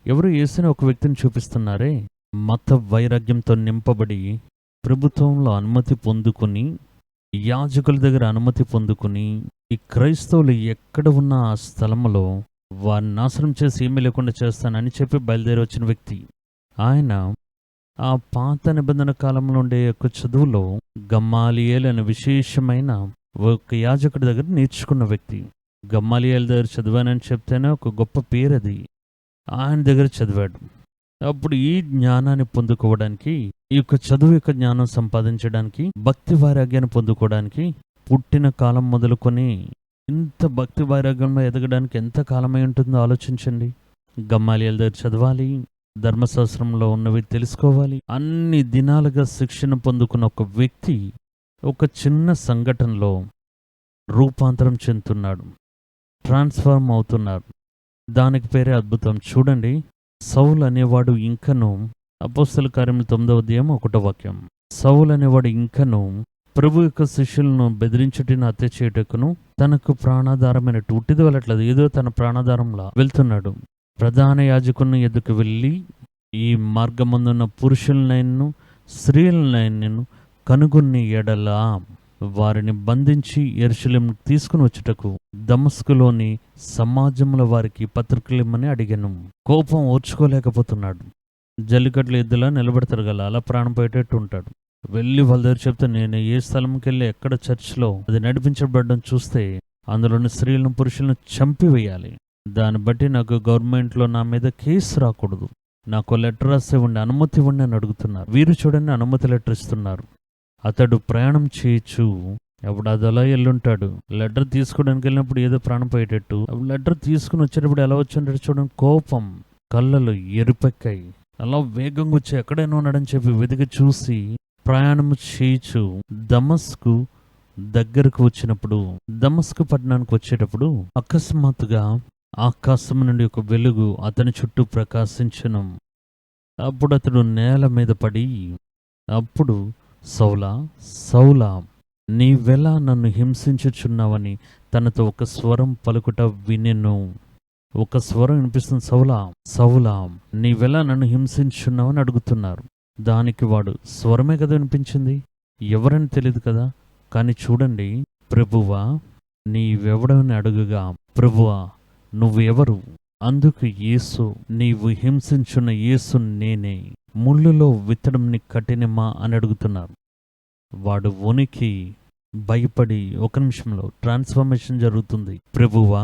ఎవరు యేసుని ఒక వ్యక్తిని చూపిస్తున్నారే, మత వైరాగ్యంతో నింపబడి ప్రభుత్వంలో అనుమతి పొందుకుని, యాజకుల దగ్గర అనుమతి పొందుకుని, ఈ క్రైస్తవులు ఎక్కడ ఉన్న ఆ స్థలంలో వారిని నాశనం చేసి ఏమీ లేకుండా చేస్తానని చెప్పి బయలుదేరి వచ్చిన వ్యక్తి. ఆయన ఆ పాత నిబంధన కాలంలో ఉండే యొక్క చదువులో గమ్మాలియేలు అనే విశేషమైన ఒక యాజకుడి దగ్గర నేర్చుకున్న వ్యక్తి. గమ్మాలియేలు దగ్గర చదివానని చెప్తేనే ఒక గొప్ప పేరు అది. ఆయన దగ్గర చదివాడు. అప్పుడు ఈ జ్ఞానాన్ని పొందుకోవడానికి, ఈ యొక్క చదువు యొక్క జ్ఞానం సంపాదించడానికి, భక్తి వైరాగ్యాన్ని పొందుకోవడానికి పుట్టిన కాలం మొదలుకొని ఇంత భక్తి వైరాగ్యంలో ఎదగడానికి ఎంత కాలమై ఉంటుందో ఆలోచించండి. గమ్మాలియల్ దగ్గర చదవాలి, ధర్మశాస్త్రంలో ఉన్నవి తెలుసుకోవాలి. అన్ని దినాలుగా శిక్షణ పొందుకున్న ఒక వ్యక్తి ఒక చిన్న సంఘటనలో రూపాంతరం చెందుతున్నాడు, ట్రాన్స్ఫార్మ్ అవుతున్నారు. దానికి పేరే అద్భుతం. చూడండి, సౌలు అనేవాడు ఇంకను, అపోస్తల కార్యములు 9వ అధ్యాయం 1వ వాక్యం, సౌలు అనేవాడు ఇంకను ప్రభు యొక్క శిష్యులను బెదిరించుటను, హత్య చేయుటకును తనకు ప్రాణాధారమైన ఉట్టిది వెళ్ళట్లేదు, ఏదో తన ప్రాణాధారంలా వెళ్తున్నాడు. ప్రధాన యాజకుని ఎదుకు వెళ్ళి, ఈ మార్గమందున్న పురుషులనైనను స్త్రీలనైనను కనుగొని ఎడలా వారిని బంధించి యెరూషలేముకు తీసుకుని వచ్చుటకు దమస్కులోని సమాజంలో వారికి పత్రికలిమ్మని అడిగాను. కోపం ఓర్చుకోలేకపోతున్నాడు. జల్లికట్లు ఎద్దులా నిలబెడతారు గల అలా ప్రాణం పోయేటట్టు ఉంటాడు. వెళ్ళి వాళ్ళ దగ్గర చెప్తే, నేను ఏ స్థలంకి వెళ్ళి ఎక్కడ చర్చ్లో అది నడిపించబడడం చూస్తే అందులోని స్త్రీలను పురుషులను చంపివేయాలి. దాన్ని బట్టి నాకు గవర్నమెంట్లో నా మీద కేసు రాకూడదు, నాకు లెటర్ రాసి ఇవ్వండి, అనుమతి ఇవ్వండి అని అడుగుతున్నారు. వీరు చూడండి, అనుమతి లెటర్ ఇస్తున్నారు. అతడు ప్రయాణం చేయొచ్చు. అప్పుడు అది అలా వెళ్ళుంటాడు. లెటర్ తీసుకోవడానికి వెళ్ళినప్పుడు ఏదో ప్రాణం పోయేటట్టు, లెటర్ తీసుకుని వచ్చేటప్పుడు ఎలా వచ్చింటాడు చూడండి, కోపం, కళ్ళలు ఎరుపెక్కాయి, అలా వేగంగా వచ్చి ఎక్కడైనా ఉన్నాడని చెప్పి వెతికి చూసి ప్రయాణం చేయొచ్చు దమస్కు దగ్గరకు వచ్చినప్పుడు, దమస్కు పట్టణానికి వచ్చేటప్పుడు అకస్మాత్తుగా ఆకాశం నుండి ఒక వెలుగు అతని చుట్టూ ప్రకాశించను. అప్పుడు అతడు నేల మీద పడి, అప్పుడు సౌలా సౌలా నీవెలా నన్ను హింసించుచున్నావని తనతో ఒక స్వరం పలుకుట వినెను. ఒక స్వరం వినిపిస్తుంది, సౌలా సౌలా నీవెలా నన్ను హింసించున్నావని అడుగుతున్నారు. దానికి వాడు, స్వరమే కదా వినిపించింది, ఎవరని తెలియదు కదా, కానీ చూడండి, ప్రభువా నీవెవడని అడుగుగా, ప్రభువా నువ్వెవరు? అందుకు యేసు, నీవు హింసించున్న యేసు నేనే, ముళ్ళులో విత్తడం నీ కఠినమా అని అడుగుతున్నారు. వాడు వణికి భయపడి, ఒక నిమిషంలో ట్రాన్స్ఫర్మేషన్ జరుగుతుంది. ప్రభువా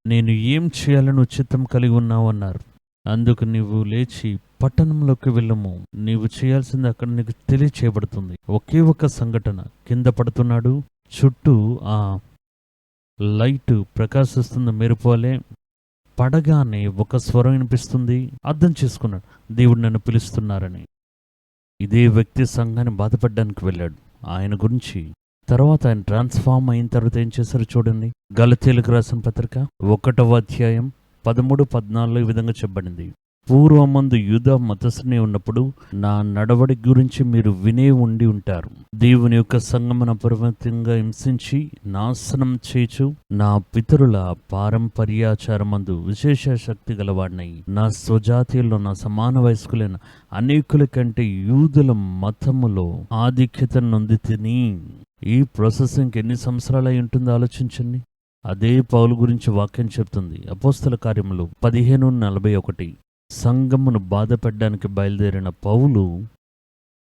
నేను ఏం చేయాలని చిత్తం కలిగి ఉన్నావు అన్నారు. అందుకు నీవు లేచి పట్టణంలోకి వెళ్ళము, నీవు చేయాల్సింది అక్కడ నీకు తెలియచేయబడుతుంది. ఒకే ఒక సంఘటన, కింద పడుతున్నాడు, చుట్టూ ఆ లైట్ ప్రకాశిస్తుంది మెరుపోలే. పడగానే ఒక స్వరం వినిపిస్తుంది. అర్థం చేసుకున్నాడు, దేవుడు నన్ను పిలుస్తున్నారని. ఇదే వ్యక్తి సంఘాన్ని బాధపడడానికి వెళ్ళాడు. ఆయన గురించి తర్వాత ఆయన ట్రాన్స్ఫార్మ్ అయిన తర్వాత ఏం చేశారు చూడండి. గలతీయులకు రాసిన పత్రిక 1వ అధ్యాయం 13-14 ఈ విధంగా చెప్పబడింది. పూర్వమందు యూదా మతస్థునే ఉన్నప్పుడు నా నడవడి గురించి మీరు వినే ఉండి ఉంటారు. దేవుని యొక్క సంగమన అపరిమితంగా హింసించి నాశనం చేచు నా పితరుల పారంపర్యాచారమందు విశేష శక్తి గలవాడినై నా స్వజాతీయుల్లో నా సమాన వయస్కులైన అనేకుల కంటే యూదుల మతములో ఆధిక్యత నొంది తిని. ఈ ప్రాసెసింగ్కి ఎన్ని సంవత్సరాలు అయి ఉంటుందో ఆలోచించండి. అదే పౌలు గురించి వాక్యం చెప్తుంది. అపోస్తల కార్యములు 15:41. సంఘమును బాధపెట్టడానికి బయలుదేరిన పౌలు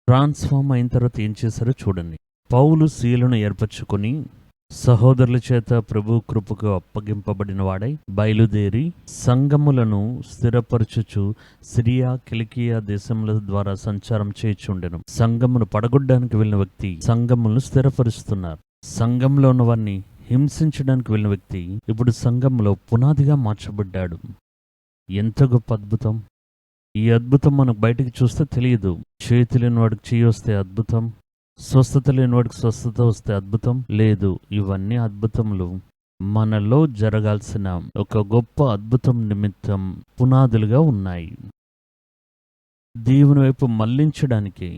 ట్రాన్స్ఫార్మ్ అయిన తర్వాత ఏం చేశారో చూడండి. పౌలు శీలను ఏర్పరచుకొని సహోదరుల చేత ప్రభు కృపకు అప్పగింపబడిన వాడై బయలుదేరి సంఘములను స్థిరపరచుచు సిరియా కిలికియా దేశముల ద్వారా సంచారం చేయుచుండెను. సంఘమును పడగొట్టడానికి వెళ్ళిన వ్యక్తి సంఘములను స్థిరపరుస్తున్నారు. సంఘంలో ఉన్న వారిని హింసించడానికి వెళ్ళిన వ్యక్తి ఇప్పుడు సంఘంలో పునాదిగా మార్చబడ్డాడు. ఎంత గొప్ప అద్భుతం! ఈ అద్భుతం మనకు బయటికి చూస్తే తెలియదు. చేతి లేని వాడికి చేయి వస్తే అద్భుతం, స్వస్థత లేని వాడికి స్వస్థత వస్తే అద్భుతం లేదు. ఇవన్నీ అద్భుతములు మనలో జరగాల్సిన ఒక గొప్ప అద్భుతం నిమిత్తం పునాదులుగా ఉన్నాయి. దేవుని వైపు మళ్లించడానికి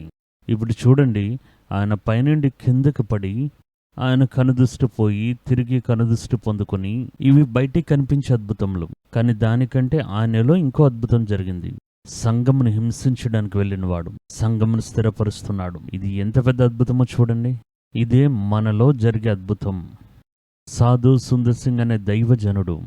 ఇప్పుడు చూడండి, ఆయన పైనుండి కిందకి పడి ఆయన కనుదృష్టి పోయి తిరిగి కనుదృష్టి పొందుకొని, ఇవి బయటికి కనిపించే అద్భుతములు. కానీ దానికంటే ఆయనలో ఇంకో అద్భుతం జరిగింది. సంఘమును హింసించడానికి వెళ్ళిన వాడు సంఘమును స్థిరపరుస్తున్నాడు. ఇది ఎంత పెద్ద అద్భుతమో చూడండి. ఇదే మనలో జరిగే అద్భుతం. సాధు సుందర్ సింగ్ అనే దైవజనుడు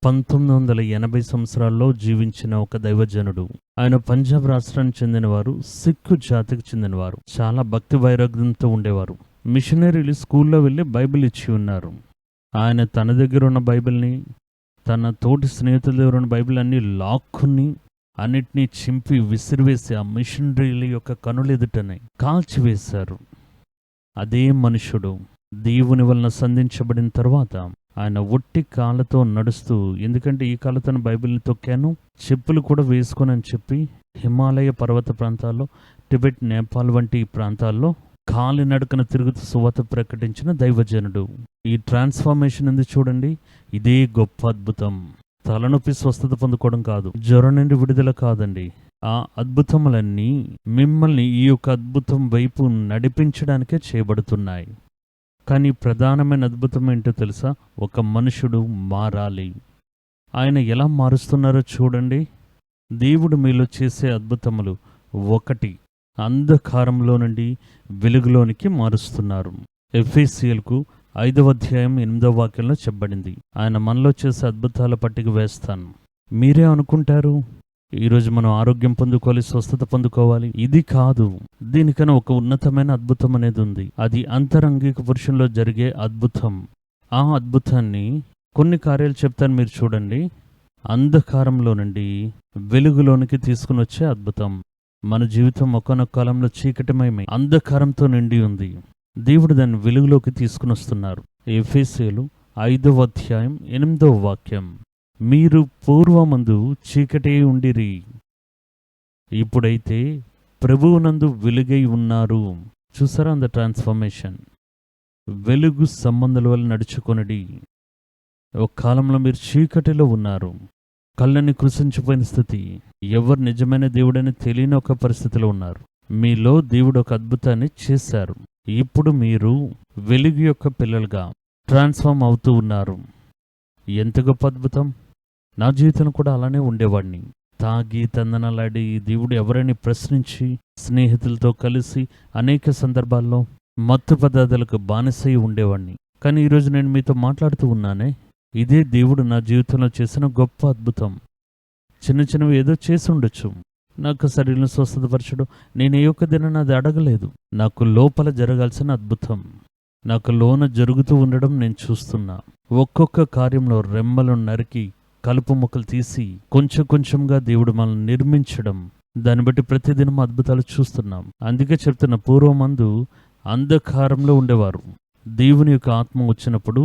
1980 సంవత్సరాల్లో జీవించిన ఒక దైవజనుడు. ఆయన పంజాబ్ రాష్ట్రానికి చెందినవారు, సిక్కు జాతికి చెందినవారు. చాలా భక్తి వైరాగ్యంతో ఉండేవారు. మిషనరీలు స్కూల్లో వెళ్ళి బైబిల్ ఇచ్చి ఉన్నారు. ఆయన తన దగ్గర ఉన్న బైబిల్ని, తన తోటి స్నేహితుల దగ్గర ఉన్న బైబిల్ అన్ని లాక్కుని అన్నిటినీ చింపి విసిరివేసి ఆ మిషనరీల యొక్క కనులు ఎదుటనే కాల్చివేశారు. అదే మనుషుడు దేవుని వలన సంధించబడిన తర్వాత ఆయన ఒట్టి కాళ్ళతో నడుస్తూ, ఎందుకంటే ఈ కాళ్ళతో బైబిల్ని తొక్కాను, చెప్పులు కూడా వేసుకొని అని చెప్పి హిమాలయ పర్వత ప్రాంతాల్లో, టిబెట్, నేపాల్ వంటి ప్రాంతాల్లో కాలినడకన తిరుగుతూ సువార్త ప్రకటించిన దైవజనుడు. ఈ ట్రాన్స్ఫర్మేషన్ ఉంది చూడండి, ఇదే గొప్ప అద్భుతం. తలనొప్పి స్వస్థత పొందుకోవడం కాదు, జ్వరం నుండి విడుదల కాదండి. ఆ అద్భుతములన్నీ మిమ్మల్ని ఈ యొక్క అద్భుతం వైపు నడిపించడానికే చేయబడుతున్నాయి. కానీ ప్రధానమైన అద్భుతం ఏంటో తెలుసా? ఒక మనుషుడు మారాలి. ఆయన ఎలా మారుస్తున్నారో చూడండి. దేవుడు మీలో చేసే అద్భుతములు, ఒకటి, అంధకారంలో నుండి వెలుగులోనికి మారుస్తున్నారు. ఎఫెసీయులకు 5వ అధ్యాయం 8వ వాక్యంలో చెప్పబడింది. ఆయన మనలో చేసే అద్భుతాల పట్టిక వేస్తాను. మీరే అనుకుంటారు ఈరోజు మనం ఆరోగ్యం పొందుకోవాలి, స్వస్థత పొందుకోవాలి. ఇది కాదు, దీనికన్నా ఒక ఉన్నతమైన అద్భుతం అనేది ఉంది. అది అంతరంగిక పురుషుల్లో జరిగే అద్భుతం. ఆ అద్భుతాన్ని కొన్ని కార్యాలు చెప్తాను, మీరు చూడండి. అంధకారంలో నుండి వెలుగులోనికి తీసుకుని వచ్చే అద్భుతం. మన జీవితం ఒకానొక కాలంలో చీకటిమయమై అంధకారంతో నిండి ఉంది. దేవుడు దాన్ని వెలుగులోకి తీసుకుని వస్తున్నారు. ఎఫెసీయులు 5వ అధ్యాయం 8వ వాక్యం, మీరు పూర్వమందు చీకటే ఉండిరి, ఇప్పుడైతే ప్రభువునందు వెలుగై ఉన్నారు. చూసారా అంద ట్రాన్స్ఫర్మేషన్? వెలుగు సంబంధాల వల్ల నడుచుకొనడి. ఒక కాలంలో మీరు చీకటిలో ఉన్నారు, కళ్ళని కృషించిపోయిన స్థితి, ఎవరు నిజమైన దేవుడని తెలియని ఒక పరిస్థితిలో ఉన్నారు. మీలో దేవుడు ఒక అద్భుతాన్ని చేశారు. ఇప్పుడు మీరు వెలుగు యొక్క పిల్లలుగా ట్రాన్స్ఫార్మ్ అవుతూ ఉన్నారు. ఎంత గొప్ప అద్భుతం! నా జీవితంలో కూడా అలానే ఉండేవాడిని. తాగి తందనలాడి దేవుడు ఎవరైనా ప్రశ్నించి స్నేహితులతో కలిసి అనేక సందర్భాల్లో మత్తు పదార్థాలకు బానిసై ఉండేవాడిని. కానీ ఈరోజు నేను మీతో మాట్లాడుతూ ఉన్నానే, ఇదే దేవుడు నా జీవితంలో చేసిన గొప్ప అద్భుతం. చిన్న చిన్నవి ఏదో చేసి ఉండొచ్చు, నాకు శరీరం స్వస్థతపరచడం, నేను ఏ ఒక్క దినం అది అడగలేదు. నాకు లోపల జరగాల్సిన అద్భుతం నాకు లోన జరుగుతూ ఉండడం నేను చూస్తున్నా. ఒక్కొక్క కార్యంలో రెమ్మలు నరికి కలుపు మొక్కలు తీసి కొంచెం కొంచెంగా దేవుడు మనల్ని నిర్మించడం, దాన్ని బట్టి ప్రతిదినం అద్భుతాలు చూస్తున్నాం. అందుకే చెప్తున్న, పూర్వమందు అంధకారంలో ఉండేవారు, దేవుని యొక్క ఆత్మ వచ్చినప్పుడు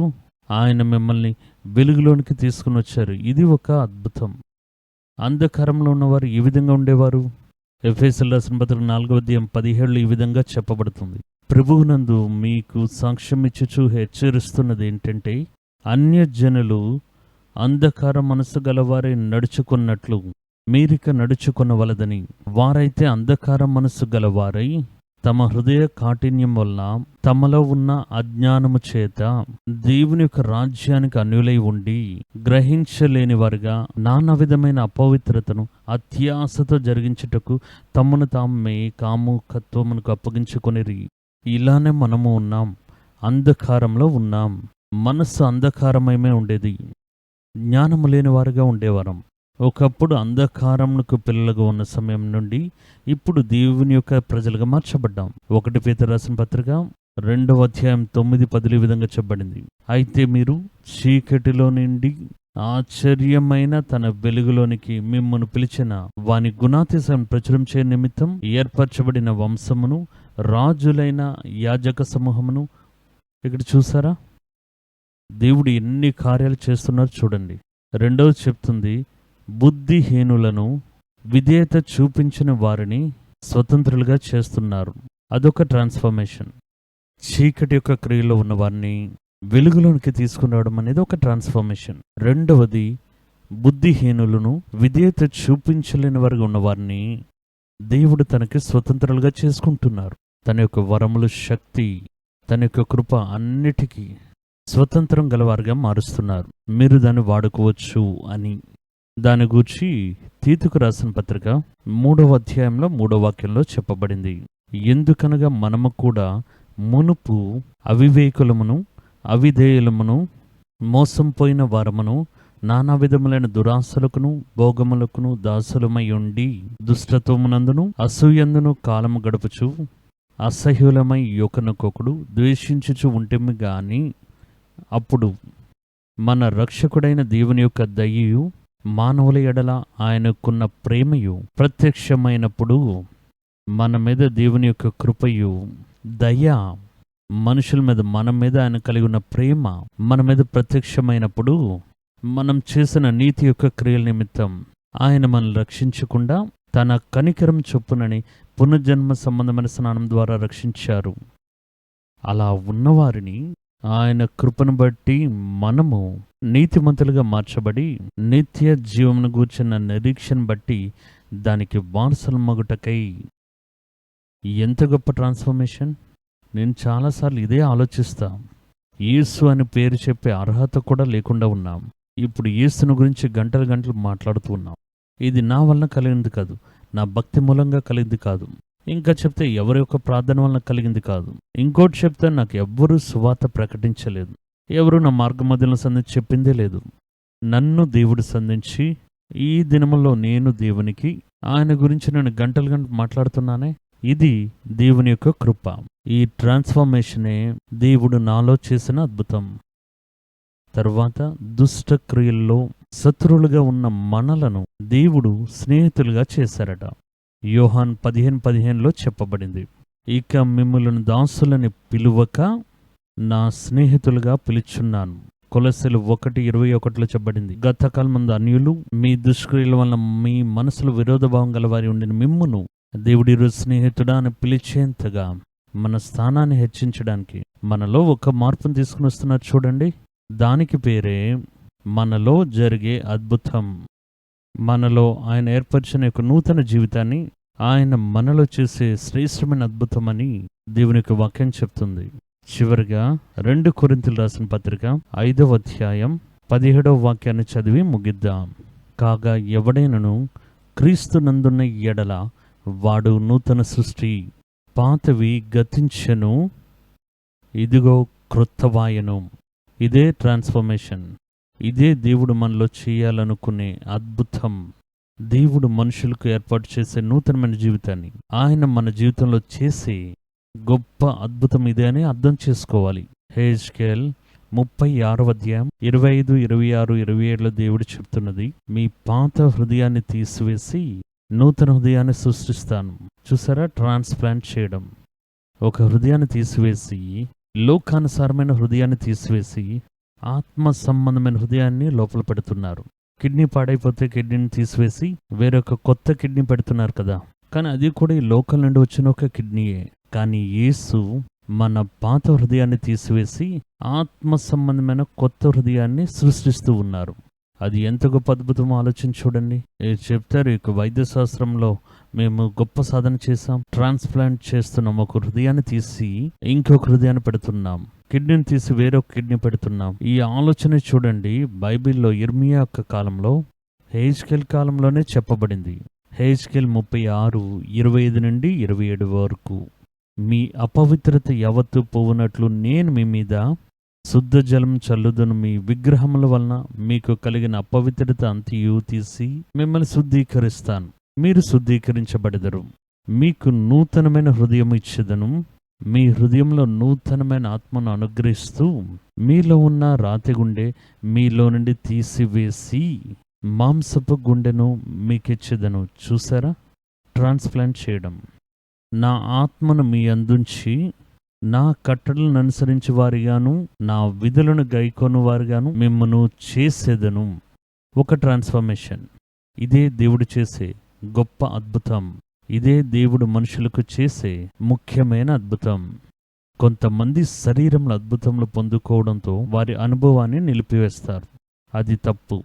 ఆయన మిమ్మల్ని వెలుగులోనికి తీసుకుని వచ్చారు. ఇది ఒక అద్భుతం. అంధకారంలో ఉన్నవారు ఈ విధంగా ఉండేవారు. ఎఫెసీయులకు రాసిన పత్రిక 4వ అధ్యాయం 17 ఈ విధంగా చెప్పబడుతుంది. ప్రభువునందు మీకు సాక్ష్యం ఇచ్చుచు హెచ్చరిస్తున్నది ఏంటంటే, అన్యజనులు అంధకార మనసు గలవారై నడుచుకున్నట్లు మీరిక నడుచుకొనవలదని. వారైతే అంధకార మనసు గలవారై తమ హృదయ కాఠిన్యం వల్ల తమలో ఉన్న అజ్ఞానము చేత దేవుని యొక్క రాజ్యానికి అన్యులై ఉండి గ్రహించలేని వారుగా నానా విధమైన అపవిత్రతను అత్యాశతో జరిగించుటకు తమను తామే కాముకత్వమునకు అప్పగించుకొనిరి. ఇలానే మనము ఉన్నాం, అంధకారంలో ఉన్నాం. మనస్సు అంధకారమయమే ఉండేది, జ్ఞానము లేని వారుగా ఉండేవారం. ఒకప్పుడు అంధకారమునకు పిల్లలుగా ఉన్న సమయం నుండి ఇప్పుడు దేవుని యొక్క ప్రజలుగా మార్చబడ్డాం. 1 పేతురు రాసిన పత్రిక 2వ అధ్యాయం 9-10 విధంగా చెప్పబడింది. అయితే మీరు చీకటిలో నుండి ఆశ్చర్యమైన తన వెలుగులోనికి మిమ్మల్ని పిలిచిన వాని గుణాతిశయం ప్రచురం చేయ నిమిత్తం ఏర్పరచబడిన వంశమును, రాజులైన యాజక సమూహమును. ఇక్కడ చూసారా దేవుడు ఎన్ని కార్యాలు చేస్తున్నారు చూడండి. రెండవది చెప్తుంది, బుద్ధిహీనులను విధేయత చూపించిన వారిని స్వతంత్రులుగా చేస్తున్నారు. అదొక ట్రాన్స్ఫర్మేషన్. చీకటి యొక్క క్రియలో ఉన్న వారిని వెలుగులోనికి తీసుకురావడం అనేది ఒక ట్రాన్స్ఫర్మేషన్. రెండవది, బుద్ధిహీనులను విధేయత చూపించలేని వారిగా ఉన్న వారిని దేవుడు తనకి స్వతంత్రులుగా చేసుకుంటున్నారు. తన యొక్క వరములు, శక్తి, తన యొక్క కృప అన్నిటికీ స్వతంత్రం గలవారుగా మారుస్తున్నారు. మీరు దాన్ని వాడుకోవచ్చు అని. దాని గూర్చి తీతుకు రాసిన పత్రిక 3వ అధ్యాయంలో 3వ వాక్యంలో చెప్పబడింది. ఎందుకనగా మనము కూడా మునుపు అవివేకులమును, అవిధేయులమును, మోసం పోయిన వారమును, నానా విధములైన దురాశలకును భోగములకును దాసులమై ఉండి దుష్టత్వమునందును అసూయందును కాలము గడుపుచు అసహ్యులమై ఒకరినొకడు ద్వేషించుచు ఉంటేమి గాని, అప్పుడు మన రక్షకుడైన దేవుని యొక్క దయయు మానవుల ఎడల ఆయనకున్న ప్రేమయు ప్రత్యక్షమైనప్పుడు మన మీద దేవుని యొక్క కృపయు దయ మనుషుల మీద, మన మీద ఆయన కలిగి ఉన్న ప్రేమ మన మీద ప్రత్యక్షమైనప్పుడు, మనం చేసిన నీతి యొక్క క్రియల నిమిత్తం ఆయన మనల్ని రక్షించకుండా తన కనికరం చొప్పునని పునర్జన్మ సంబంధమైన స్నానం ద్వారా రక్షించారు. అలా ఉన్నవారిని ఆయన కృపను బట్టి మనము నీతిమంతులుగా మార్చబడి నిత్య జీవమును గూర్చిన నిరీక్షణ బట్టి దానికి వారసుల మగుటకై. ఎంత గొప్ప ట్రాన్స్ఫర్మేషన్! నేను చాలాసార్లు ఇదే ఆలోచిస్తా. యేసు అని పేరు చెప్పే అర్హత కూడా లేకుండా ఉన్నాం. ఇప్పుడు యేసును గురించి గంటలు గంటలు మాట్లాడుతూ ఉన్నాం. ఇది నా వలన కలిగింది కాదు, నా భక్తి మూలంగా కలిగింది కాదు, ఇంకా చెప్తే ఎవరి యొక్క ప్రార్థన వలన కలిగింది కాదు, ఇంకోటి చెప్తే నాకు ఎవ్వరూ సువార్త ప్రకటించలేదు, ఎవరు నా మార్గమధ్యలో సంధించి చెప్పిందే లేదు. నన్ను దేవుడు సంధించి ఈ దినములో నేను దేవునికి ఆయన గురించి నేను గంటలు గంటలు మాట్లాడుతున్నానే. ఇది దేవుని యొక్క కృప. ఈ ట్రాన్స్ఫర్మేషనే దేవుడు నాలో చేసిన అద్భుతం. తరువాత దుష్ట క్రియల్లో శత్రువులుగా ఉన్న మనలను దేవుడు స్నేహితులుగా చేశారట. యోహాన్ 15:15 చెప్పబడింది, ఇక మిమ్ములను దాసులని పిలువక నా స్నేహితులుగా పిలుచున్నాను. కొలస్సీలు 1:21 చెప్పబడింది, గతకాలమందు అన్యులు మీ దుష్క్రియల వలన మీ మనసులో విరోధభావం గలవారి ఉండిన మిమ్మును దేవుడి ఈరోజు స్నేహితుడా అని పిలిచేంతగా మన స్థానాన్ని హెచ్చించడానికి మనలో ఒక మార్పును తీసుకుని వస్తున్నారు చూడండి. దానికి పేరే మనలో జరిగే అద్భుతం. మనలో ఆయన ఏర్పరిచిన యొక్క నూతన జీవితాన్ని ఆయన మనలో చేసే శ్రేష్టమైన అద్భుతం అని దేవుని యొక్క వాక్యం చెప్తుంది. చివరిగా 2 కొరింథీయులకు రాసిన పత్రిక 5వ అధ్యాయం 17వ వాక్యాన్ని చదివి ముగిద్దాం. కాగా ఎవడైనను క్రీస్తు నందున్న ఎడల వాడు నూతన సృష్టి, పాతవి గతించెను, ఇదిగో క్రొత్తవాయను. ఇదే ట్రాన్స్ఫర్మేషన్. ఇదే దేవుడు మనలో చేయాలనుకునే అద్భుతం. దేవుడు మనుషులకు ఏర్పాటు చేసే నూతనమైన జీవితాన్ని ఆయన మన జీవితంలో చేసే గొప్ప అద్భుతం ఇదే అని అర్థం చేసుకోవాలి. హెజ్కేల్ 36వ అధ్యాయం 25, 26, 27 దేవుడు చెప్తున్నది, మీ పాత హృదయాన్ని తీసివేసి నూతన హృదయాన్ని సృష్టిస్తాను. చూసారా, ట్రాన్స్ప్లాంట్ చేయడం. ఒక హృదయాన్ని తీసివేసి, లోకానుసారమైన హృదయాన్ని తీసివేసి ఆత్మ సంబంధమైన హృదయాన్ని లోపల పెడుతున్నారు. కిడ్నీ పాడైపోతే కిడ్నీని తీసివేసి వేరొక కొత్త కిడ్నీ పెడుతున్నారు కదా. కానీ అది కూడా ఈ లోకల్ నుండి వచ్చిన ఒక కిడ్నీయే. కానీ యేసు మన పాత హృదయాన్ని తీసివేసి ఆత్మ సంబంధమైన కొత్త హృదయాన్ని సృష్టిస్తూ ఉన్నారు. అది ఎంత గొప్ప అద్భుతమో ఆలోచించి చూడండి. చెప్తారు, ఇక వైద్య శాస్త్రంలో మేము గొప్ప సాధన చేసాం, ట్రాన్స్ప్లాంట్ చేస్తున్నాం. ఒక హృదయాన్ని తీసి ఇంకొక హృదయాన్ని పెడుతున్నాం, కిడ్నీని తీసి వేరొక కిడ్నీ పెడుతున్నాం. ఈ ఆలోచన చూడండి, బైబిల్లో ఇర్మియా యొక్క కాలంలో, హెజ్కేల్ కాలంలోనే చెప్పబడింది. హెజ్కేల్ 36:25-27 వరకు, మీ అపవిత్రత యావత్తు పోవునట్లు నేను మీ మీద శుద్ధ జలం చల్లుదును, మీ విగ్రహముల వలన మీకు కలిగిన అపవిత్రత అంతయు తీసి మిమ్మల్ని శుద్ధీకరిస్తాను, మీరు శుద్ధీకరించబడెదరు. మీకు నూతనమైన హృదయం ఇచ్చేదను, మీ హృదయంలో నూతనమైన ఆత్మను అనుగ్రహిస్తూ మీలో ఉన్న రాతి గుండె మీలో నుండి తీసివేసి మాంసపు గుండెను మీకిచ్చేదను. చూసారా, ట్రాన్స్ప్లాంట్ చేయడం. నా ఆత్మను మీ అందుంచి నా కట్టడలను అనుసరించి వారిగాను నా విధులను గైకొను వారిగాను మిమ్మను చేసేదను. ఒక ట్రాన్స్ఫర్మేషన్. ఇదే దేవుడు చేసే గొప్ప అద్భుతం. ఇదే దేవుడు మనుషులకు చేసే ముఖ్యమైన అద్భుతం. కొంతమంది శరీరంలో అద్భుతములు పొందుకోవడంతో వారి అనుభవాన్ని నిలిపివేస్తారు. అది తప్పు.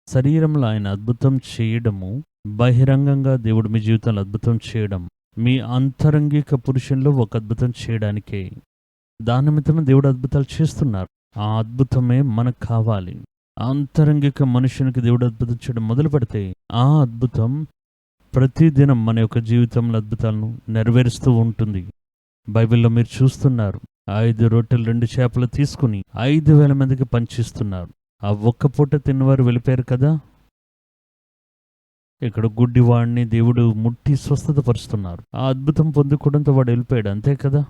శరీరంలో ఆయన అద్భుతం చేయడము, బహిరంగంగా దేవుడు మీ జీవితంలో అద్భుతం చేయడం, మీ అంతరంగిక పురుషుల్లో ఒక అద్భుతం చేయడానికే. దాని నిమిత్తమే దేవుడు అద్భుతాలు చేస్తున్నారు. ఆ అద్భుతమే మనకు కావాలి. అంతరంగిక మనుషునికి దేవుడు అద్భుతం చేయడం మొదలు పెడితే ఆ అద్భుతం ప్రతిదినం మన యొక్క జీవితంలో అద్భుతాలను నెరవేరుస్తూ ఉంటుంది. బైబిల్లో మీరు చూస్తున్నారు, 5 రొట్టెలు 2 చేపలు తీసుకుని 5,000 మందికి పంచిస్తున్నారు. ఆ ఒక్క పూట తిన్నవారు వెళ్ళిపోయారు కదా. ఇక్కడ గుడ్డివాడిని దేవుడు ముట్టి స్వస్థత పరుస్తున్నారు. ఆ అద్భుతం పొందుకోవడంతో వాడు వెళ్ళిపోయాడు, అంతే కదా.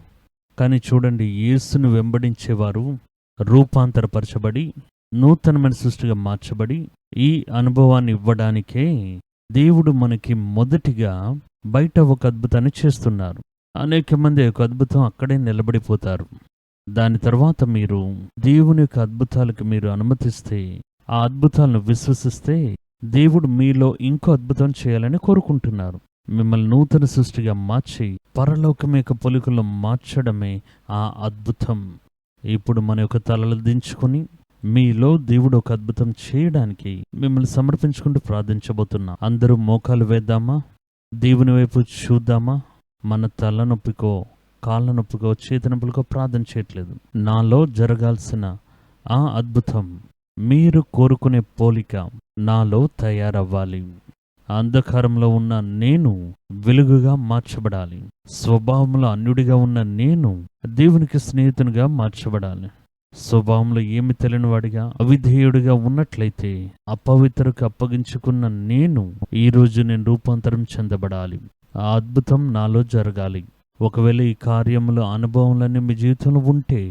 కానీ చూడండి, యేసును వెంబడించేవారు రూపాంతరపరచబడి నూతనమైన సృష్టిగా మార్చబడి ఈ అనుభవాన్ని ఇవ్వడానికే దేవుడు మనకి మొదటిగా బయట ఒక అద్భుతాన్ని చేస్తున్నారు. అనేక మంది ఒక అద్భుతం అక్కడే నిలబడిపోతారు. దాని తర్వాత మీరు దేవుని యొక్క అద్భుతాలకు మీరు అనుమతిస్తే, ఆ అద్భుతాలను విశ్వసిస్తే, దేవుడు మీలో ఇంకో అద్భుతం చేయాలని కోరుకుంటున్నారు. మిమ్మల్ని నూతన సృష్టిగా మార్చి పరలోకం యొక్క పొలికల్లో మార్చడమే ఆ అద్భుతం. ఇప్పుడు మన యొక్క తలలు దించుకొని మీలో దేవుడు ఒక అద్భుతం చేయడానికి మిమ్మల్ని సమర్పించుకుంటూ ప్రార్థించబోతున్నా. అందరూ మోకాలు వేద్దామా? దేవుని వైపు చూద్దామా? మన తల నొప్పికో, కాళ్ళ నొప్పికో, చేతి నొప్పులకో ప్రార్థన చేయట్లేదు. నాలో జరగాల్సిన ఆ అద్భుతం, మీరు కోరుకునే పోలిక నాలో తయారవ్వాలి. అంధకారంలో ఉన్న నేను వెలుగుగా మార్చబడాలి. స్వభావంలో అన్యుడిగా ఉన్న నేను దేవునికి స్నేహితునిగా మార్చబడాలి. స్వభావంలో ఏమి తెలియనివాడిగా, అవిధేయుడిగా ఉన్నట్లయితే అపవిత్రకు అప్పగించుకున్న నేను ఈరోజు నేను రూపాంతరం చెందబడాలి. ఆ అద్భుతం నాలో జరగాలి. ఒకవేళ ఈ కార్యముల అనుభవాలన్నీ మీ జీవితంలో ఉంటే,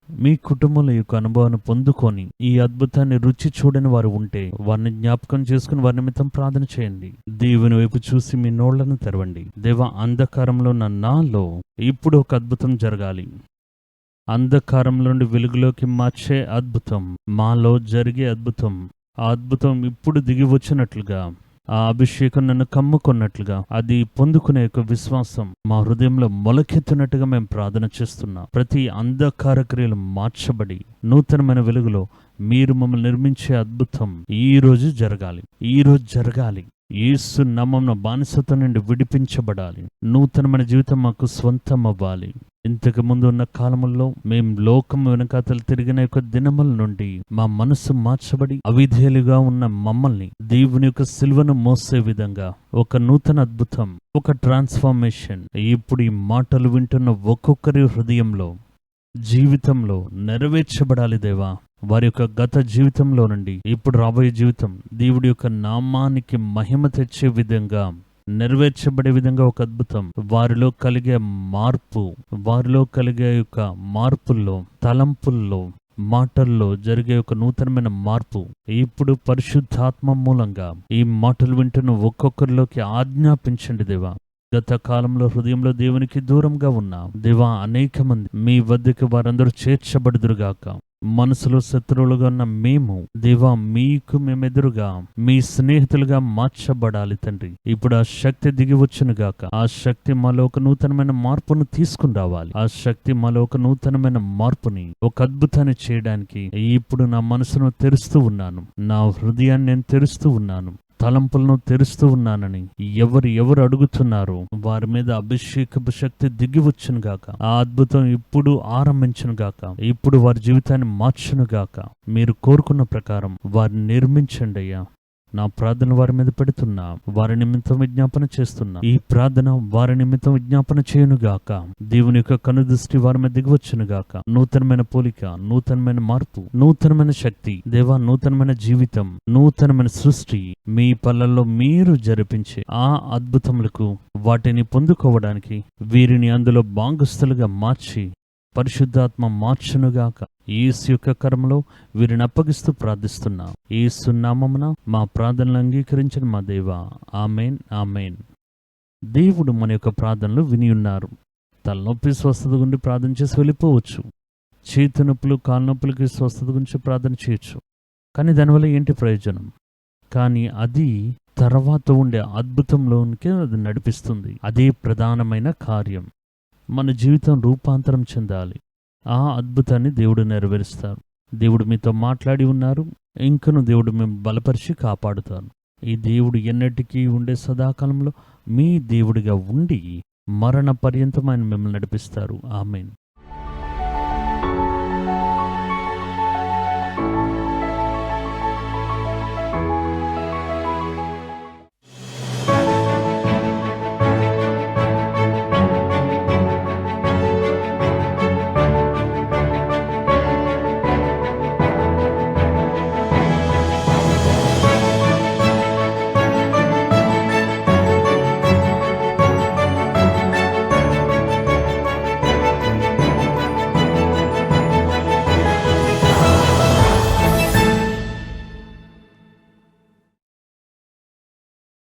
మీ కుటుంబంలో యొక్క అనుభవాన్ని పొందుకొని ఈ అద్భుతాన్ని రుచి చూడని వారు ఉంటే, వారిని జ్ఞాపకం చేసుకుని వారి నిమిత్తం ప్రార్థన చేయండి. దేవుని వైపు చూసి మీ నోళ్లను తెరవండి. దేవా, అంధకారంలో ఉన్న నాలో ఇప్పుడు ఒక అద్భుతం జరగాలి. అంధకారంలో నుండి వెలుగులోకి మార్చే అద్భుతం, మాలో జరిగే అద్భుతం, ఆ అద్భుతం ఇప్పుడు దిగి వచ్చినట్లుగా, ఆ అభిషేకం నన్ను కమ్ముకున్నట్లుగా, అది పొందుకునే యొక్క విశ్వాసం మా హృదయంలో మొలకెత్తినట్టుగా మేము ప్రార్థన చేస్తున్నాం. ప్రతి అంధకార క్రియలు మార్చబడి నూతనమైన వెలుగులో మీరు మమ్మల్ని నిర్మించే అద్భుతం ఈరోజు జరగాలి. యేసు నామమున బానిసత్వం నుండి విడిపించబడాలి. నూతనమైన జీవితం మాకు స్వంతం అవ్వాలి. ఇంతకు ముందు ఉన్న కాలముల్లో మేము లోకం వెనకాతలు తిరిగిన యొక్క దినముల నుండి మా మనస్సు మార్చబడి అవిధేయులుగా ఉన్న మమ్మల్ని దేవుని యొక్క సిలువను మోసే విధంగా ఒక నూతన అద్భుతం, ఒక ట్రాన్స్ఫార్మేషన్ ఇప్పుడు ఈ మాటలు వింటున్న ఒక్కొక్కరి హృదయంలో, జీవితంలో నెరవేర్చబడాలి. దేవా, వారి యొక్క గత జీవితంలో నుండి ఇప్పుడు రాబోయే జీవితం దేవుడి యొక్క నామానికి మహిమ తెచ్చే విధంగా, నెరవేర్చబడే విధంగా ఒక అద్భుతం, వారిలో కలిగే మార్పు, వారిలో కలిగే యొక్క మార్పుల్లో, తలంపుల్లో, మాటల్లో జరిగే ఒక నూతనమైన మార్పు ఇప్పుడు పరిశుద్ధాత్మ మూలంగా ఈ మాటలు వింటున్న ఒక్కొక్కరిలోకి ఆజ్ఞాపించండి. దేవా, గత కాలంలో హృదయంలో దేవునికి దూరంగా ఉన్న దేవా, అనేక మంది మీ వద్దకు వారందరూ చేర్చబడుదురుగాక. మనసులో శత్రువులుగా ఉన్న మేము దేవా, మీకు మేమెదురుగా మీ స్నేహితులుగా మార్చబడాలి తండ్రి. ఇప్పుడు ఆ శక్తి దిగి వచ్చును గాక. ఆ శక్తి మాలో ఒక నూతనమైన మార్పును తీసుకుని రావాలి. ఆ శక్తి మాలో ఒక నూతనమైన మార్పుని, ఒక అద్భుతాన్ని చేయడానికి ఇప్పుడు నా మనసును తెరుస్తూ ఉన్నాను, నా హృదయాన్ని నేను తెరుస్తూ ఉన్నాను, తలంపులను తెరుస్తూ ఉన్నానని ఎవరు అడుగుతున్నారో వారి మీద అభిషేకపు శక్తి దిగి వచ్చును గాక. ఆ అద్భుతం ఇప్పుడు ఆరంభించును గాక. ఇప్పుడు వారి జీవితాన్ని మార్చును గాక. మీరు కోరుకున్న ప్రకారం వారిని నిర్మించండి అయ్యా. నా ప్రార్థన వారి మీద పెడుతున్నా, వారి నిమిత్తం విజ్ఞాపన చేస్తున్నా. ఈ ప్రార్థన వారి నిమిత్తం విజ్ఞాపన చేయునుగాక. దేవుని యొక్క కనుదృష్టి వారి మీద దిగవచ్చునుగాక. నూతనమైన పోలిక, నూతనమైన మార్పు, నూతనమైన శక్తి, దేవా, నూతనమైన జీవితం, నూతనమైన సృష్టి మీ పల్లల్లో మీరు జరిపించే ఆ అద్భుతములకు వాటిని పొందుకోవడానికి వీరిని అందులో భాగస్థులుగా మార్చి పరిశుద్ధాత్మ మార్చునుగాక. యేసు యొక్క కర్మలో వీరిని అప్పగిస్తూ ప్రార్థిస్తున్నా. యేసు నామమున మా ప్రార్థనలు అంగీకరించిన మా దేవా, ఆమెన్, ఆమెన్. దేవుడు మన యొక్క ప్రార్థనలు విని ఉన్నారు. తలనొప్పి స్వస్థత గురించి ప్రార్థన చేసి వెళ్ళిపోవచ్చు. చేతి నొప్పులు, కాళ్ళ నొప్పులకి స్వస్థత గురించి ప్రార్థన చేయొచ్చు. కానీ దానివల్ల ఏంటి ప్రయోజనం? కానీ అది తర్వాత ఉండే అద్భుతంలోనికి అది నడిపిస్తుంది. అదే ప్రధానమైన కార్యం. మన జీవితం రూపాంతరం చెందాలి. ఆ అద్భుతాన్ని దేవుడు నెరవేరుస్తారు. దేవుడు మీతో మాట్లాడి ఉన్నారు. ఇంకను దేవుడు మేము బలపరిచి కాపాడుతారు. ఈ దేవుడు ఎన్నటికీ ఉండే సదాకాలంలో మీ దేవుడిగా ఉండి మరణ పర్యంతం ఆయన మిమ్మల్ని నడిపిస్తారు. ఆమేన్.